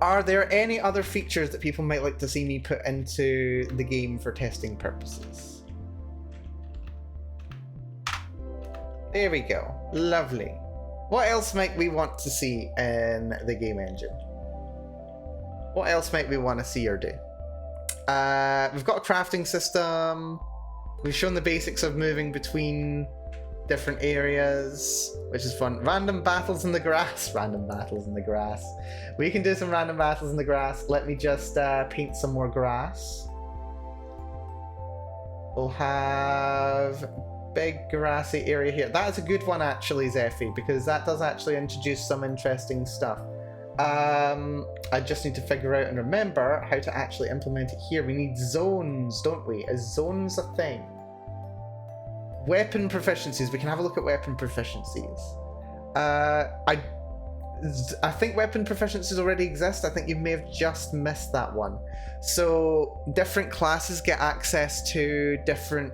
Are there any other features that people might like to see me put into the game for testing purposes? There we go. Lovely. What else might we want to see in the game engine? What else might we want to see or do? We've got a crafting system. We've shown the basics of moving between different areas, which is fun. Random battles in the grass. Random battles in the grass. We can do some random battles in the grass. Let me just paint some more grass. We'll have big grassy area here. That's a good one actually, Zephy, because that does actually introduce some interesting stuff. I just need to figure out and remember how to actually implement it here. We need zones, don't we? Is zones a thing? Weapon proficiencies. We can have a look at weapon proficiencies. I think weapon proficiencies already exist. I think you may have just missed that one. So different classes get access to different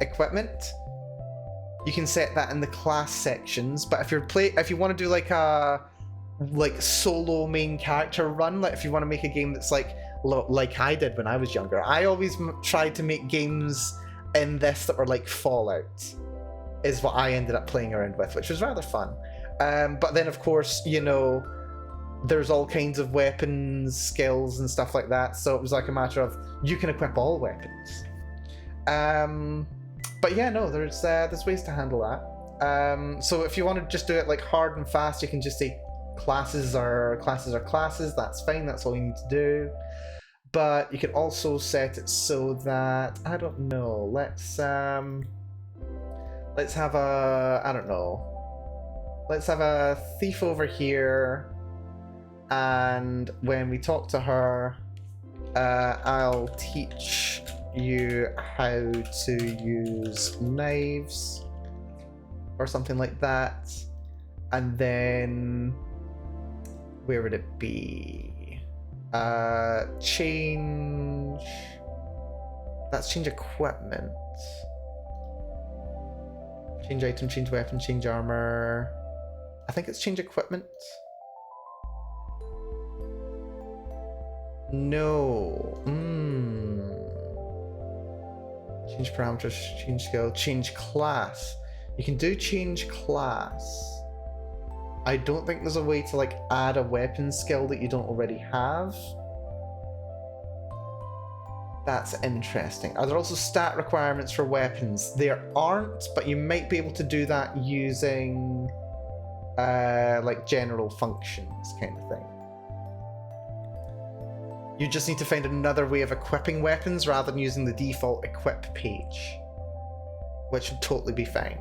equipment. You can set that in the class sections. But if if you want to do like a solo main character run, like if you want to make a game that's like I did when I was younger, I always tried to make games in this that were like Fallout, is what I ended up playing around with, which was rather fun. But then of course, you know, there's all kinds of weapons, skills and stuff like that, so it was like a matter of you can equip all weapons. But yeah, no, there's ways to handle that. So if you want to just do it like hard and fast, you can just say classes are classes. That's fine, that's all you need to do. But you can also set it so that, I don't know, let's have a, I don't know, let's have a thief over here, and when we talk to her, I'll teach you how to use knives or something like that. And then where would it be? Change. That's change equipment. Change item, change weapon, change armor. I think it's change equipment. No. Change parameters, change skill, change class. You can do change class. I don't think there's a way to like add a weapon skill that you don't already have. That's interesting. Are there also stat requirements for weapons? There aren't, but you might be able to do that using like general functions kind of thing. You just need to find another way of equipping weapons rather than using the default equip page, which would totally be fine.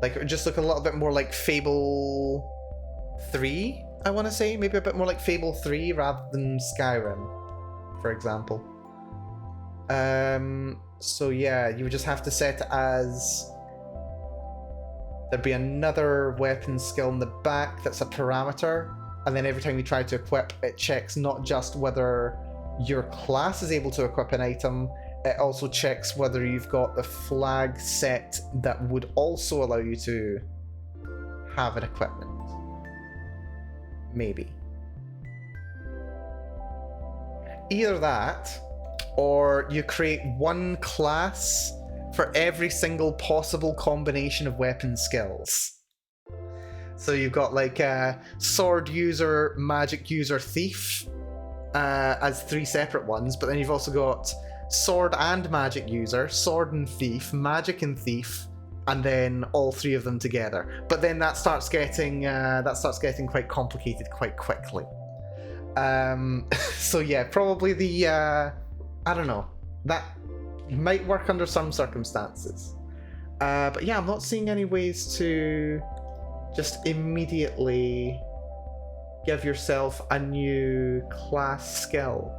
Like, it would just look a little bit more like Fable 3, I want to say. Maybe a bit more like Fable 3 rather than Skyrim, for example. So yeah, you would just have to set it as... There'd be another weapon skill in the back that's a parameter, and then every time you try to equip, it checks not just whether your class is able to equip an item, it also checks whether you've got the flag set that would also allow you to have an equipment. Maybe. Either that, or you create one class for every single possible combination of weapon skills. So you've got like sword user, magic user, thief as 3 separate ones, but then you've also got sword and magic user, sword and thief, magic and thief, and then all 3 of them together. But then that starts getting quite complicated quite quickly. So yeah, probably the I don't know, that might work under some circumstances. But yeah, I'm not seeing any ways to just immediately give yourself a new class skill.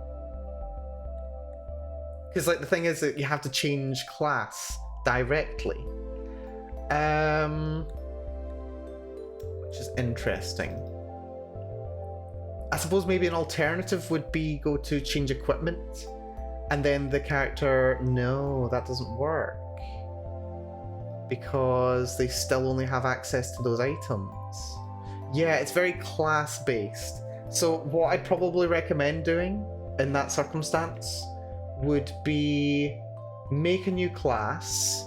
Because like the thing is that you have to change class directly. Which is interesting. I suppose maybe an alternative would be go to change equipment, and then the character... No, that doesn't work. Because they still only have access to those items. Yeah, it's very class-based. So what I'd probably recommend doing in that circumstance would be make a new class,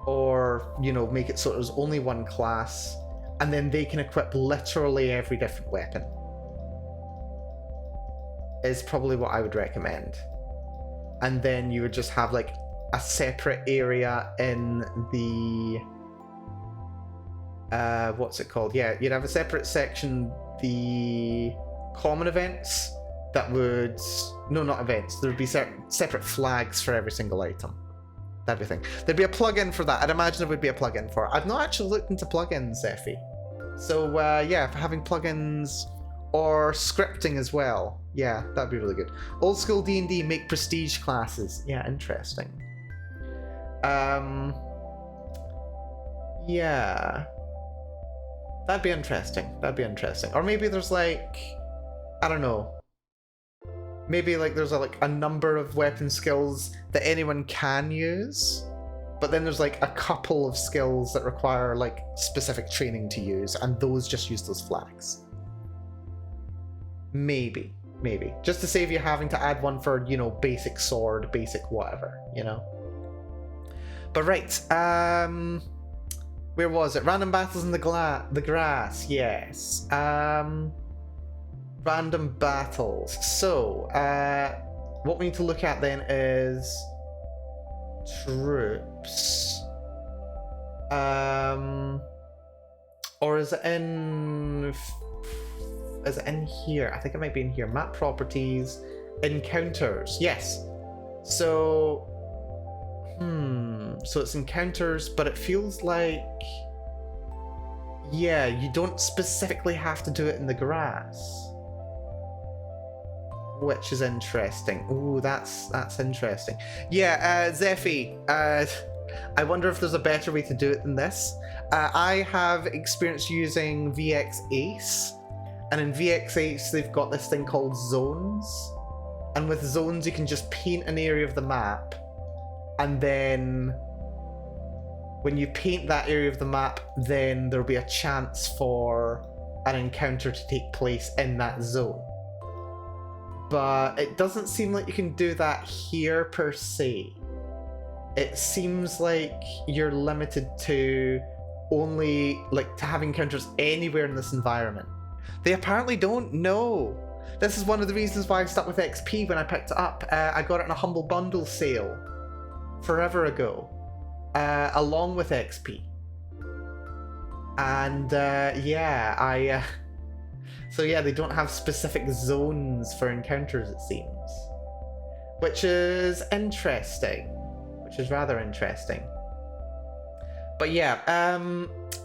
or, you know, make it so there's only one class, and then they can equip literally every different weapon. Is probably what I would recommend. And then you would just have like a separate area in the what's it called? Yeah, you'd have a separate section, the common events that would... No, not events. There would be separate flags for every single item. That'd be a thing. There'd be a plugin for that. I'd imagine there would be a plugin for it. I've not actually looked into plugins, Zeffy. So yeah, for having plugins or scripting as well. Yeah, that'd be really good. Old school D&D, make prestige classes. Yeah, interesting. Yeah. That'd be interesting. That'd be interesting. Or maybe there's like... I don't know. Maybe like there's a number of weapon skills that anyone can use, but then there's like a couple of skills that require like specific training to use, and those just use those flags. Maybe. Just to save you having to add one for, you know, basic sword, basic whatever, you know? But right, where was it? Random battles in the grass, yes. Random battles. So, what we need to look at then is troops. Or is it in... Is it in here? I think it might be in here. Map properties, encounters. Yes. So, So it's encounters, but it feels like, yeah, you don't specifically have to do it in the grass, which is interesting. Ooh, that's interesting. Yeah, Zephy, I wonder if there's a better way to do it than this. I have experience using VX Ace, and in VX Ace they've got this thing called zones, and with zones you can just paint an area of the map, and then when you paint that area of the map, then there'll be a chance for an encounter to take place in that zone. But it doesn't seem like you can do that here per se. It seems like you're limited to only, like, to have encounters anywhere in this environment. They apparently don't know. This is one of the reasons why I stuck with XP when I picked it up. I got it in a Humble Bundle sale forever ago, along with XP. And yeah, so yeah, they don't have specific zones for encounters, it seems. Which is interesting. Which is rather interesting. But yeah,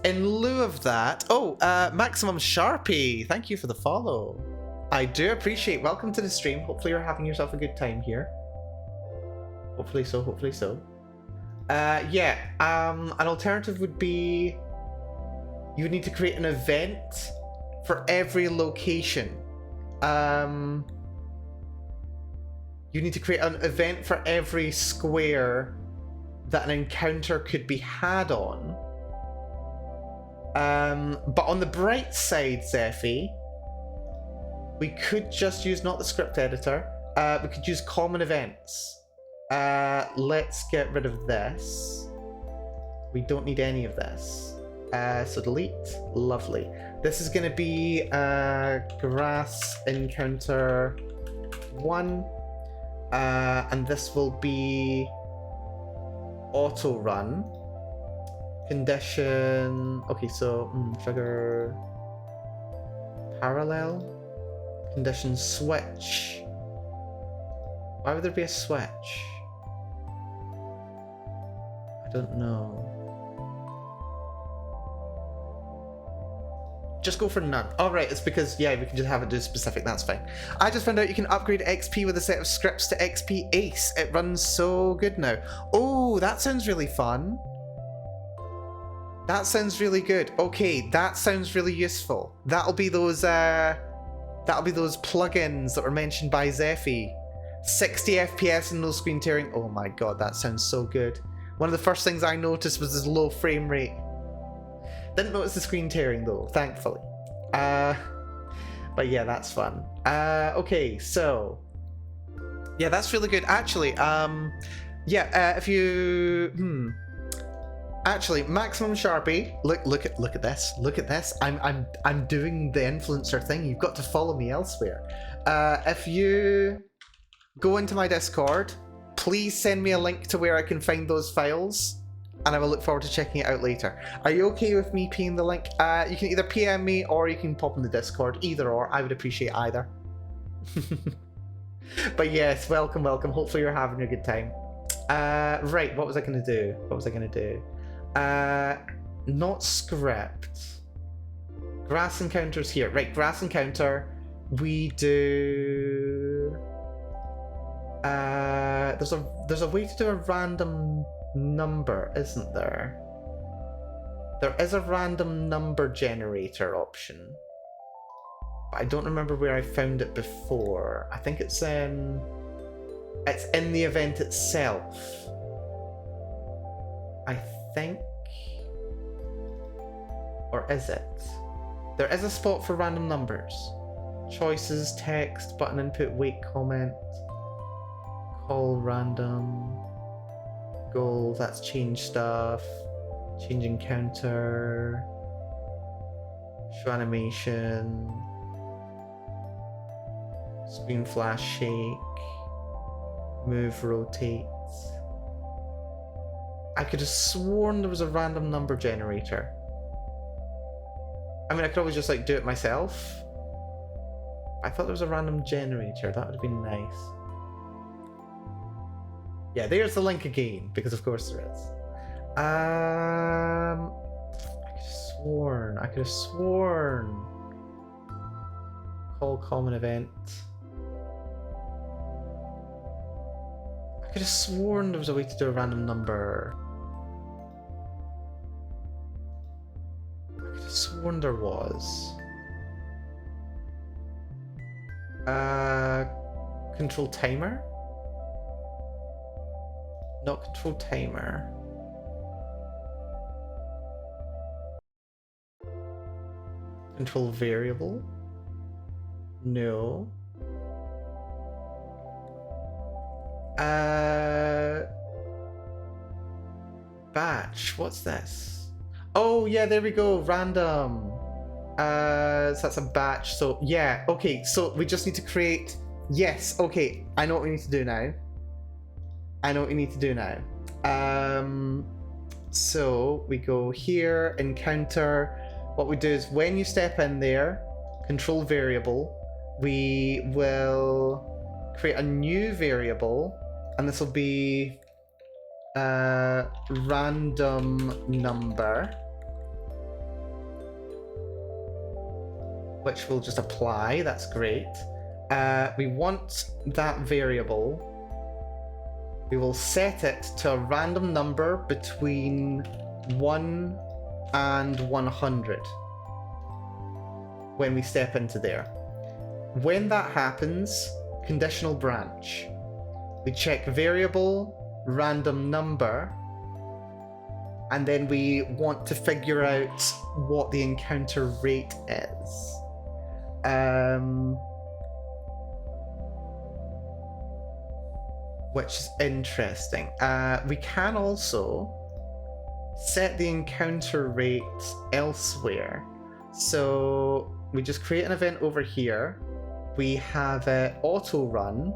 in lieu of that... Oh, Maximum Sharpie, thank you for the follow. I do appreciate. Welcome to the stream. Hopefully you're having yourself a good time here. Hopefully so, hopefully so. Yeah, an alternative would be you would need to create an event for every location. You need to create an event for every square that an encounter could be had on. But on the bright side, Zephy, we could just use not the script editor. We could use common events. Let's get rid of this. We don't need any of this. So delete. Lovely. This is going to be grass encounter 1. And this will be auto run. Condition. Okay, so trigger parallel. Condition switch. Why would there be a switch? I don't know. Just go for none. Oh, right, it's because, yeah, we can just have it do specific, that's fine. I just found out you can upgrade XP with a set of scripts to XP Ace. It runs so good now. Oh, that sounds really fun. That sounds really good. Okay, that sounds really useful. That'll be those plugins that were mentioned by Zephy. 60 FPS and no screen tearing. Oh my god, that sounds so good. One of the first things I noticed was this low frame rate. Didn't notice the screen tearing though, thankfully. But yeah, that's fun. Okay, so yeah, that's really good. Actually, yeah, if you actually, Maximum Sharpie, look at this. Look at this. I'm doing the influencer thing. You've got to follow me elsewhere. If you go into my Discord, please send me a link to where I can find those files, and I will look forward to checking it out later. Are you okay with me peeing the link? You can either PM me or you can pop in the Discord. Either or, I would appreciate either. But yes, welcome. Hopefully you're having a good time. Right, what was I going to do? Not script. Grass encounters here. Right, grass encounter. We do... there's a way to do a random number, isn't there? There is a random number generator option. But I don't remember where I found it before. I think it's in the event itself. I think. Or is it? There is a spot for random numbers. Choices, text, button input, wait, comment, call random, goal, that's change stuff, change encounter, show animation, screen flash shake, move, rotate. I could have sworn there was a random number generator. I mean, I could always just like do it myself. I thought there was a random generator. That would have been nice. Yeah, there's the link again, because of course there is. I could have sworn. Call common event. I could have sworn there was a way to do a random number. I could have sworn there was. Control timer? Not control timer. Control variable? No. Batch. What's this? Oh yeah, there we go. Random. So that's a batch. So yeah, okay. So we just need to create. Yes. Okay. I know what we need to do now. So we go here, encounter. What we do is when you step in there, control variable, we will create a new variable, and this will be random number, which will just apply. That's great. We want that variable. We will set it to a random number between 1 and 100 when we step into there. When that happens, conditional branch. We check variable, random number, and then we want to figure out what the encounter rate is. Which is interesting. We can also set the encounter rate elsewhere. So we just create an event over here. We have it auto run.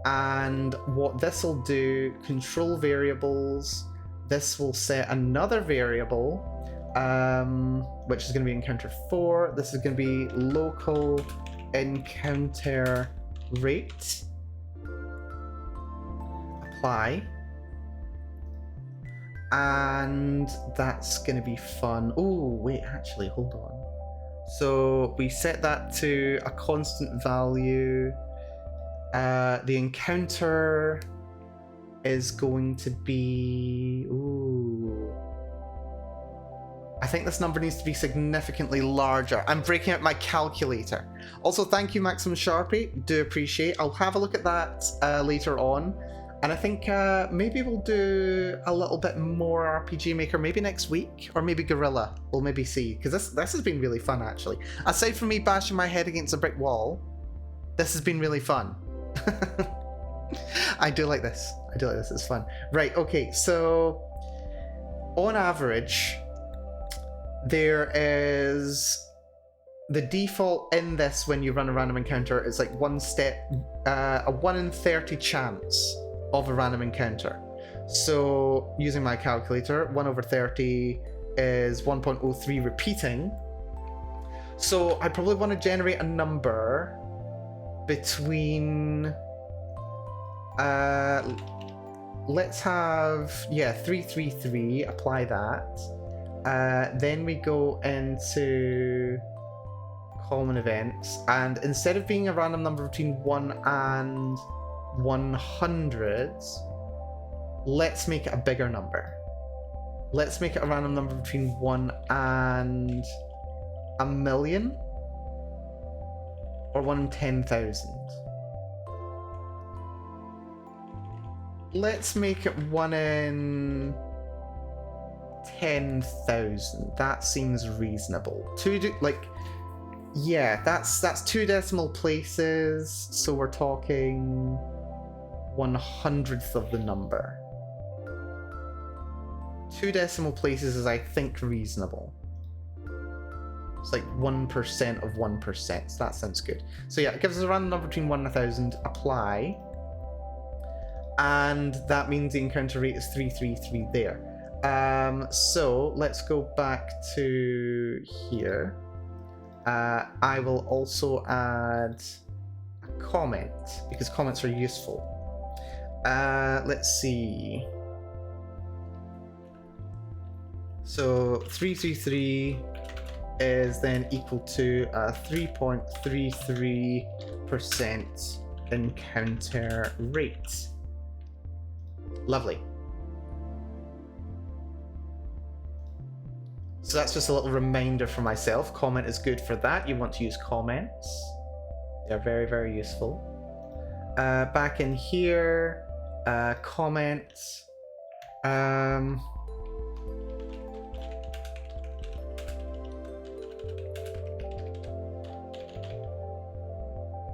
And what this will do, control variables, this will set another variable, which is going to be encounter 4. This is going to be local encounter rate. Apply. And that's going to be fun. Oh, wait, actually, hold on. So we set that to a constant value. The encounter is going to be... Ooh. I think this number needs to be significantly larger. I'm breaking out my calculator. Also, thank you, Maximum Sharpie. Do appreciate. I'll have a look at that later on. And I think maybe we'll do a little bit more RPGMaker, maybe next week, or maybe Gorilla. We'll maybe see, because this has been really fun, actually. Aside from me bashing my head against a brick wall, this has been really fun. I do like this. It's fun. Right, okay, so on average, there is the default in this when you run a random encounter is like a 1 in 30 chance of a random encounter. So using my calculator, 1 over 30 is 1.03 repeating. So I probably want to generate a number between let's have 333, apply that. Then we go into common events, and instead of being a random number between 1 and 100, let's make it a bigger number. Let's make it a random number between 1 and 1,000,000, or 1 in 10,000. Let's make it 1 in 10,000. That seems reasonable. That's 2 decimal places, so we're talking 1/100th of the number. 2 decimal places is, I think, reasonable. It's like 1% of 1%, so that sounds good. So yeah, it gives us a random number between 1 and 1,000, apply. And that means the encounter rate is 333 there. So let's go back to here. I will also add a comment, because comments are useful. Let's see. So 333 is then equal to a 3.33% encounter rate. Lovely. So that's just a little reminder for myself. Comment is good for that. You want to use comments. They're very, very useful. Back in here, comments.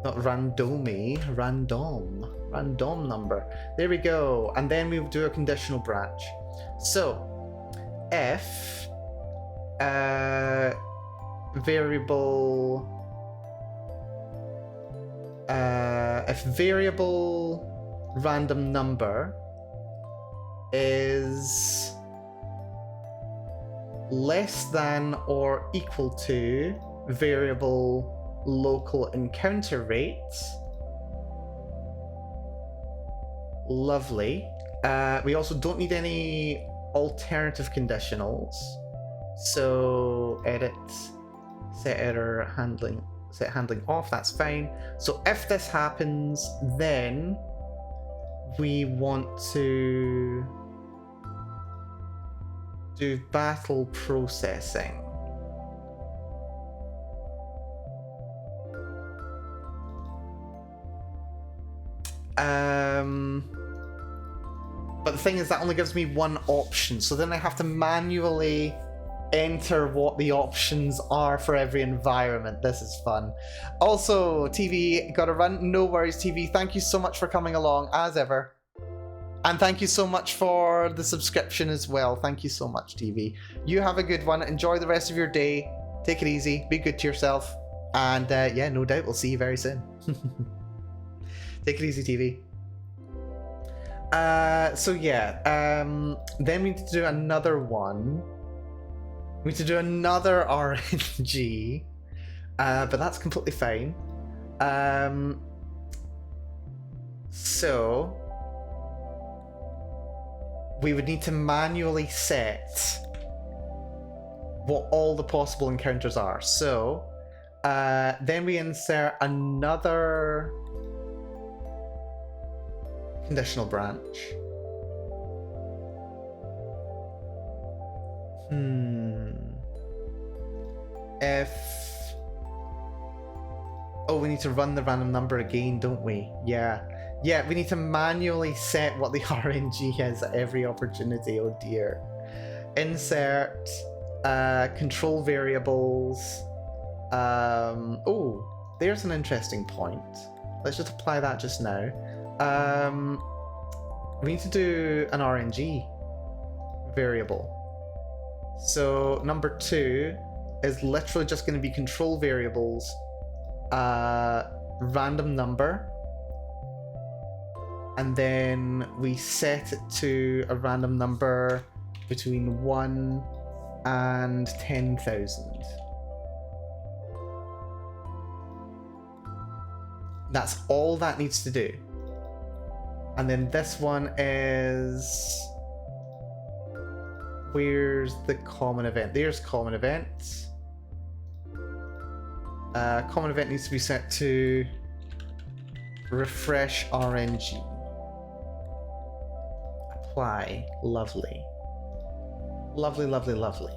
Not randomy, random number. There we go. And then we'll do a conditional branch. So, if variable random number is less than or equal to variable local encounter rate. Lovely. We also don't need any alternative conditionals. So edit, set error handling, set handling off, that's fine. So if this happens, then we want to do battle processing. But the thing is, that only gives me one option, so then I have to manually enter what the options are for every environment. This is fun. Also, TV, gotta run. No worries, TV. Thank you so much for coming along, as ever. And thank you so much for the subscription as well. Thank you so much, TV. You have a good one. Enjoy the rest of your day. Take it easy. Be good to yourself. And yeah, no doubt we'll see you very soon. Take it easy, TV. So yeah, then we need to do another one. We need to do another RNG, but that's completely fine. So we would need to manually set what all the possible encounters are. So then we insert another conditional branch. If... Oh, we need to run the random number again, don't we? Yeah. Yeah, we need to manually set what the RNG is at every opportunity. Oh dear. Insert control variables. Oh, there's an interesting point. Let's just apply that just now. We need to do an RNG variable. So number 2 is literally just going to be control variables, random number, and then we set it to a random number between 1 and 10,000. That's all that needs to do. And then this one is... Where's the common event? There's common event. Common event needs to be set to refresh RNG. Apply. Lovely. Lovely, lovely, lovely.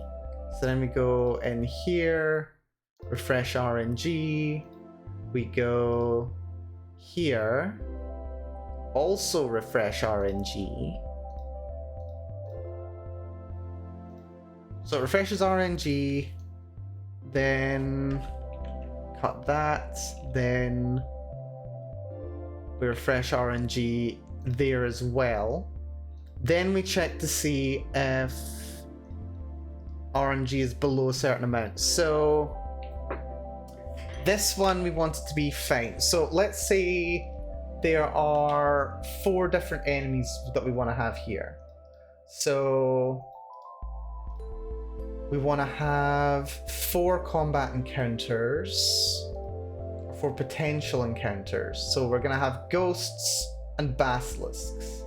So then we go in here, refresh RNG. We go here, also refresh RNG. So it refreshes RNG, then cut that, then we refresh RNG there as well. Then we check to see if RNG is below a certain amount. So this one we want it to be fine. So let's say there are 4 different enemies that we want to have here. So we want to have 4 combat encounters, 4 potential encounters. So we're going to have ghosts and basilisks.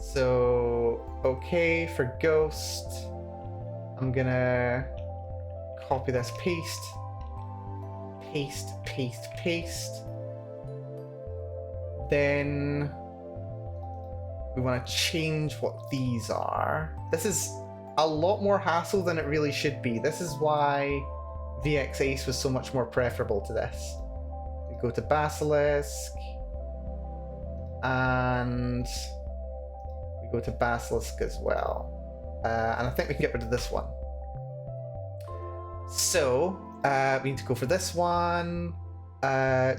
So, okay, for ghost, I'm gonna copy this, paste, paste, paste, paste. Then we want to change what these are. This is a lot more hassle than it really should be. This is why VX Ace was so much more preferable to this. We go to Basilisk, and we go to Basilisk as well. And I think we can get rid of this one. So we need to go for this one,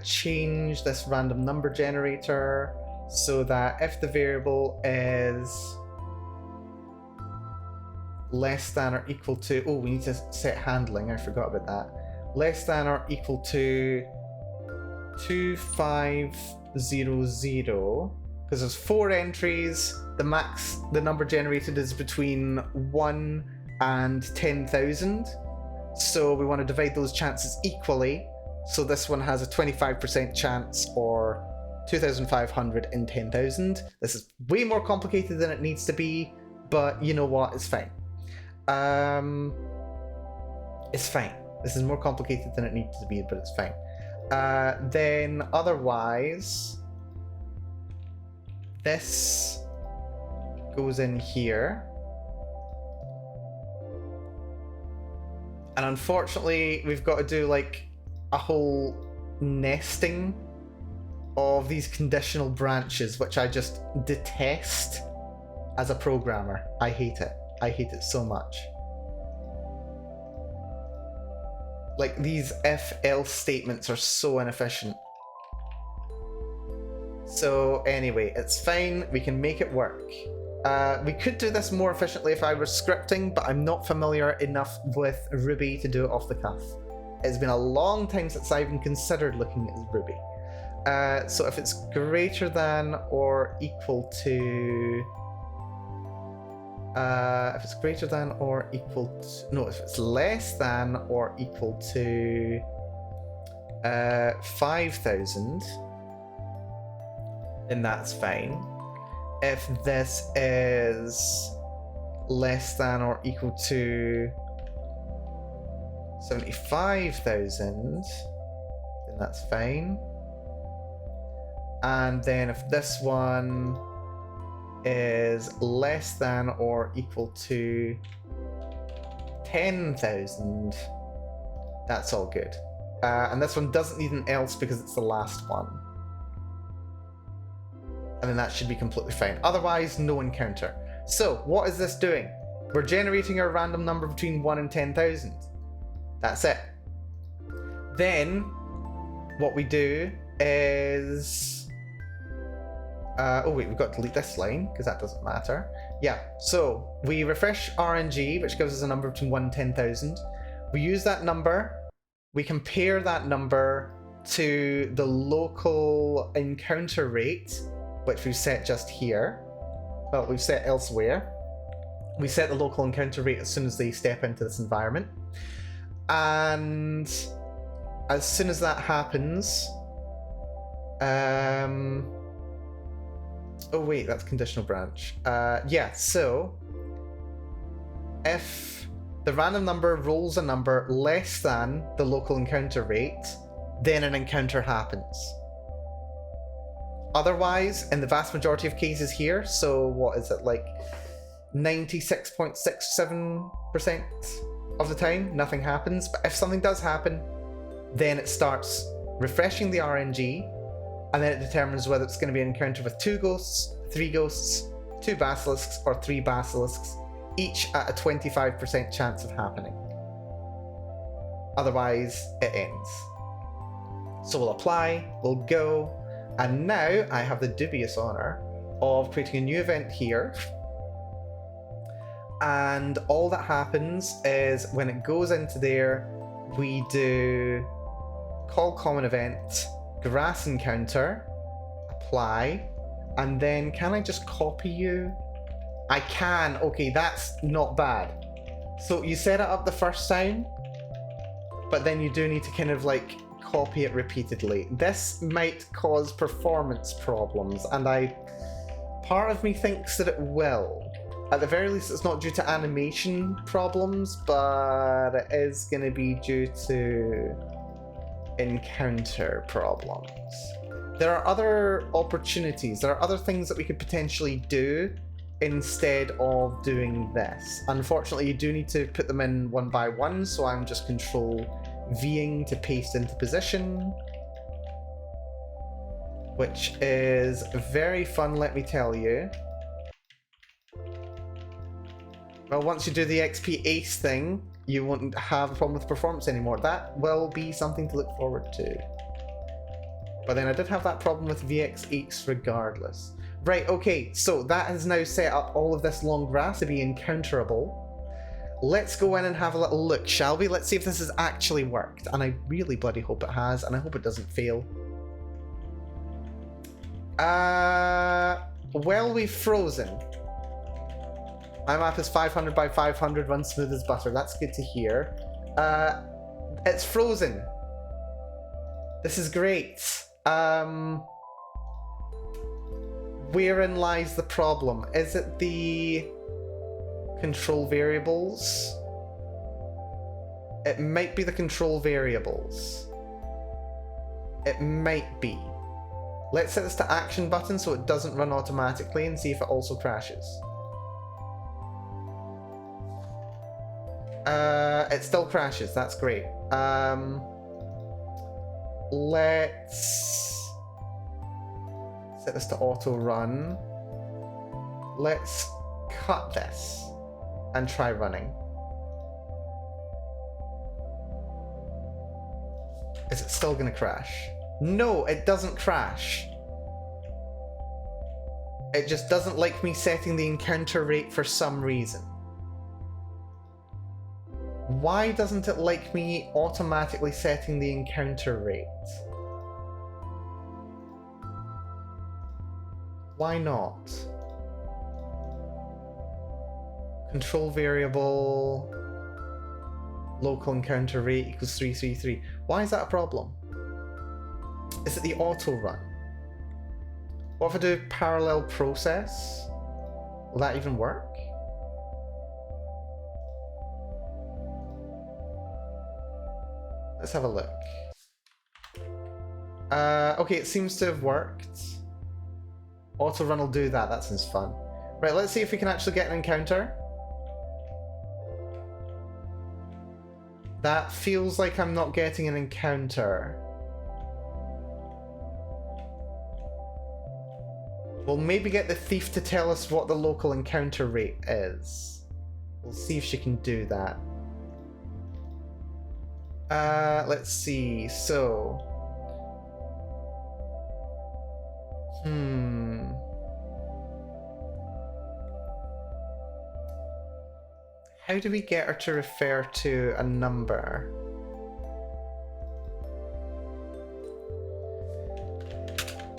change this random number generator so that if the variable is less than or equal to, oh, we need to set handling, I forgot about that. Less than or equal to 2500, because there's 4 entries, the max, the number generated is between 1 and 10,000. So we want to divide those chances equally. So this one has a 25% chance, or 2,500 in 10,000. This is way more complicated than it needs to be, but you know what? It's fine. It's fine. This is more complicated than it needs to be, but it's fine. Then otherwise, this goes in here. And unfortunately, we've got to do like a whole nesting of these conditional branches, which I just detest as a programmer. I hate it. I hate it so much. Like, these if-else statements are so inefficient. So anyway, it's fine. We can make it work. We could do this more efficiently if I were scripting, but I'm not familiar enough with Ruby to do it off the cuff. It's been a long time since I even considered looking at Ruby. So if it's greater than or equal to... if it's greater than or equal to... No, if it's less than or equal to 5,000, then that's fine. If this is less than or equal to 75,000, then that's fine. And then if this one is less than or equal to 10,000, that's all good. And this one doesn't need an else because it's the last one. And then that should be completely fine. Otherwise, no encounter. So, what is this doing? We're generating a random number between 1 and 10,000. That's it. Then, what we do is... oh wait, we've got to delete this line, because that doesn't matter. Yeah, so we refresh RNG, which gives us a number between 1 and 10,000. We use that number, we compare that number to the local encounter rate, which we've set just here. Well, we've set elsewhere. We set the local encounter rate as soon as they step into this environment. And as soon as that happens... oh wait, that's conditional branch. Yeah, so... if the random number rolls a number less than the local encounter rate, then an encounter happens. Otherwise, in the vast majority of cases here, so what is it, like 96.67% of the time, nothing happens. But if something does happen, then it starts refreshing the RNG, and then it determines whether it's going to be an encounter with 2 ghosts, 3 ghosts, 2 basilisks, or 3 basilisks, each at a 25% chance of happening. Otherwise, it ends. So we'll apply, we'll go, and now I have the dubious honor of creating a new event here. And all that happens is when it goes into there, we do call common event, grass encounter, apply, and then can I just copy you? I can. Okay, that's not bad. So you set it up the first time, but then you do need to kind of like copy it repeatedly. This might cause performance problems, and part of me thinks that it will. At the very least, it's not due to animation problems, but it is going to be due to encounter problems. There are other opportunities, there are other things that we could potentially do instead of doing this. Unfortunately, you do need to put them in one by one, so I'm just control Ving to paste into position, which is very fun, let me tell you. Well, once you do the XP Ace thing, you won't have a problem with performance anymore. That will be something to look forward to. But then I did have that problem with VX8 regardless. Right, okay, so that has now set up all of this long grass to be encounterable. Let's go in and have a little look, shall we? Let's see if this has actually worked. And I really bloody hope it has, and I hope it doesn't fail. Well, we've frozen. My map is 500 by 500, runs smooth as butter. That's good to hear. It's frozen. This is great. Wherein lies the problem? Is it the control variables? It might be the control variables. It might be. Let's set this to action button so it doesn't run automatically and see if it also crashes. It still crashes, that's great. Let's set this to auto run. Let's cut this and try running. Is it still gonna crash? No, it doesn't crash. It just doesn't like me setting the encounter rate for some reason. Why doesn't it like me automatically setting the encounter rate? Why not? Control variable, local encounter rate equals 333. Why is that a problem? Is it the auto run? What if I do parallel process? Will that even work? Let's have a look. Okay, it seems to have worked. Auto run will do that, that sounds fun. Right, let's see if we can actually get an encounter. That feels like I'm not getting an encounter. We'll maybe get the thief to tell us what the local encounter rate is. We'll see if she can do that. Let's see, so... How do we get her to refer to a number?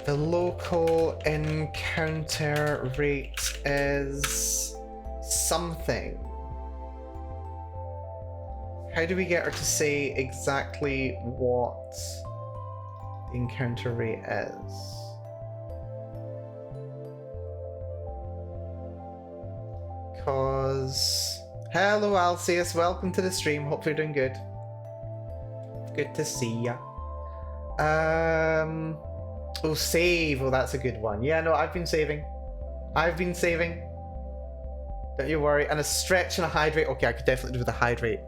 The local encounter rate is something. How do we get her to say exactly what the encounter rate is? Because... Hello Alcius, welcome to the stream, hope you're doing good. Good to see ya. Oh, save, oh that's a good one. Yeah, no, I've been saving. I've been saving. Don't you worry. And a stretch and a hydrate. Okay, I could definitely do the hydrate.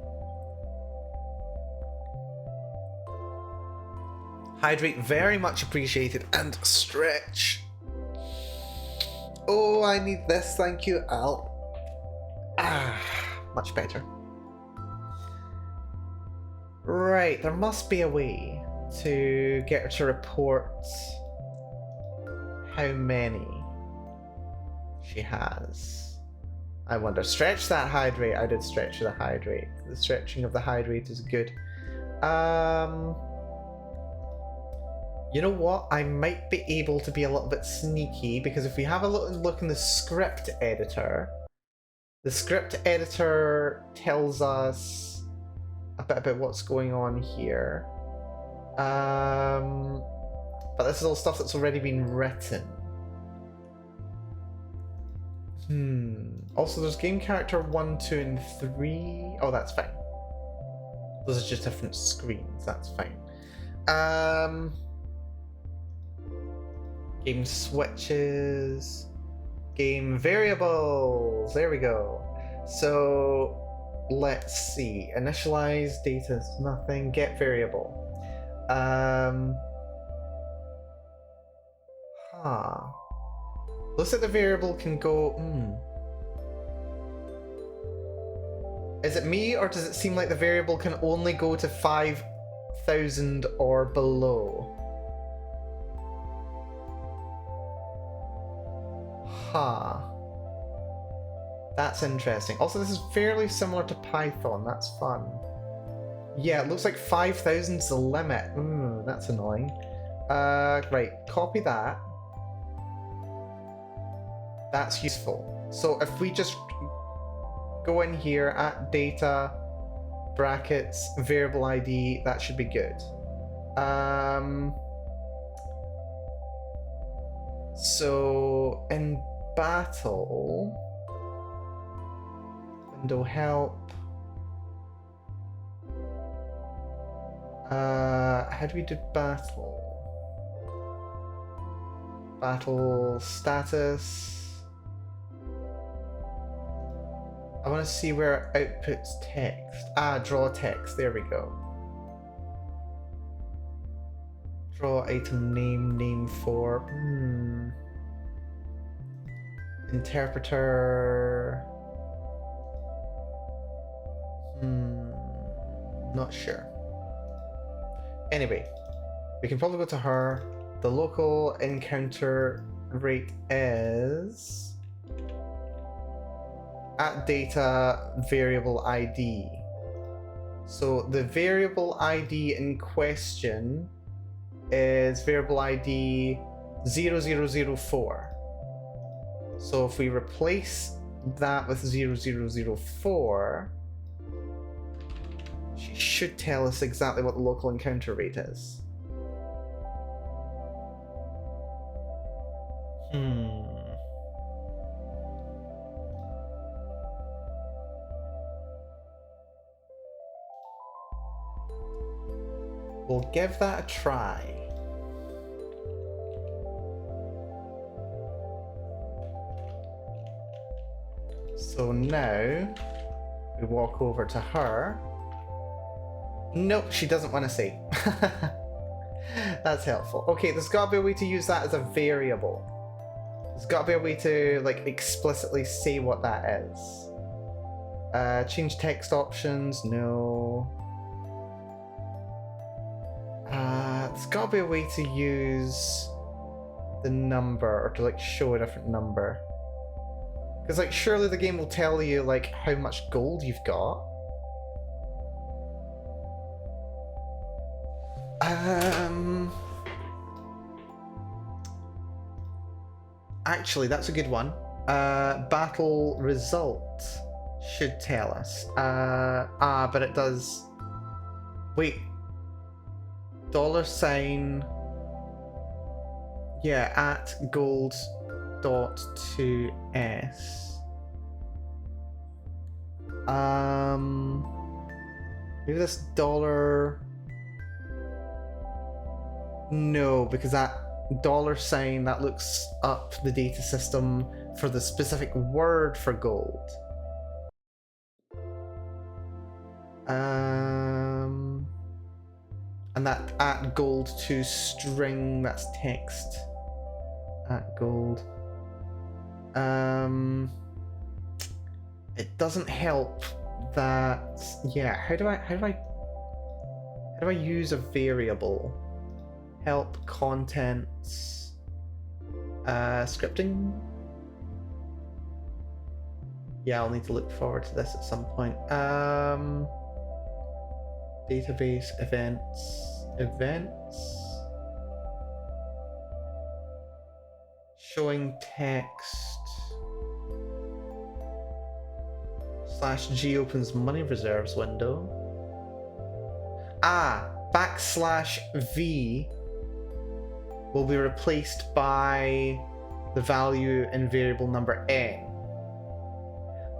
Hydrate, very much appreciated. And stretch. Oh, I need this, thank you, Al. Ah, much better. Right, there must be a way to get her to report how many she has. I wonder. Stretch that hydrate. I did stretch the hydrate. The stretching of the hydrate is good. You know what? I might be able to be a little bit sneaky, because if we have a little look in the script editor, the script editor tells us a bit about what's going on here. But this is all stuff that's already been written. Also, there's game character 1, 2, and 3. Oh, that's fine. Those are just different screens. That's fine. Game switches. Game variables. There we go. So let's see. Initialize data is nothing. Get variable. Looks like the variable can go. Is it me, or does it seem like the variable can only go to 5,000 or below? That's interesting. Also, this is fairly similar to Python. That's fun. Yeah, it looks like 5,000 is the limit. That's annoying. Right, copy that. That's useful. So if we just go in here at data, brackets, variable ID, that should be good. So in battle, window help. How do we do battle? Battle status. I want to see where it outputs text. Draw text. There we go. Draw item name, name for. Interpreter. Not sure. Anyway, we can probably go to her. The local encounter rate is at data variable ID. So the variable ID in question is variable ID 0004. So if we replace that with 0004, she should tell us exactly what the local encounter rate is. We'll give that a try. So now we walk over to her. Nope, she doesn't want to say. That's helpful. Okay, there's got to be a way to use that as a variable. There's got to be a way to like explicitly say what that is. Change text options, no. There's got to be a way to use the number or to like show a different number. Because like surely the game will tell you like how much gold you've got. Actually, that's a good one. Battle result should tell us. But it does. Wait. $. Yeah, at gold.2s. Maybe this dollar. No, because that $, that looks up the data system for the specific word for gold. And that at gold to string, that's text. At gold. It doesn't help that. Yeah, how do I use a variable? Help contents. Scripting. Yeah, I'll need to look forward to this at some point. Database events. Showing text. /G opens money reserves window. /V will be replaced by the value in variable number n.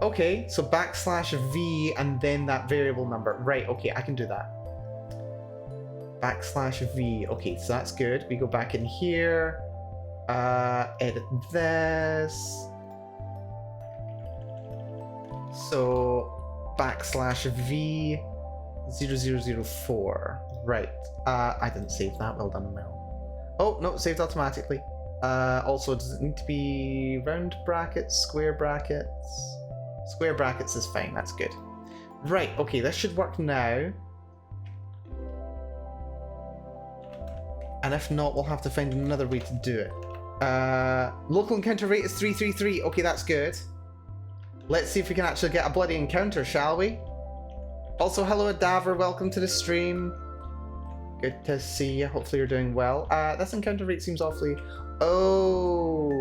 Okay, so \v and then that variable number. Right, okay, I can do that. \v. Okay, so that's good. We go back in here. Edit this. So \v 0004. Right. I didn't save that. Well done, Mel. Oh, no, saved automatically. Also, does it need to be round brackets, square brackets? Square brackets is fine, that's good. Right, okay, this should work now. And if not, we'll have to find another way to do it. Local encounter rate is 333. Okay, that's good. Let's see if we can actually get a bloody encounter, shall we? Also, hello Adaver, welcome to the stream. Good to see you, hopefully you're doing well. This encounter rate seems awfully... Oh!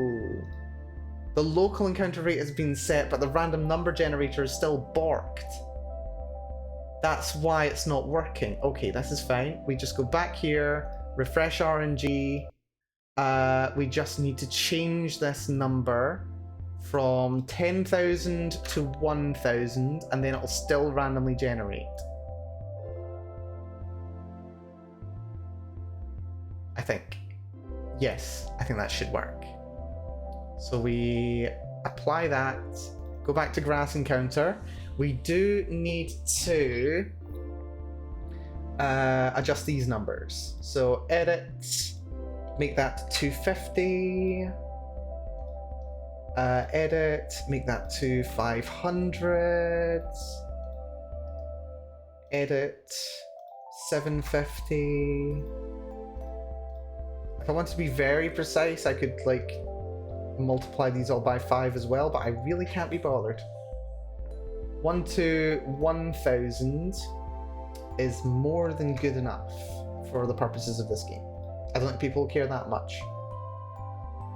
The local encounter rate has been set, but the random number generator is still borked. That's why it's not working. Okay, this is fine. We just go back here, refresh RNG. We just need to change this number from 10,000 to 1,000, and then it'll still randomly generate. I think. Yes, I think that should work. So we apply that, go back to grass encounter. We do need to adjust these numbers. So edit, make that 250. Edit, make that to 500. Edit, 750. If I want to be very precise, I could like multiply these all by 5 as well, but I really can't be bothered. 1 to 1,000 is more than good enough for the purposes of this game. I don't think people care that much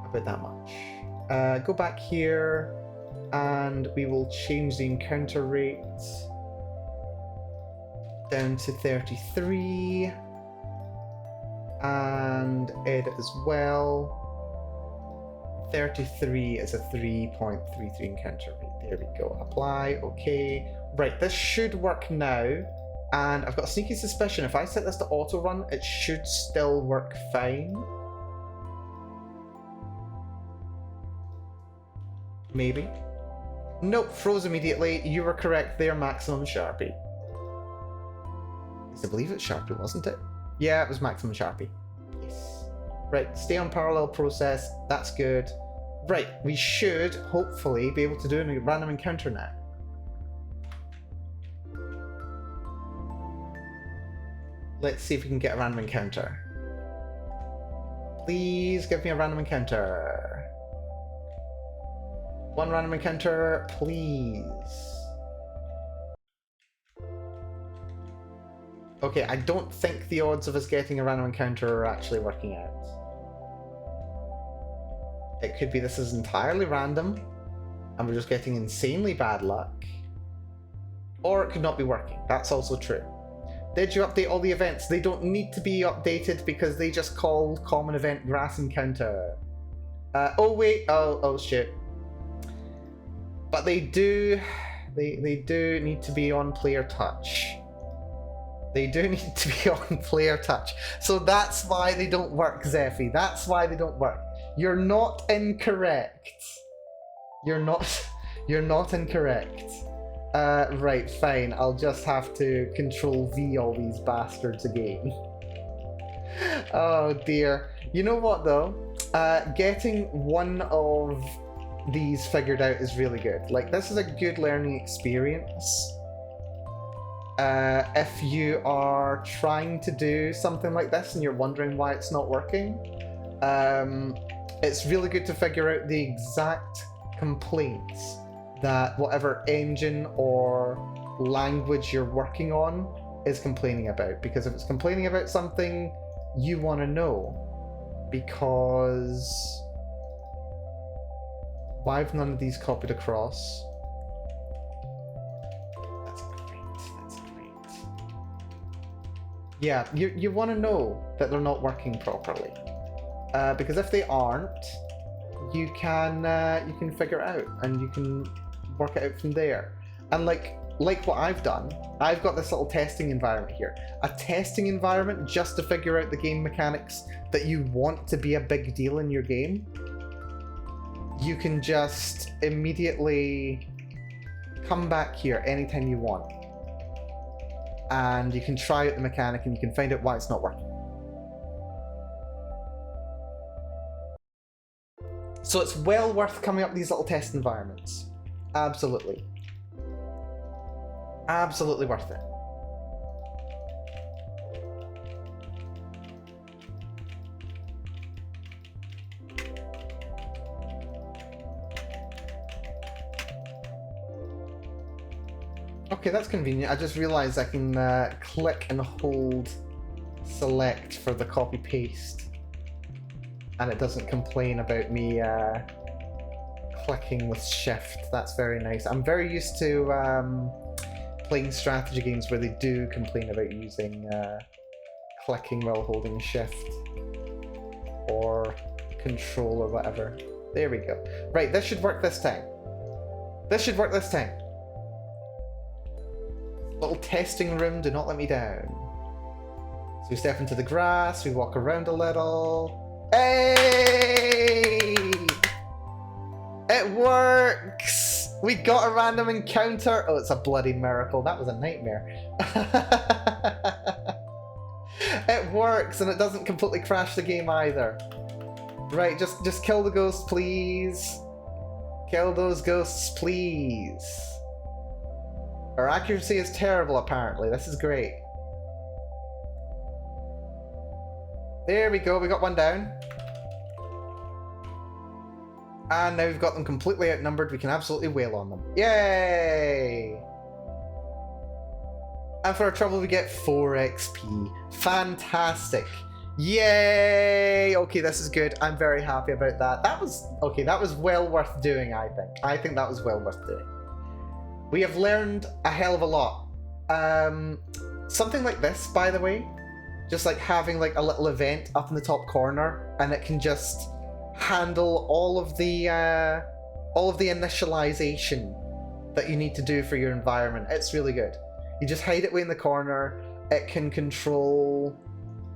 about that much. Go back here and we will change the encounter rate down to 33 and edit as well. 33 is a 3.33 encounter rate. There we go. Apply. Okay. Right, this should work now. And I've got a sneaky suspicion if I set this to auto run, it should still work fine. Maybe. Nope, froze immediately. You were correct there, maximum Sharpie. I believe it's Sharpie, wasn't it? Yeah, it was maximum Sharpie. Yes. Right, stay on parallel process. That's good. Right, we should hopefully be able to do a random encounter now. Let's see if we can get a random encounter. Please give me a random encounter. One random encounter, please. Okay, I don't think the odds of us getting a random encounter are actually working out. It could be this is entirely random, and we're just getting insanely bad luck. Or it could not be working. That's also true. Did you update all the events? They don't need to be updated because they just call common event grass encounter. Oh wait, oh shit. But they do need to be on player touch. They do need to be on player touch. So that's why they don't work, Zephy. That's why they don't work. You're not incorrect. You're not incorrect. Right, fine. I'll just have to Control V all these bastards again. Oh dear. You know what though? Getting one of these figured out is really good. Like, this is a good learning experience. If you are trying to do something like this and you're wondering why it's not working, it's really good to figure out the exact complaints that whatever engine or language you're working on is complaining about. Because if it's complaining about something, you want to know. Because why have none of these copied across? That's great. Yeah, you want to know that they're not working properly. Because if they aren't, you can figure it out and you can work it out from there. And like what I've done, I've got this little testing environment here. A testing environment just to figure out the game mechanics that you want to be a big deal in your game. You can just immediately come back here anytime you want. And you can try out the mechanic and you can find out why it's not working. So it's well worth coming up with these little test environments. Absolutely. Absolutely worth it. Okay, that's convenient. I just realized I can click and hold select for the copy paste. And it doesn't complain about me clicking with shift. That's very nice. I'm very used to playing strategy games where they do complain about using clicking while holding shift or control or whatever. There we go. Right, this should work this time. This should work this time. Little testing room, do not let me down. So we step into the grass, we walk around a little. Hey! It works! We got a random encounter. Oh, it's a bloody miracle. That was a nightmare. It works, and it doesn't completely crash the game either. Right, just kill the ghosts, please. Kill those ghosts, please. Our accuracy is terrible, apparently. This is great. There we go, we got one down. And now we've got them completely outnumbered. We can absolutely wail on them. Yay! And for our trouble, we get 4 XP. Fantastic. Yay! Okay, this is good. I'm very happy about that. That was well worth doing, I think. I think that was well worth doing. We have learned a hell of a lot. Something like this, by the way, just like having like a little event up in the top corner, and it can just handle all of the initialization that you need to do for your environment. It's really good. You just hide it way in the corner. It can control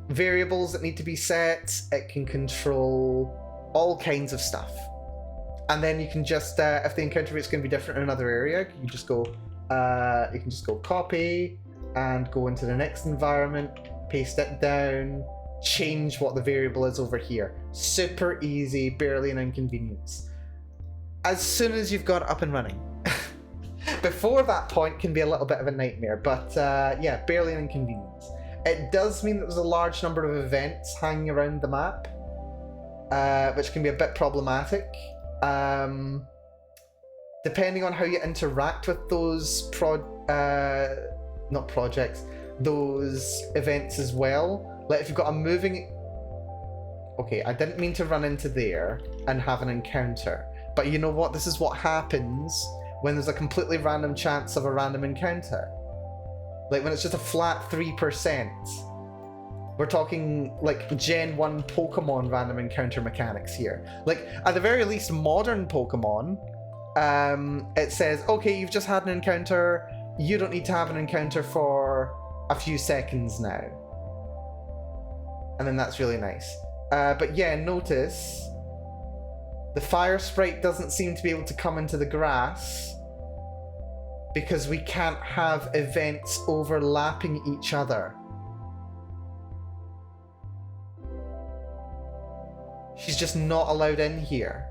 variables that need to be set. It can control all kinds of stuff. And then you can just, if the encounter rate's going to be different in another area, you can just go copy and go into the next environment, paste it down, change what the variable is over here. Super easy, barely an inconvenience. As soon as you've got it up and running. Before that point can be a little bit of a nightmare, but yeah, barely an inconvenience. It does mean that there's a large number of events hanging around the map, which can be a bit problematic. Depending on how you interact with those those events as well. Like if you've got a moving... Okay, I didn't mean to run into there and have an encounter. But you know what? This is what happens when there's a completely random chance of a random encounter. Like when it's just a flat 3%. We're talking like Gen 1 Pokemon random encounter mechanics here. Like at the very least modern Pokemon, it says, okay, you've just had an encounter, you don't need to have an encounter for a few seconds now. And then that's really nice. But yeah, notice the fire sprite doesn't seem to be able to come into the grass because we can't have events overlapping each other. She's just not allowed in here.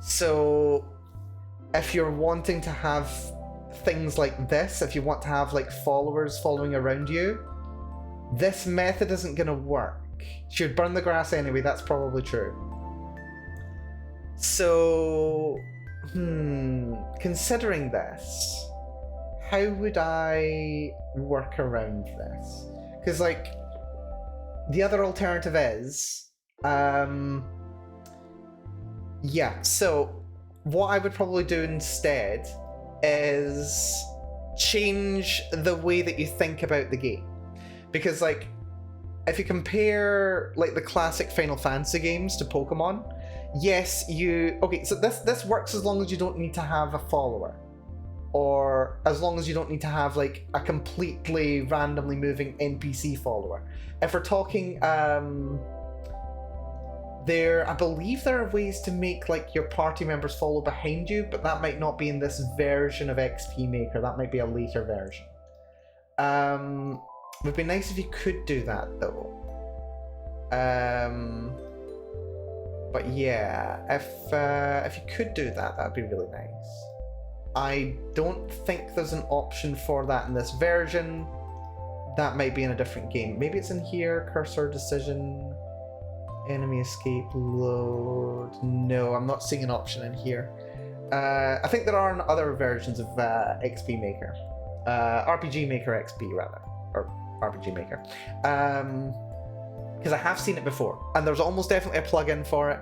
So if you're wanting to have things like this, if you want to have like followers following around you, this method isn't going to work. She would burn the grass anyway, that's probably true. So, considering this, how would I work around this? Because like, the other alternative is, yeah, so what I would probably do instead is change the way that you think about the game. Because like, if you compare like the classic Final Fantasy games to Pokemon, yes, okay, so this works as long as you don't need to have a follower, or as long as you don't need to have like a completely randomly moving NPC follower. If we're talking, I believe there are ways to make like your party members follow behind you, but that might not be in this version of RPGMaker. That might be a later version. It would be nice if you could do that though. But yeah, if you could do that, that'd be really nice. I don't think there's an option for that in this version. That might be in a different game. Maybe it's in here, cursor decision, enemy escape, load. No, I'm not seeing an option in here. I think there are in other versions of RPGMaker. RPGMaker XP rather, or RPGMaker. Because I have seen it before, and there's almost definitely a plugin for it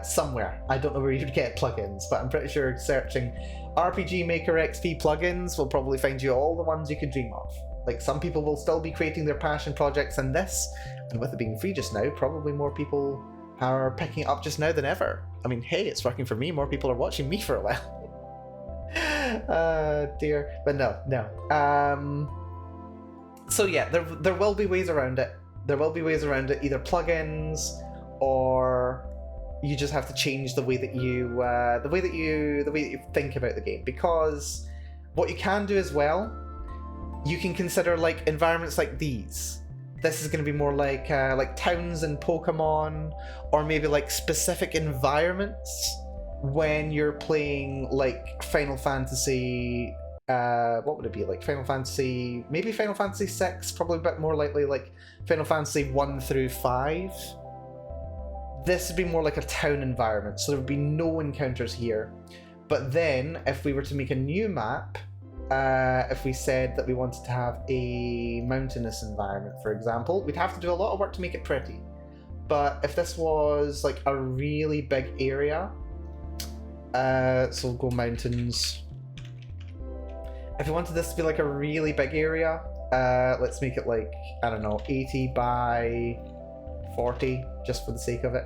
somewhere. I don't know where you'd get plugins, but I'm pretty sure searching RPGMaker XP plugins will probably find you all the ones you could dream of. Like, some people will still be creating their passion projects in this, and with it being free just now, probably more people are picking it up just now than ever. I mean, hey, it's working for me. More people are watching me for a while. Dear. But no. So yeah, there will be ways around it. There will be ways around it, either plugins, or you just have to change the way that you think about the game. Because what you can do as well, you can consider like environments like these. This is going to be more like towns in Pokemon, or maybe like specific environments when you're playing like Final Fantasy. What would it be, like Final Fantasy? Maybe Final Fantasy 6, probably a bit more likely like Final Fantasy 1 through 5. This would be more like a town environment, so there would be no encounters here. But then, if we were to make a new map, if we said that we wanted to have a mountainous environment, for example, we'd have to do a lot of work to make it pretty. But if this was like a really big area, so we'll go mountains. If we wanted this to be like a really big area, let's make it like, I don't know, 80 by 40, just for the sake of it.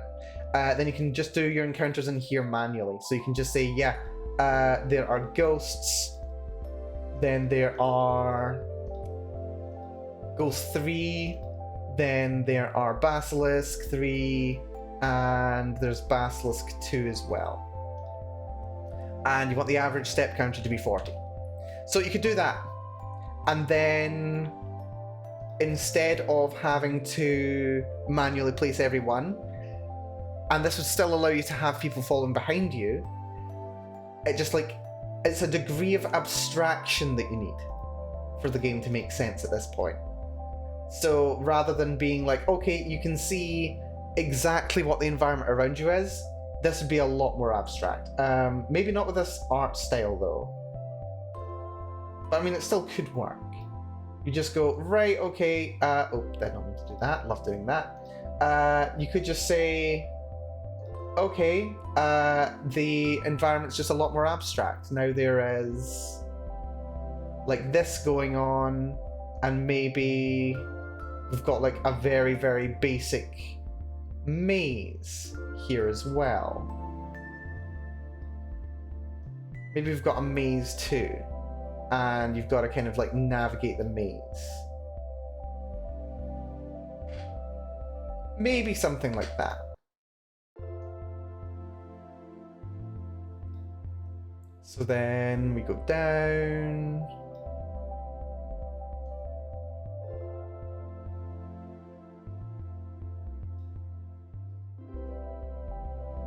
Then you can just do your encounters in here manually. So you can just say, yeah, there are ghosts, then there are Ghost 3, then there are Basilisk 3, and there's Basilisk 2 as well. And you want the average step counter to be 40. So you could do that. And then instead of having to manually place everyone, and this would still allow you to have people following behind you, it's a degree of abstraction that you need for the game to make sense at this point. So rather than being like, okay, you can see exactly what the environment around you is, this would be a lot more abstract. Maybe not with this art style though. But I mean, it still could work. You just go, right, okay, did not mean to do that, love doing that. You could just say, okay, the environment's just a lot more abstract. Now there is like this going on, and maybe we've got like a very, very basic maze here as well. Maybe we've got a maze too, and you've got to kind of like navigate the maze. Maybe something like that. So then we go down.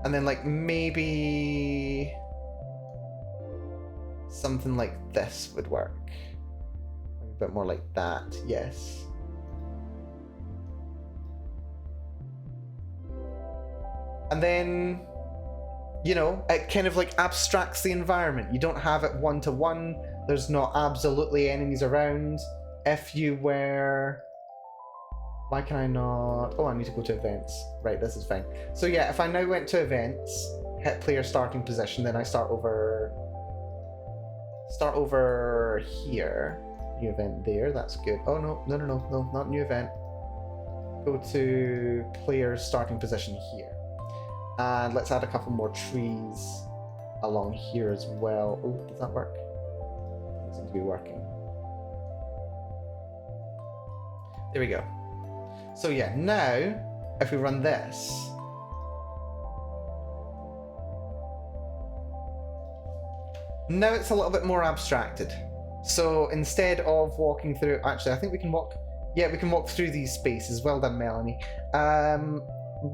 And then like maybe something like this would work. A bit more like that, yes. And then, you know, it kind of like abstracts the environment. You don't have it one-to-one. There's not absolutely enemies around. If you were... Why can I not... Oh, I need to go to events. Right, this is fine. So yeah, if I now went to events, hit player starting position, then I start over here. New event there, that's good. Oh no, not new event. Go to player starting position here. And let's add a couple more trees along here as well. Oh, does that work? Doesn't seem to be working. There we go. So yeah, now if we run this, now it's a little bit more abstracted. So instead of walking through, actually I think we can walk, yeah, we can walk through these spaces. Well done, Melanie.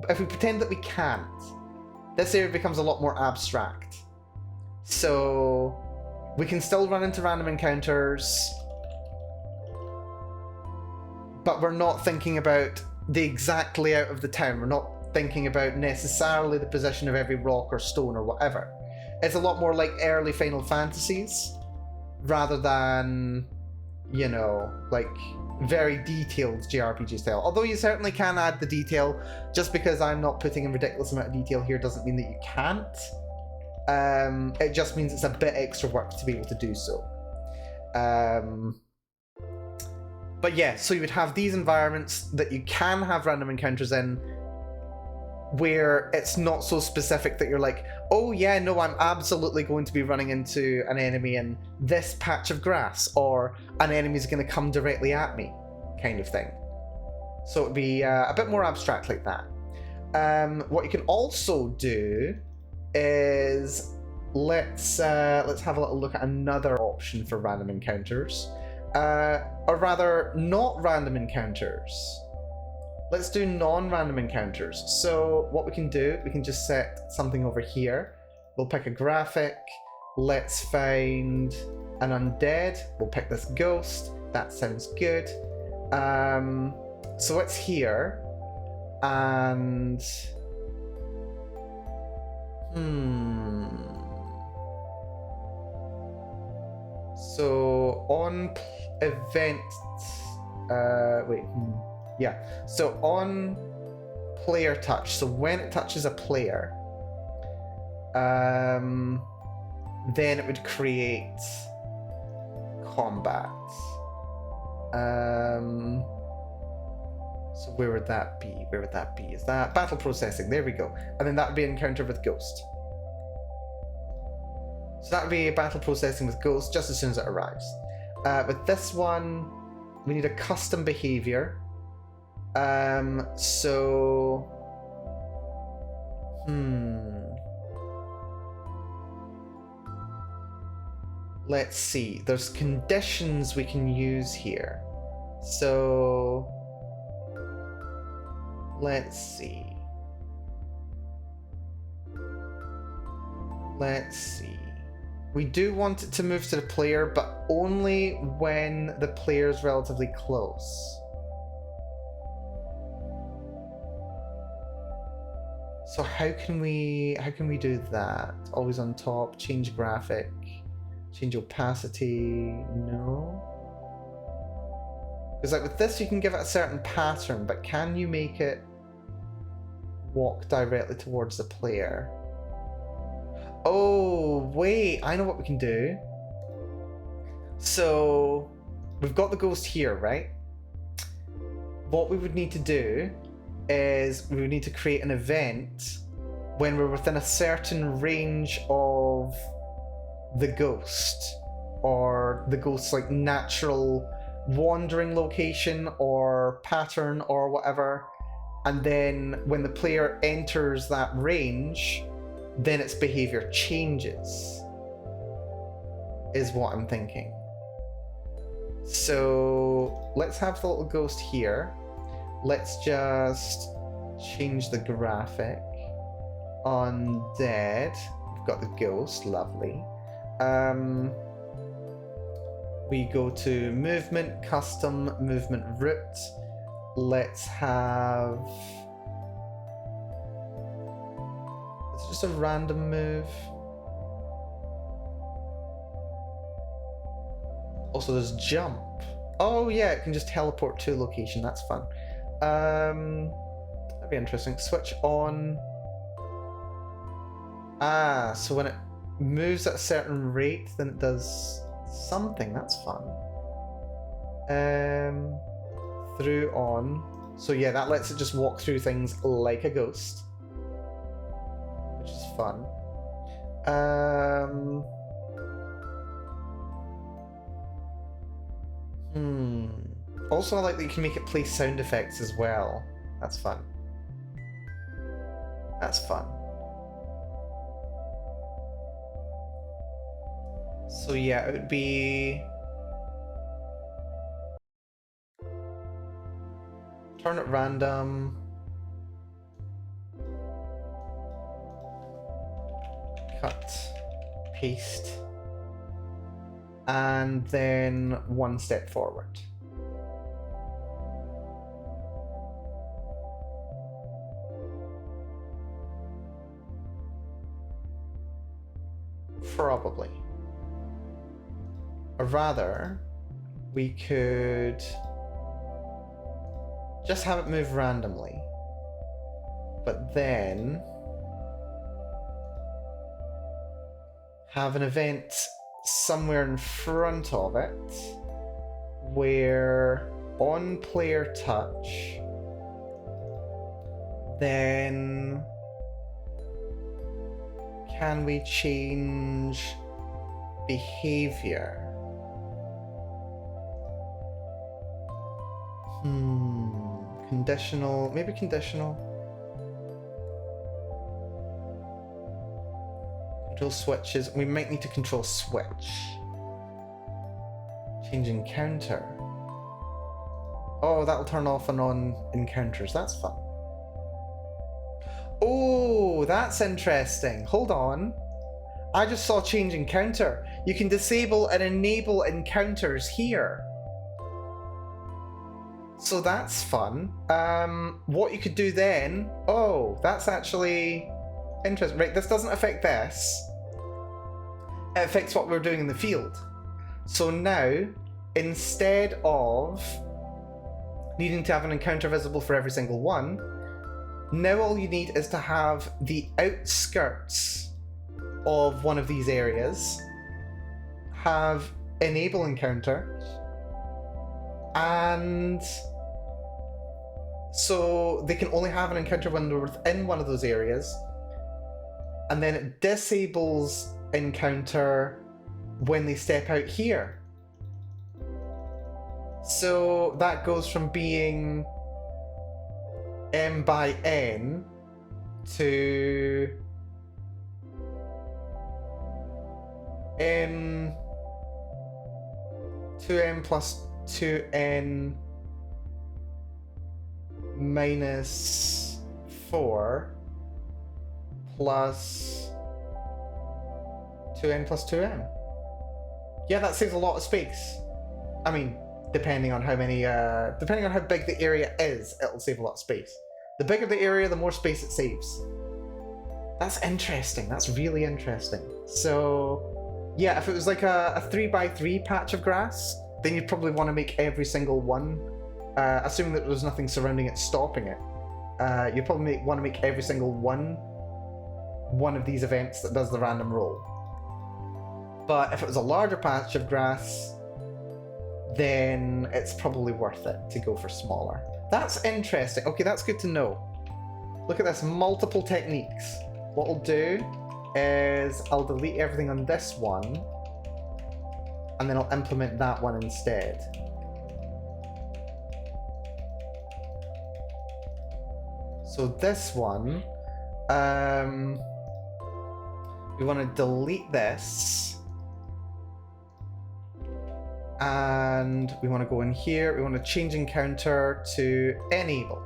If we pretend that we can't, this area becomes a lot more abstract. So we can still run into random encounters, but we're not thinking about the exact layout of the town. We're not thinking about necessarily the position of every rock or stone or whatever. It's a lot more like early Final Fantasies, rather than, you know, like very detailed JRPG style. Although you certainly can add the detail. Just because I'm not putting a ridiculous amount of detail here doesn't mean that you can't. It just means it's a bit extra work to be able to do so. But yeah, so you would have these environments that you can have random encounters in, where it's not so specific that you're like, oh yeah, no, I'm absolutely going to be running into an enemy in this patch of grass, or an enemy's going to come directly at me, kind of thing. So it'd be a bit more abstract like that. What you can also do is let's have a little look at another option for random encounters, or rather, not random encounters. Let's do non-random encounters. So what we can do, we can just set something over here. We'll pick a graphic. Let's find an undead. We'll pick this ghost. That sounds good. So it's here. And... So on event... Yeah, so on player touch, so when it touches a player, then it would create combat. So where would that be? Where would that be? Is that battle processing? There we go. And then that would be an encounter with Ghost. So that would be battle processing with Ghost just as soon as it arrives. With this one, we need a custom behavior. Let's see. There's conditions we can use here. So let's see. We do want it to move to the player, but only when the player is relatively close. So how can we do that? Always on top, change graphic, change opacity, no? Because like with this you can give it a certain pattern, but can you make it walk directly towards the player? Oh, wait, I know what we can do. So we've got the ghost here, right? What we would need to do is we would need to create an event when we're within a certain range of the ghost, or the ghost's like natural wandering location or pattern or whatever, and then when the player enters that range, then its behavior changes, is what I'm thinking. So let's have the little ghost here. Let's just change the graphic. Undead. We've got the ghost, lovely. We go to movement, custom, movement route. Let's have... It's just a random move. Also, there's jump. Oh yeah, it can just teleport to a location. That's fun. That'd be interesting. Switch on. Ah, so when it moves at a certain rate, then it does something. That's fun. Through on. So yeah, that lets it just walk through things like a ghost. fun. Also, I like that you can make it play sound effects as well. That's fun. That's fun. So yeah, it would be... turn it random. Cut. Paste. And then one step forward. Probably. Or rather, we could just have it move randomly, but then have an event somewhere in front of it where on player touch, then can we change behavior? Conditional, maybe conditional. Control switches. We might need to control switch. Change encounter. Oh, that'll turn off and on encounters. That's fun. Oh, that's interesting. Hold on. I just saw change encounter. You can disable and enable encounters here. So that's fun. What you could do then... Oh, that's actually interesting. Right, this doesn't affect this. It affects what we're doing in the field. So now, instead of needing to have an encounter visible for every single one, now all you need is to have the outskirts of one of these areas have enable encounter, and so they can only have an encounter when they're within one of those areas, and then it disables encounter when they step out here. So that goes from being m by n to n 2m plus 2n minus 4 plus 2n plus 2m. Yeah, that saves a lot of space. I mean, depending on how many, depending on how big the area is, it'll save a lot of space. The bigger the area, the more space it saves. That's interesting. That's really interesting. So, yeah, if it was like a 3x3 patch of grass, then you'd probably want to make every single one, assuming that there was nothing surrounding it stopping it. You'd probably want to make every single one of these events that does the random roll. But if it was a larger patch of grass, then it's probably worth it to go for smaller. That's interesting. Okay, that's good to know. Look at this, multiple techniques. What I'll do is I'll delete everything on this one, and then I'll implement that one instead. So this one, we want to delete this, and we want to go in here, we want to change encounter to enable.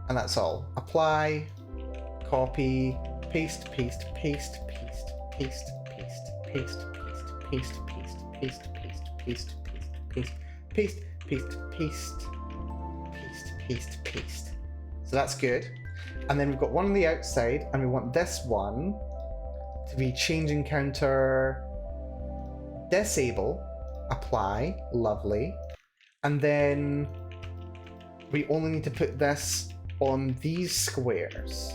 And that's all. Apply, copy, paste, paste, paste, paste, paste, paste, paste, paste, paste, paste, paste, paste, paste, paste, paste, paste, paste, paste, paste. So that's good. And then we've got one on the outside, and we want this one to be change encounter, disable, apply, lovely. And then we only need to put this on these squares.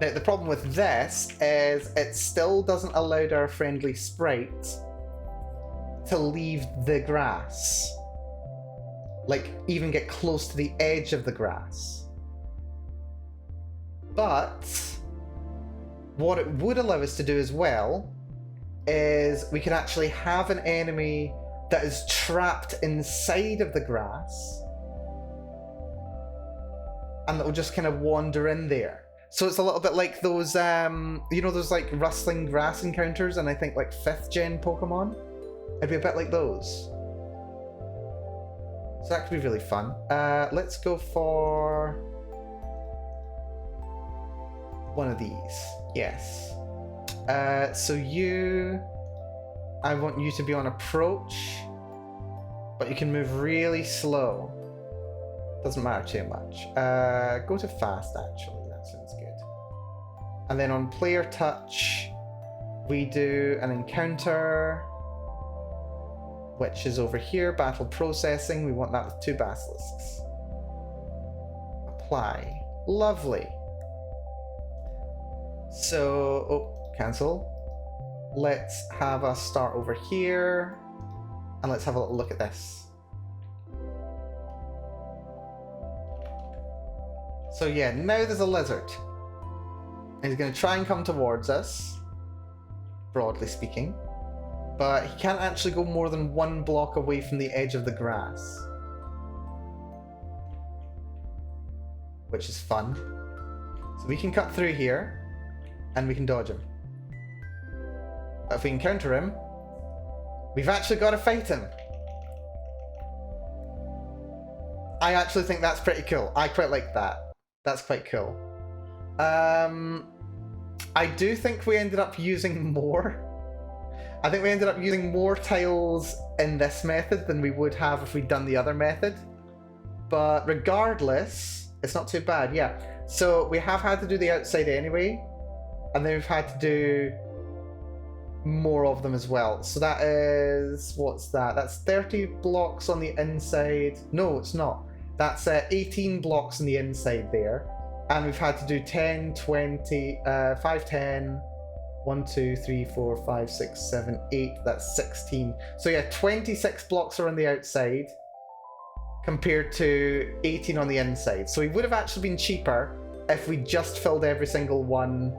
Now the problem with this is it still doesn't allow our friendly sprite to leave the grass. like even get close to the edge of the grass. But what it would allow us to do as well is we can actually have an enemy that is trapped inside of the grass and that will just kind of wander in there. So it's a little bit like those, you know, those like rustling grass encounters and I think like 5th gen Pokemon? It'd be a bit like those. So that could be really fun. Let's go for one of these. Yes. So I want you to be on approach, but you can move really slow. Doesn't matter too much. Go to fast, actually. That sounds good. And then on player touch, we do an encounter, which is over here, battle processing. We want that with 2 basilisks. Apply. Lovely. So, oh, cancel. Let's have us start over here, and let's have a little look at this. So yeah, now there's a lizard. He's going to try and come towards us, broadly speaking, but he can't actually go more than 1 block away from the edge of the grass, which is fun. So we can cut through here, and we can dodge him. But if we encounter him, we've actually got to fight him. I actually think that's pretty cool. I quite like that. That's quite cool. I do think we ended up using more. I think we ended up using more tiles in this method than we would have if we'd done the other method. But regardless, it's not too bad, yeah. So we have had to do the outside anyway, and then we've had to do more of them as well. So that is, what's that? That's 30 blocks on the inside. No, it's not. That's 18 blocks on the inside there. And we've had to do 10, 20, 5, 10, 1, 2, 3, 4, 5, 6, 7, 8. That's 16. So yeah, 26 blocks are on the outside compared to 18 on the inside. So it would have actually been cheaper if we just filled every single one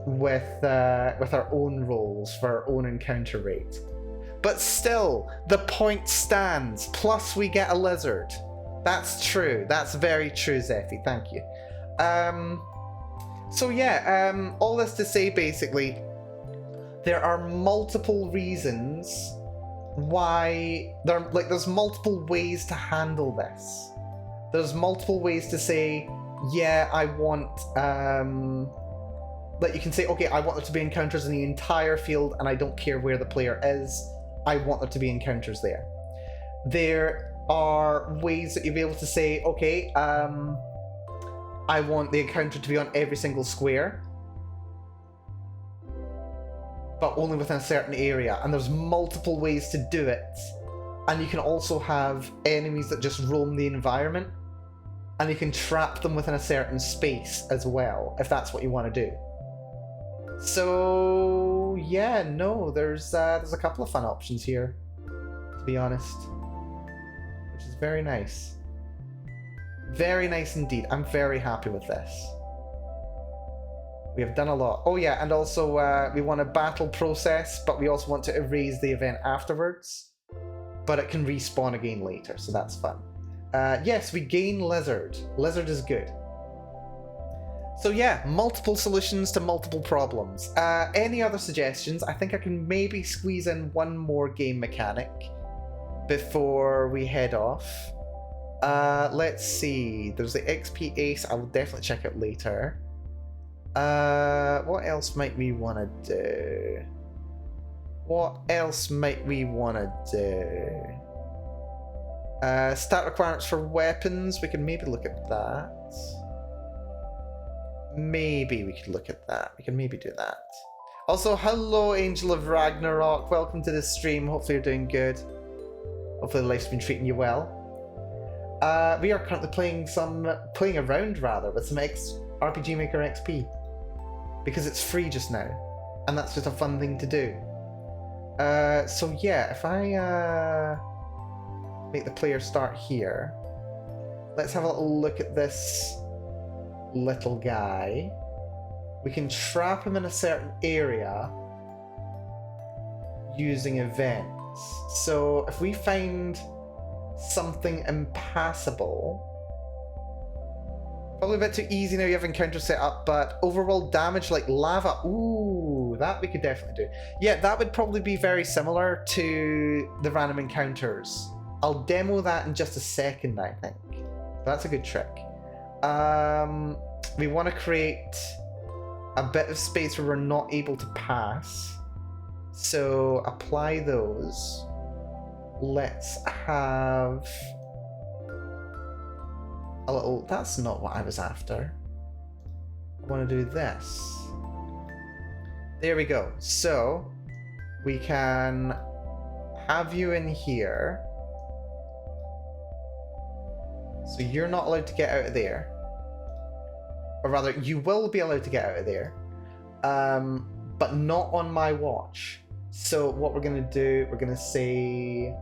with our own rolls for our own encounter rate. But still, the point stands. Plus we get a lizard. That's true. That's very true, Zephy. Thank you. So yeah, all this to say basically, there are multiple reasons why there's multiple ways to handle this. There's multiple ways to say, yeah, I want that you can say, okay, I want there to be encounters in the entire field and I don't care where the player is. I want there to be encounters there. There are ways that you'll be able to say, okay, I want the encounter to be on every single square, but only within a certain area. And there's multiple ways to do it. And you can also have enemies that just roam the environment, and you can trap them within a certain space as well, if that's what you want to do. So yeah, no, there's a couple of fun options here, to be honest, which is very nice. Very nice indeed. I'm very happy with this. We have done a lot. Oh yeah, and also we want a battle process, but we also want to erase the event afterwards. But it can respawn again later, so that's fun. Yes, we gain Lizard. Lizard is good. So yeah, multiple solutions to multiple problems. Any other suggestions? I think I can maybe squeeze in one more game mechanic before we head off. Let's see. There's the XP Ace. I will definitely check out later. What else might we want to do? What else might we want to do? Stat requirements for weapons. We can maybe look at that. Maybe we could look at that. We can maybe do that. Also, hello, Angel of Ragnarok. Welcome to the stream. Hopefully you're doing good. Hopefully life's been treating you well. We are currently playing around with some RPGMaker XP. Because it's free just now. And that's just a fun thing to do. So yeah, if I make the player start here. Let's have a little look at this little guy. We can trap him in a certain area using events. So if we find something impassable, probably a bit too easy now you have encounter set up, but overall damage like lava, ooh, that we could definitely do. Yeah, that would probably be very similar to the random encounters. I'll demo that in just a second, I think. That's a good trick. We want to create a bit of space where we're not able to pass. So apply those. Let's have a little... That's not what I was after. I want to do this. There we go. So we can have you in here. So you're not allowed to get out of there. Or rather, you will be allowed to get out of there. But not on my watch. So what we're going to do, we're going to say...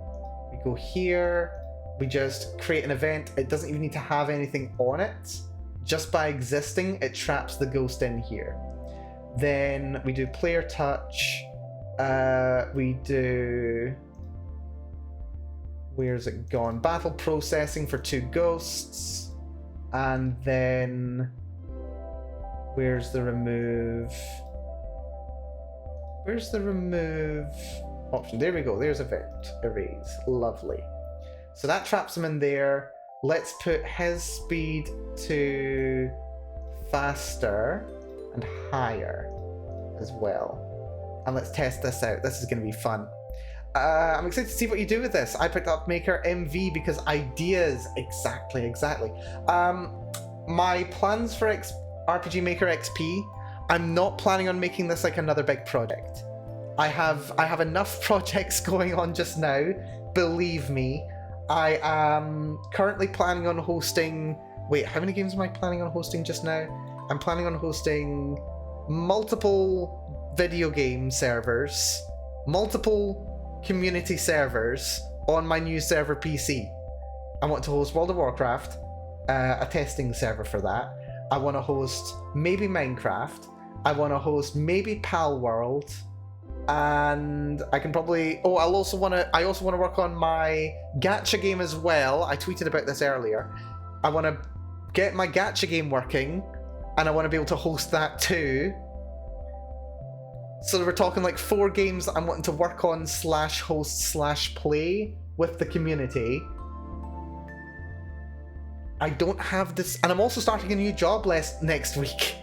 We go here. We just create an event. It doesn't even need to have anything on it. Just by existing, it traps the ghost in here. Then we do player touch. We do... Where's it gone? Battle processing for 2 ghosts. And then... Where's the remove? Where's the remove option? There we go. There's event. Erase. Lovely. So that traps him in there. Let's put his speed to faster and higher as well. And let's test this out. This is going to be fun. I'm excited to see what you do with this. I picked up Maker MV because ideas. Exactly. My plans for RPGMaker XP, I'm not planning on making this like another big project. I have enough projects going on just now. Believe me. I am currently planning on hosting... Wait, how many games am I planning on hosting just now? I'm planning on hosting multiple video game servers, multiple community servers on my new server PC. I want to host World of Warcraft, a testing server for that. I want to host maybe Minecraft. I want to host maybe Pal World. And I can probably... Oh, I also want to work on my gacha game as well. I tweeted about this earlier. I want to get my gacha game working, and I want to be able to host that too. So we're talking like 4 games that I'm wanting to work on /host /play with the community. I don't have this... And I'm also starting a new job next week.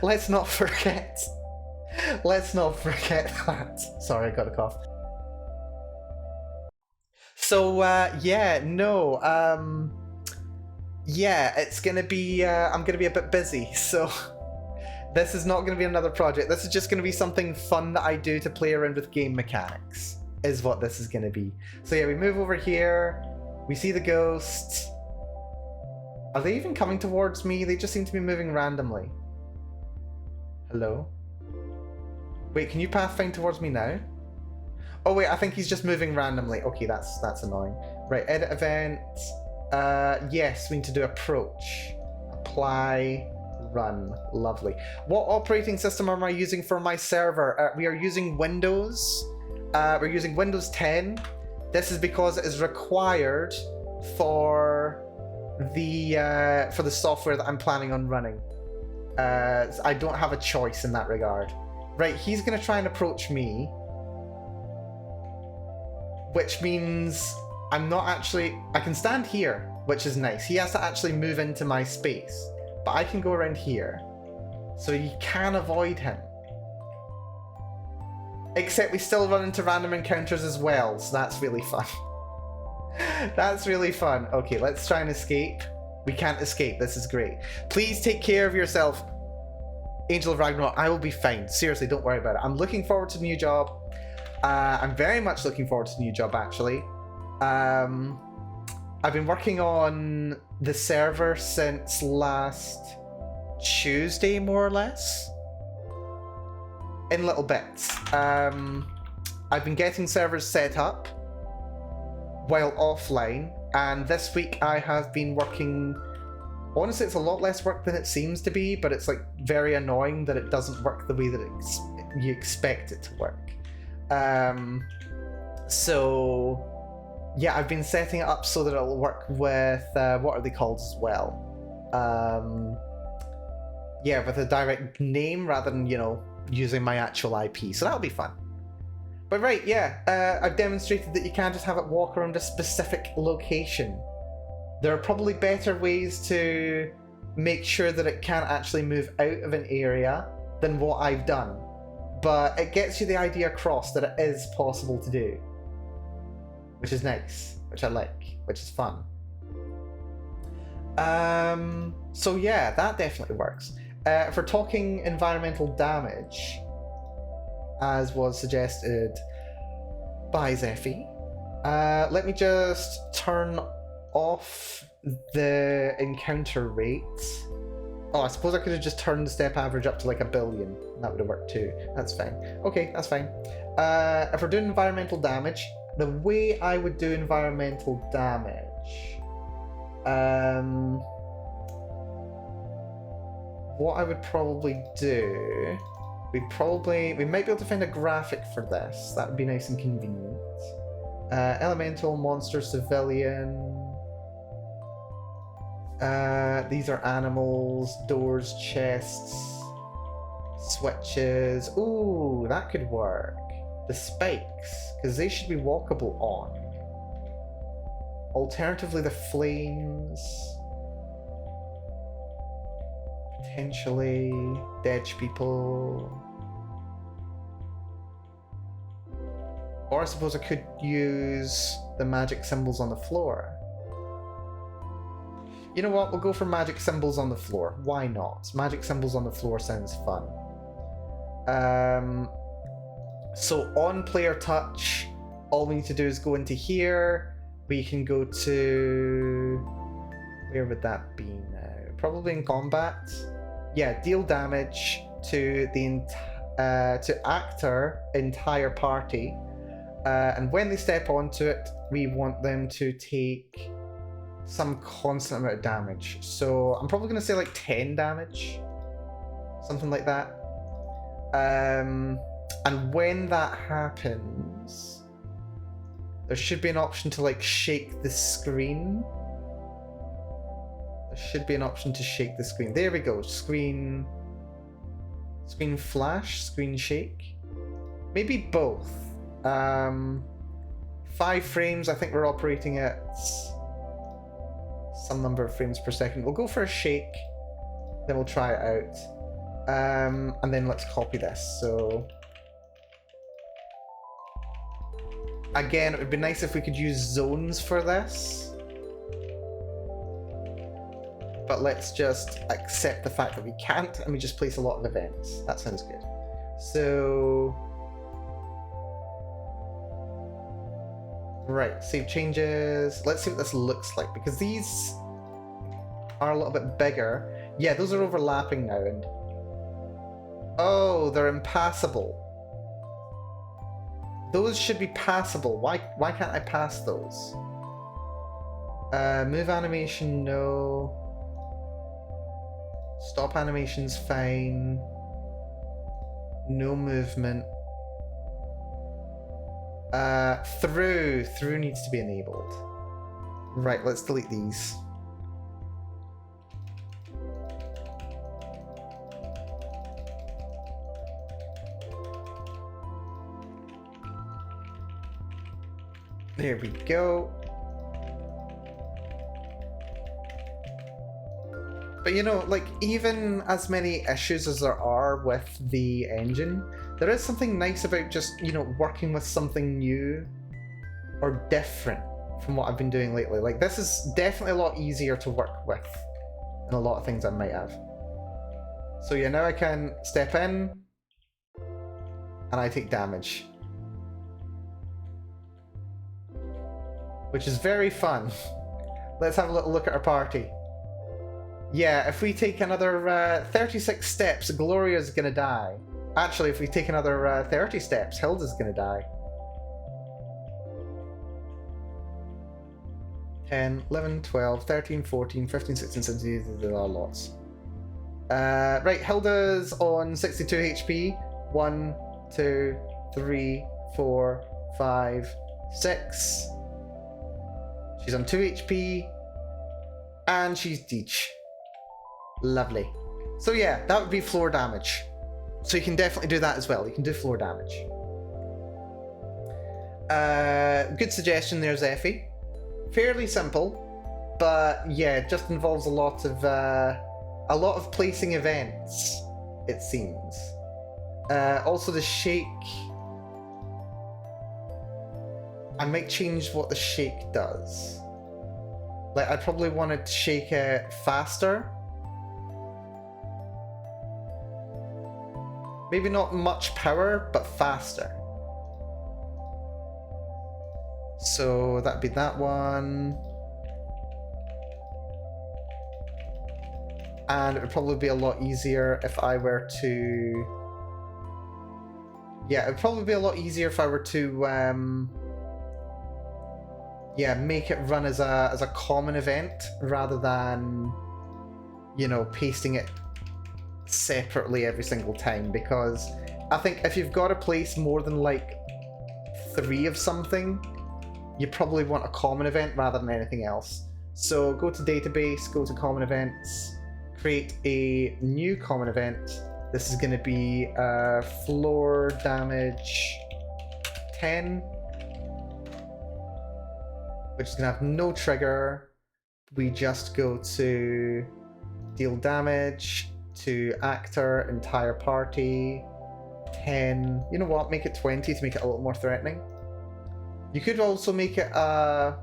Let's not forget. Let's not forget that. Sorry, I got a cough. So, yeah, no. Yeah, it's going to be... I'm going to be a bit busy, so... This is not going to be another project. This is just going to be something fun that I do to play around with game mechanics, is what this is going to be. So yeah, we move over here. We see the ghosts. Are they even coming towards me? They just seem to be moving randomly. Hello? Wait, can you pathfind towards me now? Oh wait, I think he's just moving randomly. Okay, that's annoying. Right, edit event. Yes, we need to do approach. Apply. Run. Lovely. What operating system am I using for my server? We are using Windows. We're using Windows 10. This is because it is required for the software that I'm planning on running. I don't have a choice in that regard. Right, he's going to try and approach me, which means I'm not actually... I can stand here, which is nice. He has to actually move into my space. But I can go around here, so you can avoid him. Except we still run into random encounters as well, so that's really fun. That's really fun. Okay, let's try and escape. We can't escape. This is great. Please take care of yourself, Angel of Ragnarok. I will be fine. Seriously, don't worry about it. I'm looking forward to the new job. I'm very much looking forward to the new job, actually. I've been working on the server since last Tuesday, more or less. In little bits. I've been getting servers set up. while offline, and this week I have been working. Honestly, it's a lot less work than it seems to be, but it's like very annoying that it doesn't work the way that you expect it to work. So yeah, I've been setting it up so that it'll work with what are they called as well? Yeah, with a direct name rather than, you know, using my actual IP. So that'll be fun. But right, yeah, I've demonstrated that you can't just have it walk around a specific location. There are probably better ways to make sure that it can't actually move out of an area than what I've done. But it gets you the idea across that it is possible to do. Which is nice, which I like, which is fun. So yeah, that definitely works. If we're talking environmental damage, as was suggested by Zephy, let me just turn off the encounter rate. Oh, I suppose I could have just turned the step average up to like 1 billion. That would have worked too. That's fine. Okay, that's fine. If we're doing environmental damage, the way I would do environmental damage, what I would probably do, we might be able to find a graphic for this. That would be nice and convenient. Elemental, monster, civilian. These are animals, doors, chests, switches. Ooh, that could work. The spikes, because they should be walkable on. Alternatively, the flames. Potentially dead people. Or I suppose I could use the magic symbols on the floor. You know what? We'll go for magic symbols on the floor. Why not? Magic symbols on the floor sounds fun. So on player touch, all we need to do is go into here. We can go to... where would that be now? Probably in combat. Yeah, deal damage to the to actor entire party. And when they step onto it, we want them to take some constant amount of damage. So I'm probably going to say like 10 damage. Something like that. And when that happens, there should be an option to like shake the screen. There should be an option to shake the screen. There we go. Screen flash, screen shake. Maybe both. 5 frames, I think we're operating at some number of frames per second. We'll go for a shake, then we'll try it out. And then let's copy this. So again, it would be nice if we could use zones for this. But let's just accept the fact that we can't, and we just place a lot of events. That sounds good. So... right, save changes. Let's see what this looks like, because these are a little bit bigger. Yeah, those are overlapping now, and... oh, they're impassable. Those should be passable. Why can't I pass those? Move animation, no. Stop animation's fine. No movement. Through needs to be enabled. Right, let's delete these. There we go. But you know, like, even as many issues as there are with the engine, there is something nice about just, you know, working with something new or different from what I've been doing lately. Like, this is definitely a lot easier to work with than a lot of things I might have. So yeah, now I can step in and I take damage. Which is very fun. Let's have a little look at our party. Yeah, if we take another 36 steps, Gloria's gonna die. Actually, if we take another 30 steps, Hilda's gonna die. 10, 11, 12, 13, 14, 15, 16, 17, there are lots. Right, Hilda's on 62 HP. 1, 2, 3, 4, 5, 6. She's on 2 HP. And she's Deech. Lovely. So yeah, that would be floor damage. So you can definitely do that as well. You can do floor damage. Good suggestion there, Zephy. Fairly simple, but yeah, it just involves a lot of placing events, it seems. Also the shake. I might change what the shake does. Like, I probably want to shake it faster. Maybe not much power, but faster. So that'd be that one. And it would probably be a lot easier if I were to... Yeah, it would probably be a lot easier if I were to... Yeah, make it run as a common event rather than, you know, pasting it separately every single time, because I think if you've got to place more than like 3 of something, you probably want a common event rather than anything else. So go to database, go to common events, create a new common event. This is going to be floor damage 10. Which is going to have no trigger. We just go to deal damage to actor, entire party, 10. You know what? Make it 20 to make it a little more threatening. You could also make it a...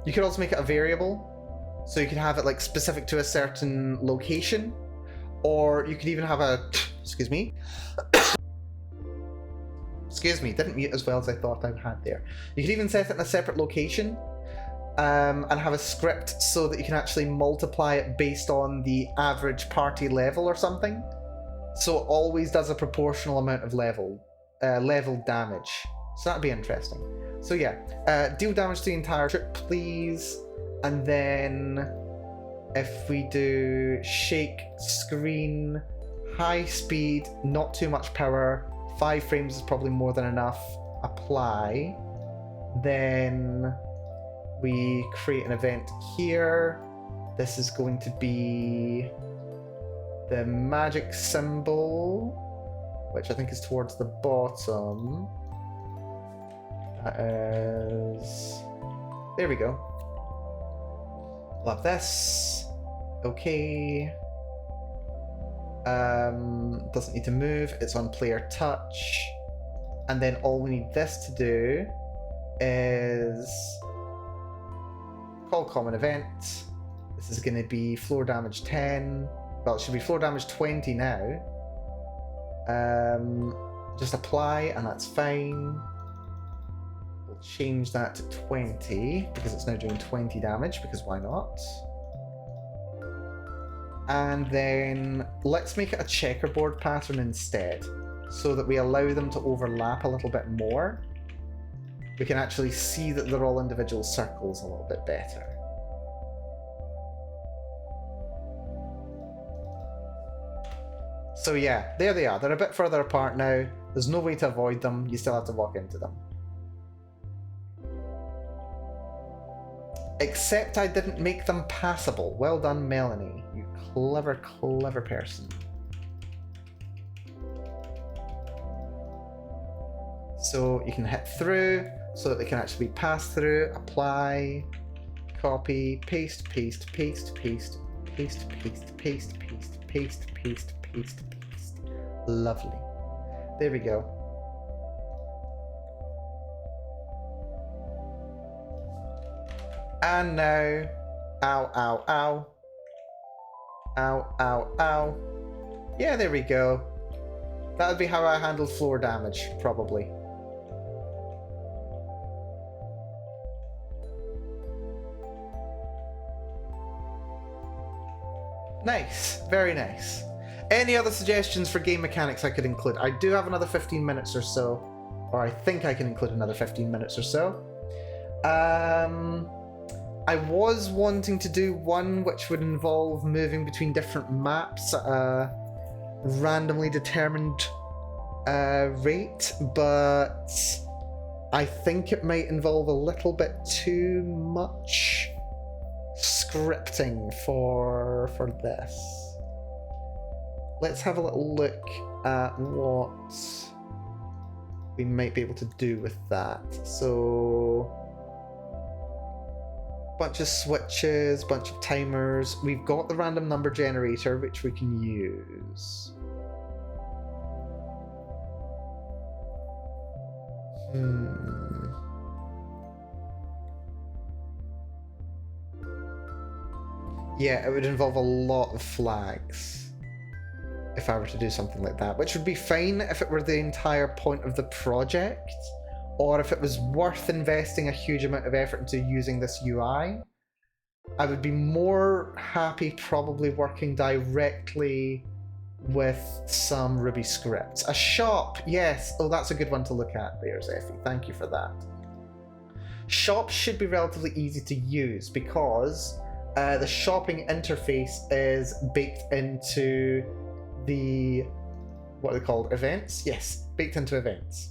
you could also make it a variable. So you could have it like specific to a certain location. Or you could even have a... Excuse me. Excuse me, didn't mute as well as I thought I had there. You could even set it in a separate location and have a script so that you can actually multiply it based on the average party level or something. So it always does a proportional amount of level damage. So that'd be interesting. So yeah, deal damage to the entire trip, please. And then if we do shake, screen, high speed, not too much power, 5 frames is probably more than enough. Apply. Then we create an event here. This is going to be the magic symbol, which I think is towards the bottom. That is... There we go. Love this. Okay. Doesn't need to move, it's on player touch. And then all we need this to do is call common event. This is going to be floor damage 10. Well, it should be floor damage 20 now. Just apply and that's fine. We'll change that to 20 because it's now doing 20 damage, because why not? And then let's make it a checkerboard pattern instead, so that we allow them to overlap a little bit more. We can actually see that they're all individual circles a little bit better. So yeah, there they are. They're a bit further apart now. There's no way to avoid them. You still have to walk into them. Except I didn't make them passable. Well done, Melanie. You clever, clever person. So you can hit through so that they can actually be passed through. Apply, copy, paste, paste, paste, paste, paste, paste, paste, paste, paste, paste, paste, paste. Lovely. There we go. And now, ow, ow, ow. Ow, ow, ow. Yeah, there we go. That would be how I handle floor damage, probably. Nice, very nice. Any other suggestions for game mechanics I could include? I do have another 15 minutes or so, or I think I can include another 15 minutes or so. I was wanting to do one which would involve moving between different maps at a randomly determined rate, but I think it might involve a little bit too much scripting for this. Let's have a little look at what we might be able to do with that. So, bunch of switches, bunch of timers. We've got the random number generator, which we can use. Yeah, it would involve a lot of flags if I were to do something like that, which would be fine if it were the entire point of the project, or if it was worth investing a huge amount of effort into using this UI. I would be more happy probably working directly with some Ruby scripts. A shop, yes. Oh, that's a good one to look at there, Zephy. Thank you for that. Shops should be relatively easy to use because the shopping interface is baked into the, what are they called, events? Yes, baked into events.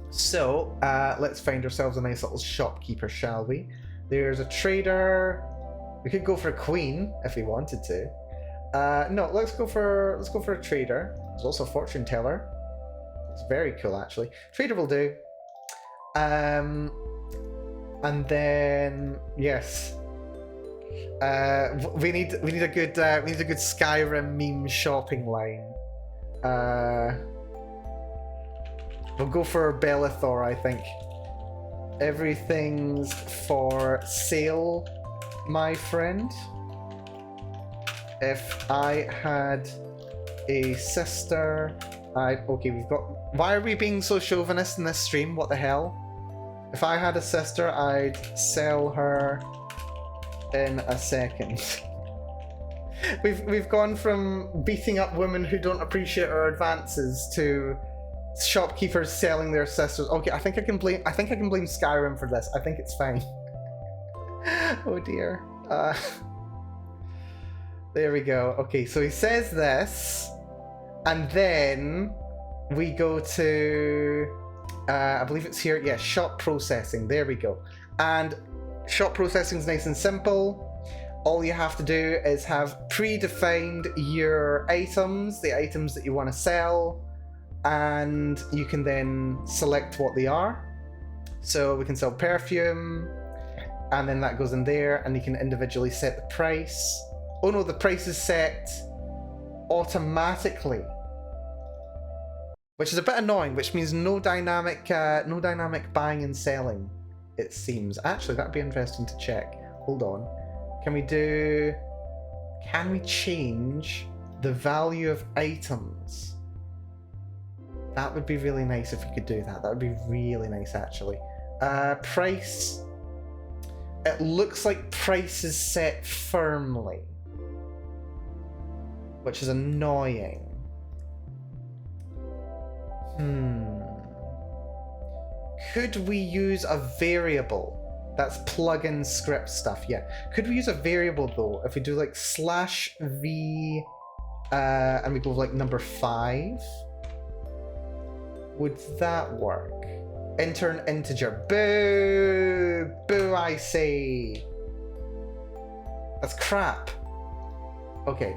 So let's find ourselves a nice little shopkeeper, shall we? There's a trader. We could go for a queen if we wanted to. No, let's go for a trader. There's also a fortune teller. It's very cool, actually. Trader will do. And then yes, we need a good Skyrim meme shopping line. We'll go for Bellathor, I think. Everything's for sale, my friend. If I had a sister, okay, we've got. Why are we being so chauvinist in this stream? What the hell? If I had a sister, I'd sell her in a second. We've gone from beating up women who don't appreciate our advances to shopkeepers selling their sisters. Okay, I think I can blame Skyrim for this. I think it's fine. Oh dear. There we go. Okay, so he says this, and then we go to I believe it's here. Yeah, shop processing. There we go. And shop processing is nice and simple. All you have to do is have predefined your items, the items that you want to sell, and you can then select what they are. So we can sell perfume, and then that goes in there, and you can individually set the price. Oh no, the price is set automatically, which is a bit annoying, which means no dynamic buying and selling, it seems. Actually, that'd be interesting to check. Hold on. Can we change the value of items? That would be really nice if we could do that. That would be really nice, actually. Price. It looks like price is set firmly, which is annoying. Could we use a variable? That's plugin script stuff, yeah. Could we use a variable though? If we do like /v and we go like number 5, would that work? Enter an integer. Boo! Boo, I say. That's crap. Okay.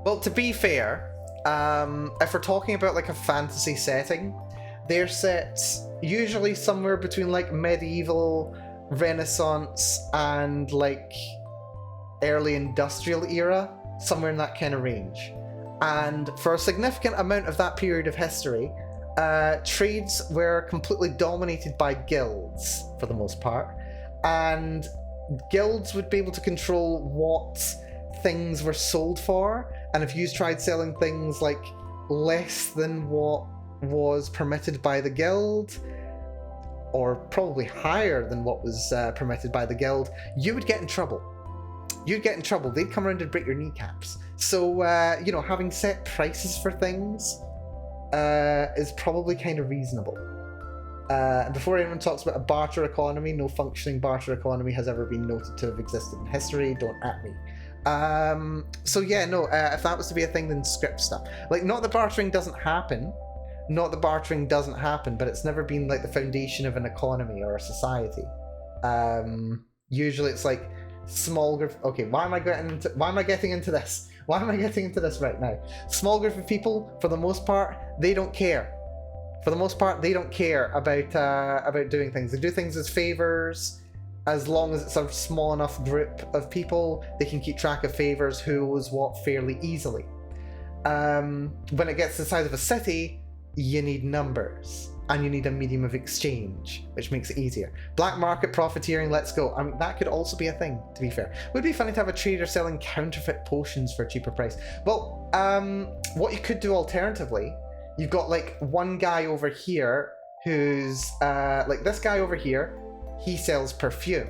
Well, to be fair, if we're talking about like a fantasy setting, they're set usually somewhere between like medieval, Renaissance, and like early industrial era, somewhere in that kind of range. And for a significant amount of that period of history, trades were completely dominated by guilds for the most part, and guilds would be able to control what things were sold for, and if you tried selling things like less than what was permitted by the guild, or probably higher than what was permitted by the guild, you would get in trouble. You'd get in trouble. They'd come around and break your kneecaps. So, you know, having set prices for things is probably kind of reasonable. Before anyone talks about a barter economy, no functioning barter economy has ever been noted to have existed in history. Don't at me. So yeah, no, if that was to be a thing, then script stuff. Like, not that bartering doesn't happen, but it's never been like the foundation of an economy or a society. Usually it's like small group. Okay, why am I getting into this? Why am I getting into this right now? Small group of people, for the most part, they don't care. For the most part, they don't care about doing things. They do things as favors. As long as it's a small enough group of people, they can keep track of favors, who owes what, fairly easily. When it gets to the size of a city, you need numbers, and you need a medium of exchange, which makes it easier. Black market profiteering, let's go. I mean, that could also be a thing, to be fair. Would be funny to have a trader selling counterfeit potions for a cheaper price. Well, what you could do alternatively, you've got like one guy over here who's like this guy over here. He sells perfume,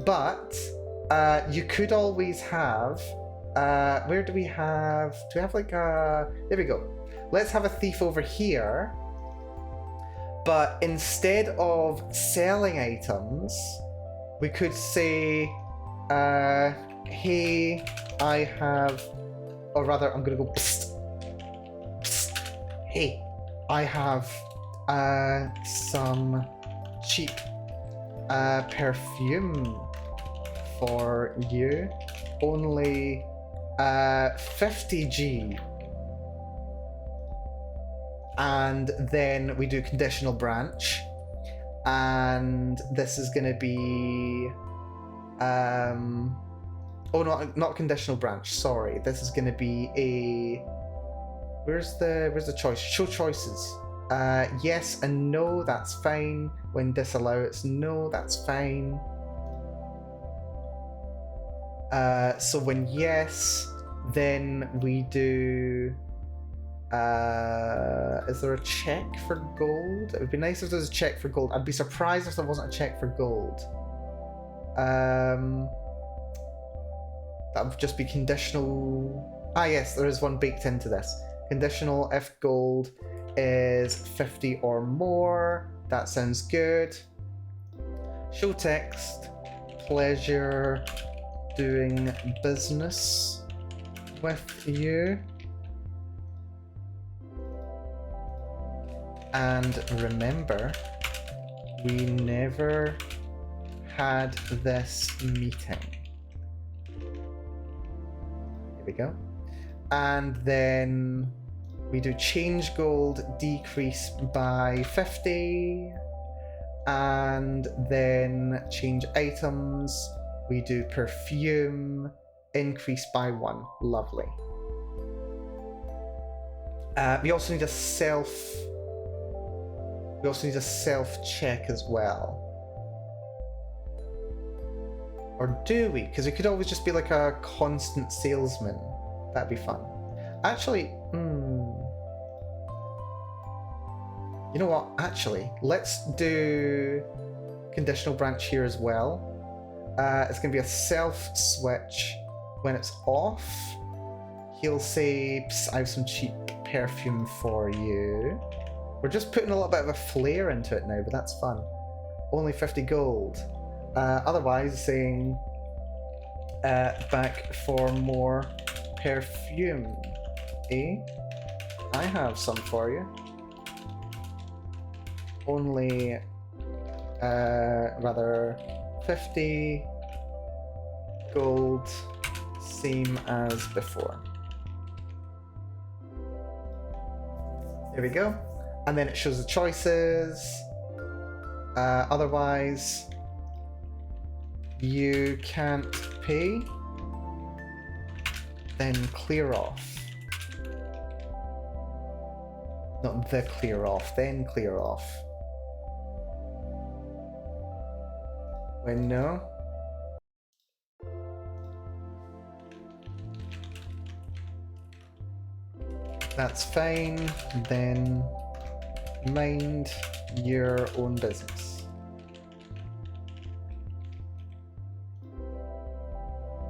but you could always have, where do we have like there we go. Let's have a thief over here, but instead of selling items, we could say, hey, I have, or rather I'm gonna go, psst, psst, hey, I have some cheap perfume for you, only 50G, and then we do conditional branch, and this is going to be oh, not conditional branch, sorry, this is going to be a, where's the choice? Show choices. Yes and no, that's fine. When disallow, it's no, that's fine. So when yes, then we do, is there a check for gold? It would be nice if there was a check for gold. I'd be surprised if there wasn't a check for gold. That would just be conditional. Ah yes, there is one baked into this. Conditional if gold is 50 or more. That sounds good. Show text. Pleasure doing business with you. And remember, we never had this meeting. Here we go. And then we do change gold, decrease by 50. And then change items. We do perfume, increase by 1. Lovely. We also need a self check as well. Or do we? Because it could always just be like a constant salesman. That'd be fun. Actually, you know what? Actually, let's do conditional branch here as well. It's going to be a self switch. When it's off, he'll say, I have some cheap perfume for you. We're just putting a little bit of a flair into it now, but that's fun. Only 50 gold. Otherwise, saying, back for more perfume. Eh? I have some for you. Only, rather, 50 gold, same as before. There we go. And then it shows the choices. Otherwise, you can't pay. Then clear off. Not the clear off, then clear off. When no. That's fine. Then mind your own business.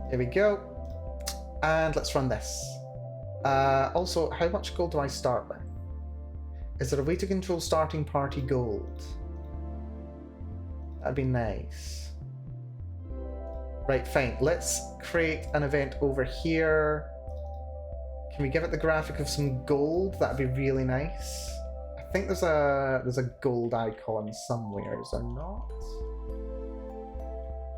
There we go. And let's run this. Also, how much gold do I start with? Is there a way to control starting party gold? That'd be nice. Right, fine. Let's create an event over here. Can we give it the graphic of some gold? That'd be really nice. I think there's a gold icon somewhere, is there not?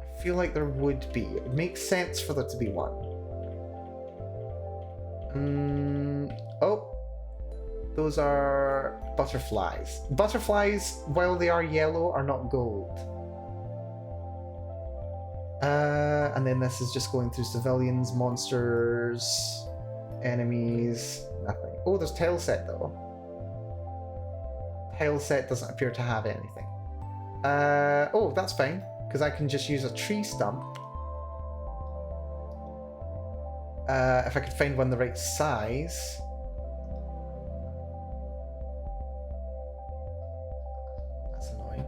I feel like there would be. It would make sense for there to be one. Oh. Those are butterflies. Butterflies, while they are yellow, are not gold. And then this is just going through civilians, monsters, enemies, nothing. Oh, there's tile set though. Tile set doesn't appear to have anything. Oh, that's fine, because I can just use a tree stump. If I could find one the right size. That's annoying.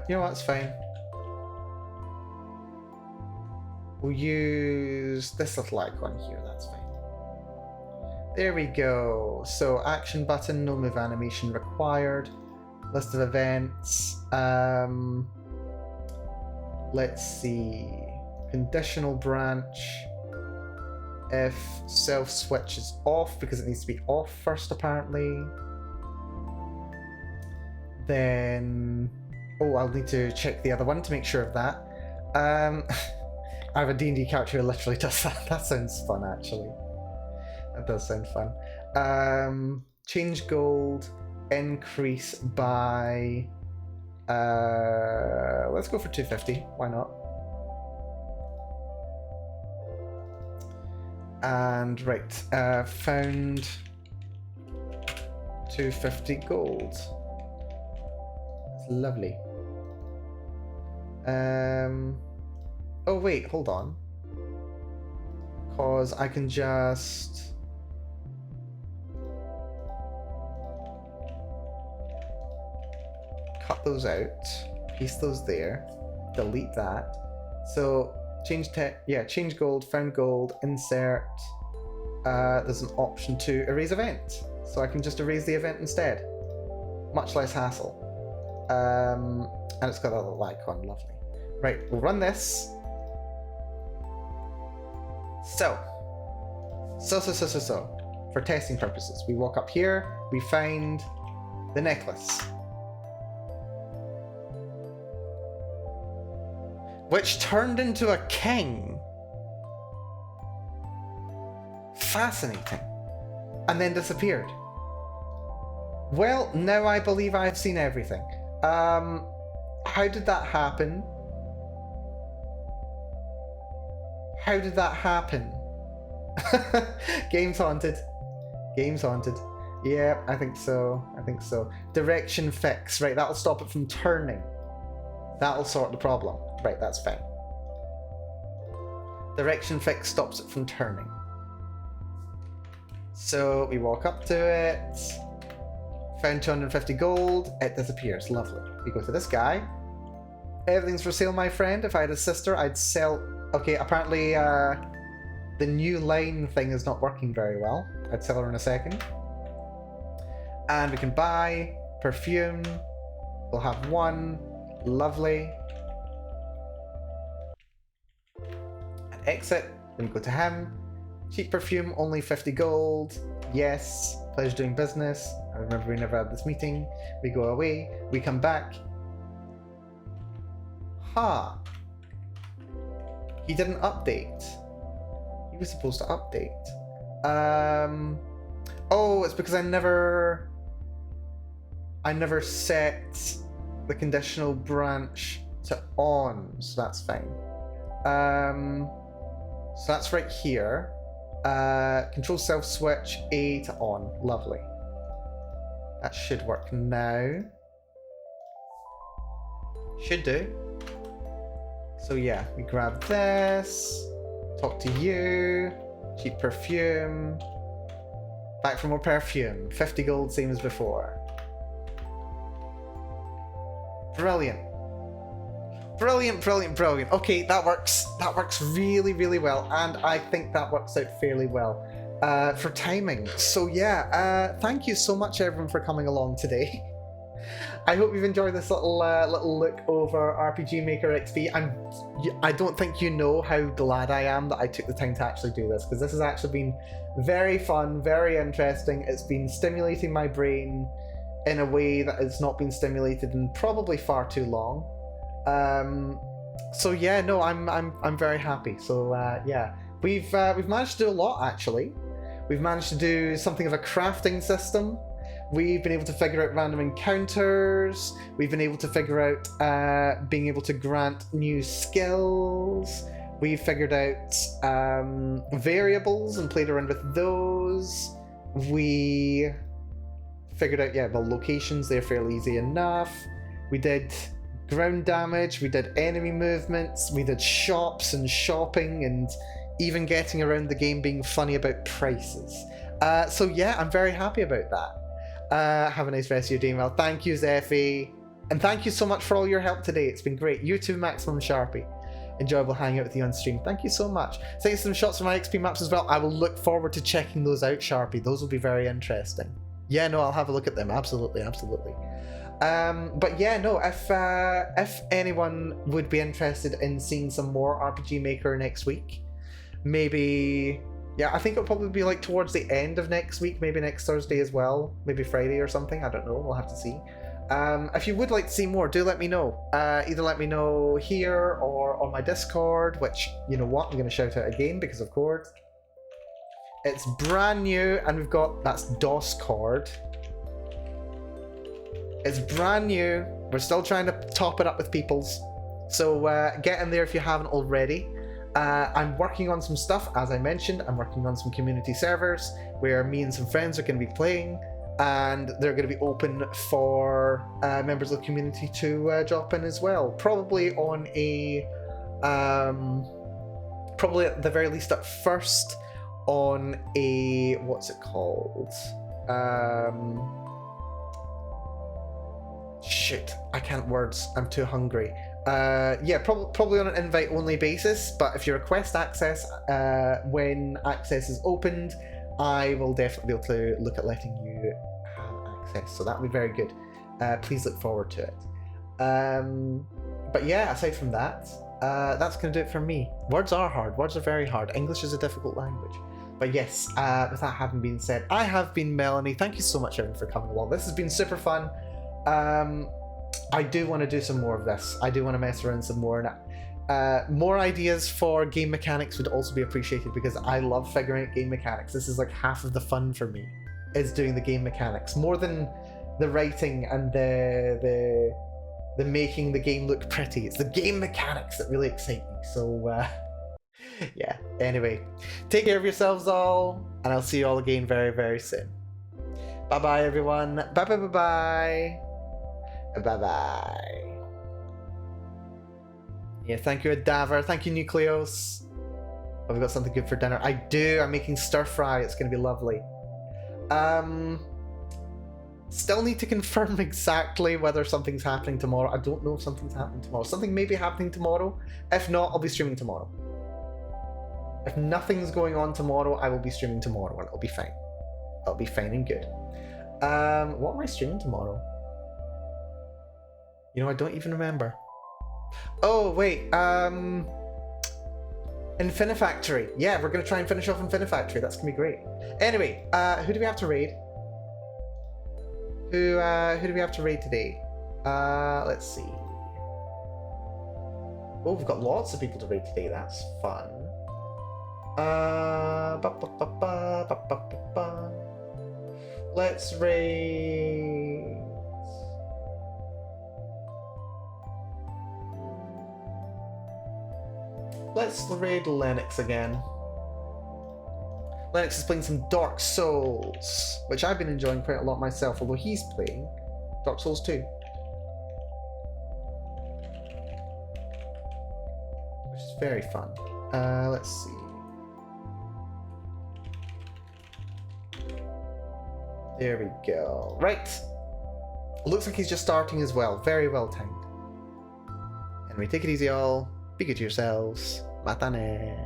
You know what, that's fine. We'll use this little icon here, that's fine. There we go. So action button, no move animation required. List of events. Let's see. Conditional branch. If self switch is off, because it needs to be off first apparently. Then, oh, I'll need to check the other one to make sure of that. I have a D&D character who literally does that. That sounds fun, actually. That does sound fun. Change gold, increase by... let's go for 250. Why not? And, right. Found 250 gold. That's lovely. Oh wait, hold on. Cause I can just... cut those out, paste those there, delete that. So change change gold, found gold, insert. There's an option to erase event. So I can just erase the event instead. Much less hassle. And it's got that little icon, lovely. Right, we'll run this. So, for testing purposes, we walk up here, we find the necklace. Which turned into a king. Fascinating. And then disappeared. Well, now I believe I've seen everything. How did that happen? How did that happen? Game's haunted. Game's haunted. Yeah, I think so. I think so. Direction fix. Right, that'll stop it from turning. That'll sort the problem. Right, that's fine. Direction fix stops it from turning. So we walk up to it. Found 250 gold. It disappears. Lovely. We go to this guy. Everything's for sale, my friend. If I had a sister, I'd sell... Okay, apparently the new line thing is not working very well. I'd tell her in a second. And we can buy perfume. We'll have one. Lovely. And exit. Then we go to him. Cheap perfume, only 50 gold. Yes. Pleasure doing business. I remember we never had this meeting. We go away. We come back. Ha! He didn't update. He was supposed to update. Oh, it's because I never set the conditional branch to on, so that's fine. So that's right here. Control self switch A to on. Lovely. That should work now. Should do. So yeah, we grab this, talk to you, cheap perfume, back for more perfume, 50 gold, same as before. Brilliant. Brilliant, brilliant, brilliant. Okay, that works really, really well, and I think that works out fairly well. for timing. So yeah, thank you so much everyone for coming along today. I hope you've enjoyed this little look over RPGMaker XP. I don't think you know how glad I am that I took the time to actually do this, because this has actually been very fun, very interesting. It's been stimulating my brain in a way that has not been stimulated in probably far too long. So yeah, no, I'm very happy. So yeah, we've managed to do a lot actually. We've managed to do something of a crafting system. We've been able to figure out random encounters. We've been able to figure out being able to grant new skills. We've figured out variables and played around with those. We figured out, yeah, well, locations, they're fairly easy enough. We did ground damage, we did enemy movements, we did shops and shopping, and even getting around the game being funny about prices. So yeah, I'm very happy about that. Have a nice rest of your day, Mel. Thank you, Zeffy. And thank you so much for all your help today. It's been great. You too, Maximum Sharpie. Enjoyable hanging out with you on stream. Thank you so much. Thanks for some shots of my XP maps as well. I will look forward to checking those out, Sharpie. Those will be very interesting. Yeah, no, I'll have a look at them. Absolutely, absolutely. But yeah, no, if anyone would be interested in seeing some more RPGMaker next week, maybe... Yeah, I think it'll probably be like towards the end of next week, maybe next Thursday as well, maybe Friday or something, I don't know, we'll have to see. If you would like to see more, do let me know. Either let me know here or on my Discord, which, you know what, I'm going to shout out again because of course. It's brand new, and we've got, that's DOScord. It's brand new, we're still trying to top it up with people's. So get in there if you haven't already. I'm working on some stuff, as I mentioned. I'm working on some community servers where me and some friends are going to be playing, and they're going to be open for members of the community to drop in as well. Probably on a, probably at the very least at first on a, what's it called? Shit, I can't words. I'm too hungry. Yeah, probably on an invite-only basis, but if you request access, when access is opened, I will definitely be able to look at letting you have access, so that would be very good. Please look forward to it. But yeah, aside from that, that's going to do it for me. Words are hard, words are very hard. English is a difficult language. But yes, with that having been said, I have been Melanie. Thank you so much, everyone, for coming along. This has been super fun. I do want to do some more of this. I do want to mess around some more. And, more ideas for game mechanics would also be appreciated, because I love figuring out game mechanics. This is like half of the fun for me, is doing the game mechanics. More than the writing and the making the game look pretty. It's the game mechanics that really excite me. So, yeah. Anyway, take care of yourselves all, and I'll see you all again very, very soon. Bye-bye, everyone. Bye-bye-bye-bye. Bye-bye. Yeah, thank you, Adaver. Thank you, Nucleos. Have we got something good for dinner? I do. I'm making stir fry. It's going to be lovely. Still need to confirm exactly whether something's happening tomorrow. I don't know if something's happening tomorrow. Something may be happening tomorrow. If not, I'll be streaming tomorrow. If nothing's going on tomorrow, I will be streaming tomorrow, and it'll be fine. It'll be fine and good. What am I streaming tomorrow? You know, I don't even remember. Oh, wait, Infinifactory. Yeah, we're gonna try and finish off Infinifactory. That's gonna be great. Anyway, who do we have to raid? Who do we have to raid today? Let's see. Oh, we've got lots of people to raid today. That's fun. Let's raid... Let's raid Lennox again. Lennox is playing some Dark Souls, which I've been enjoying quite a lot myself, although he's playing Dark Souls 2. Which is very fun. Let's see. There we go. Right. Looks like he's just starting as well. Very well timed. Anyway, take it easy all. Be good to yourselves. Matane.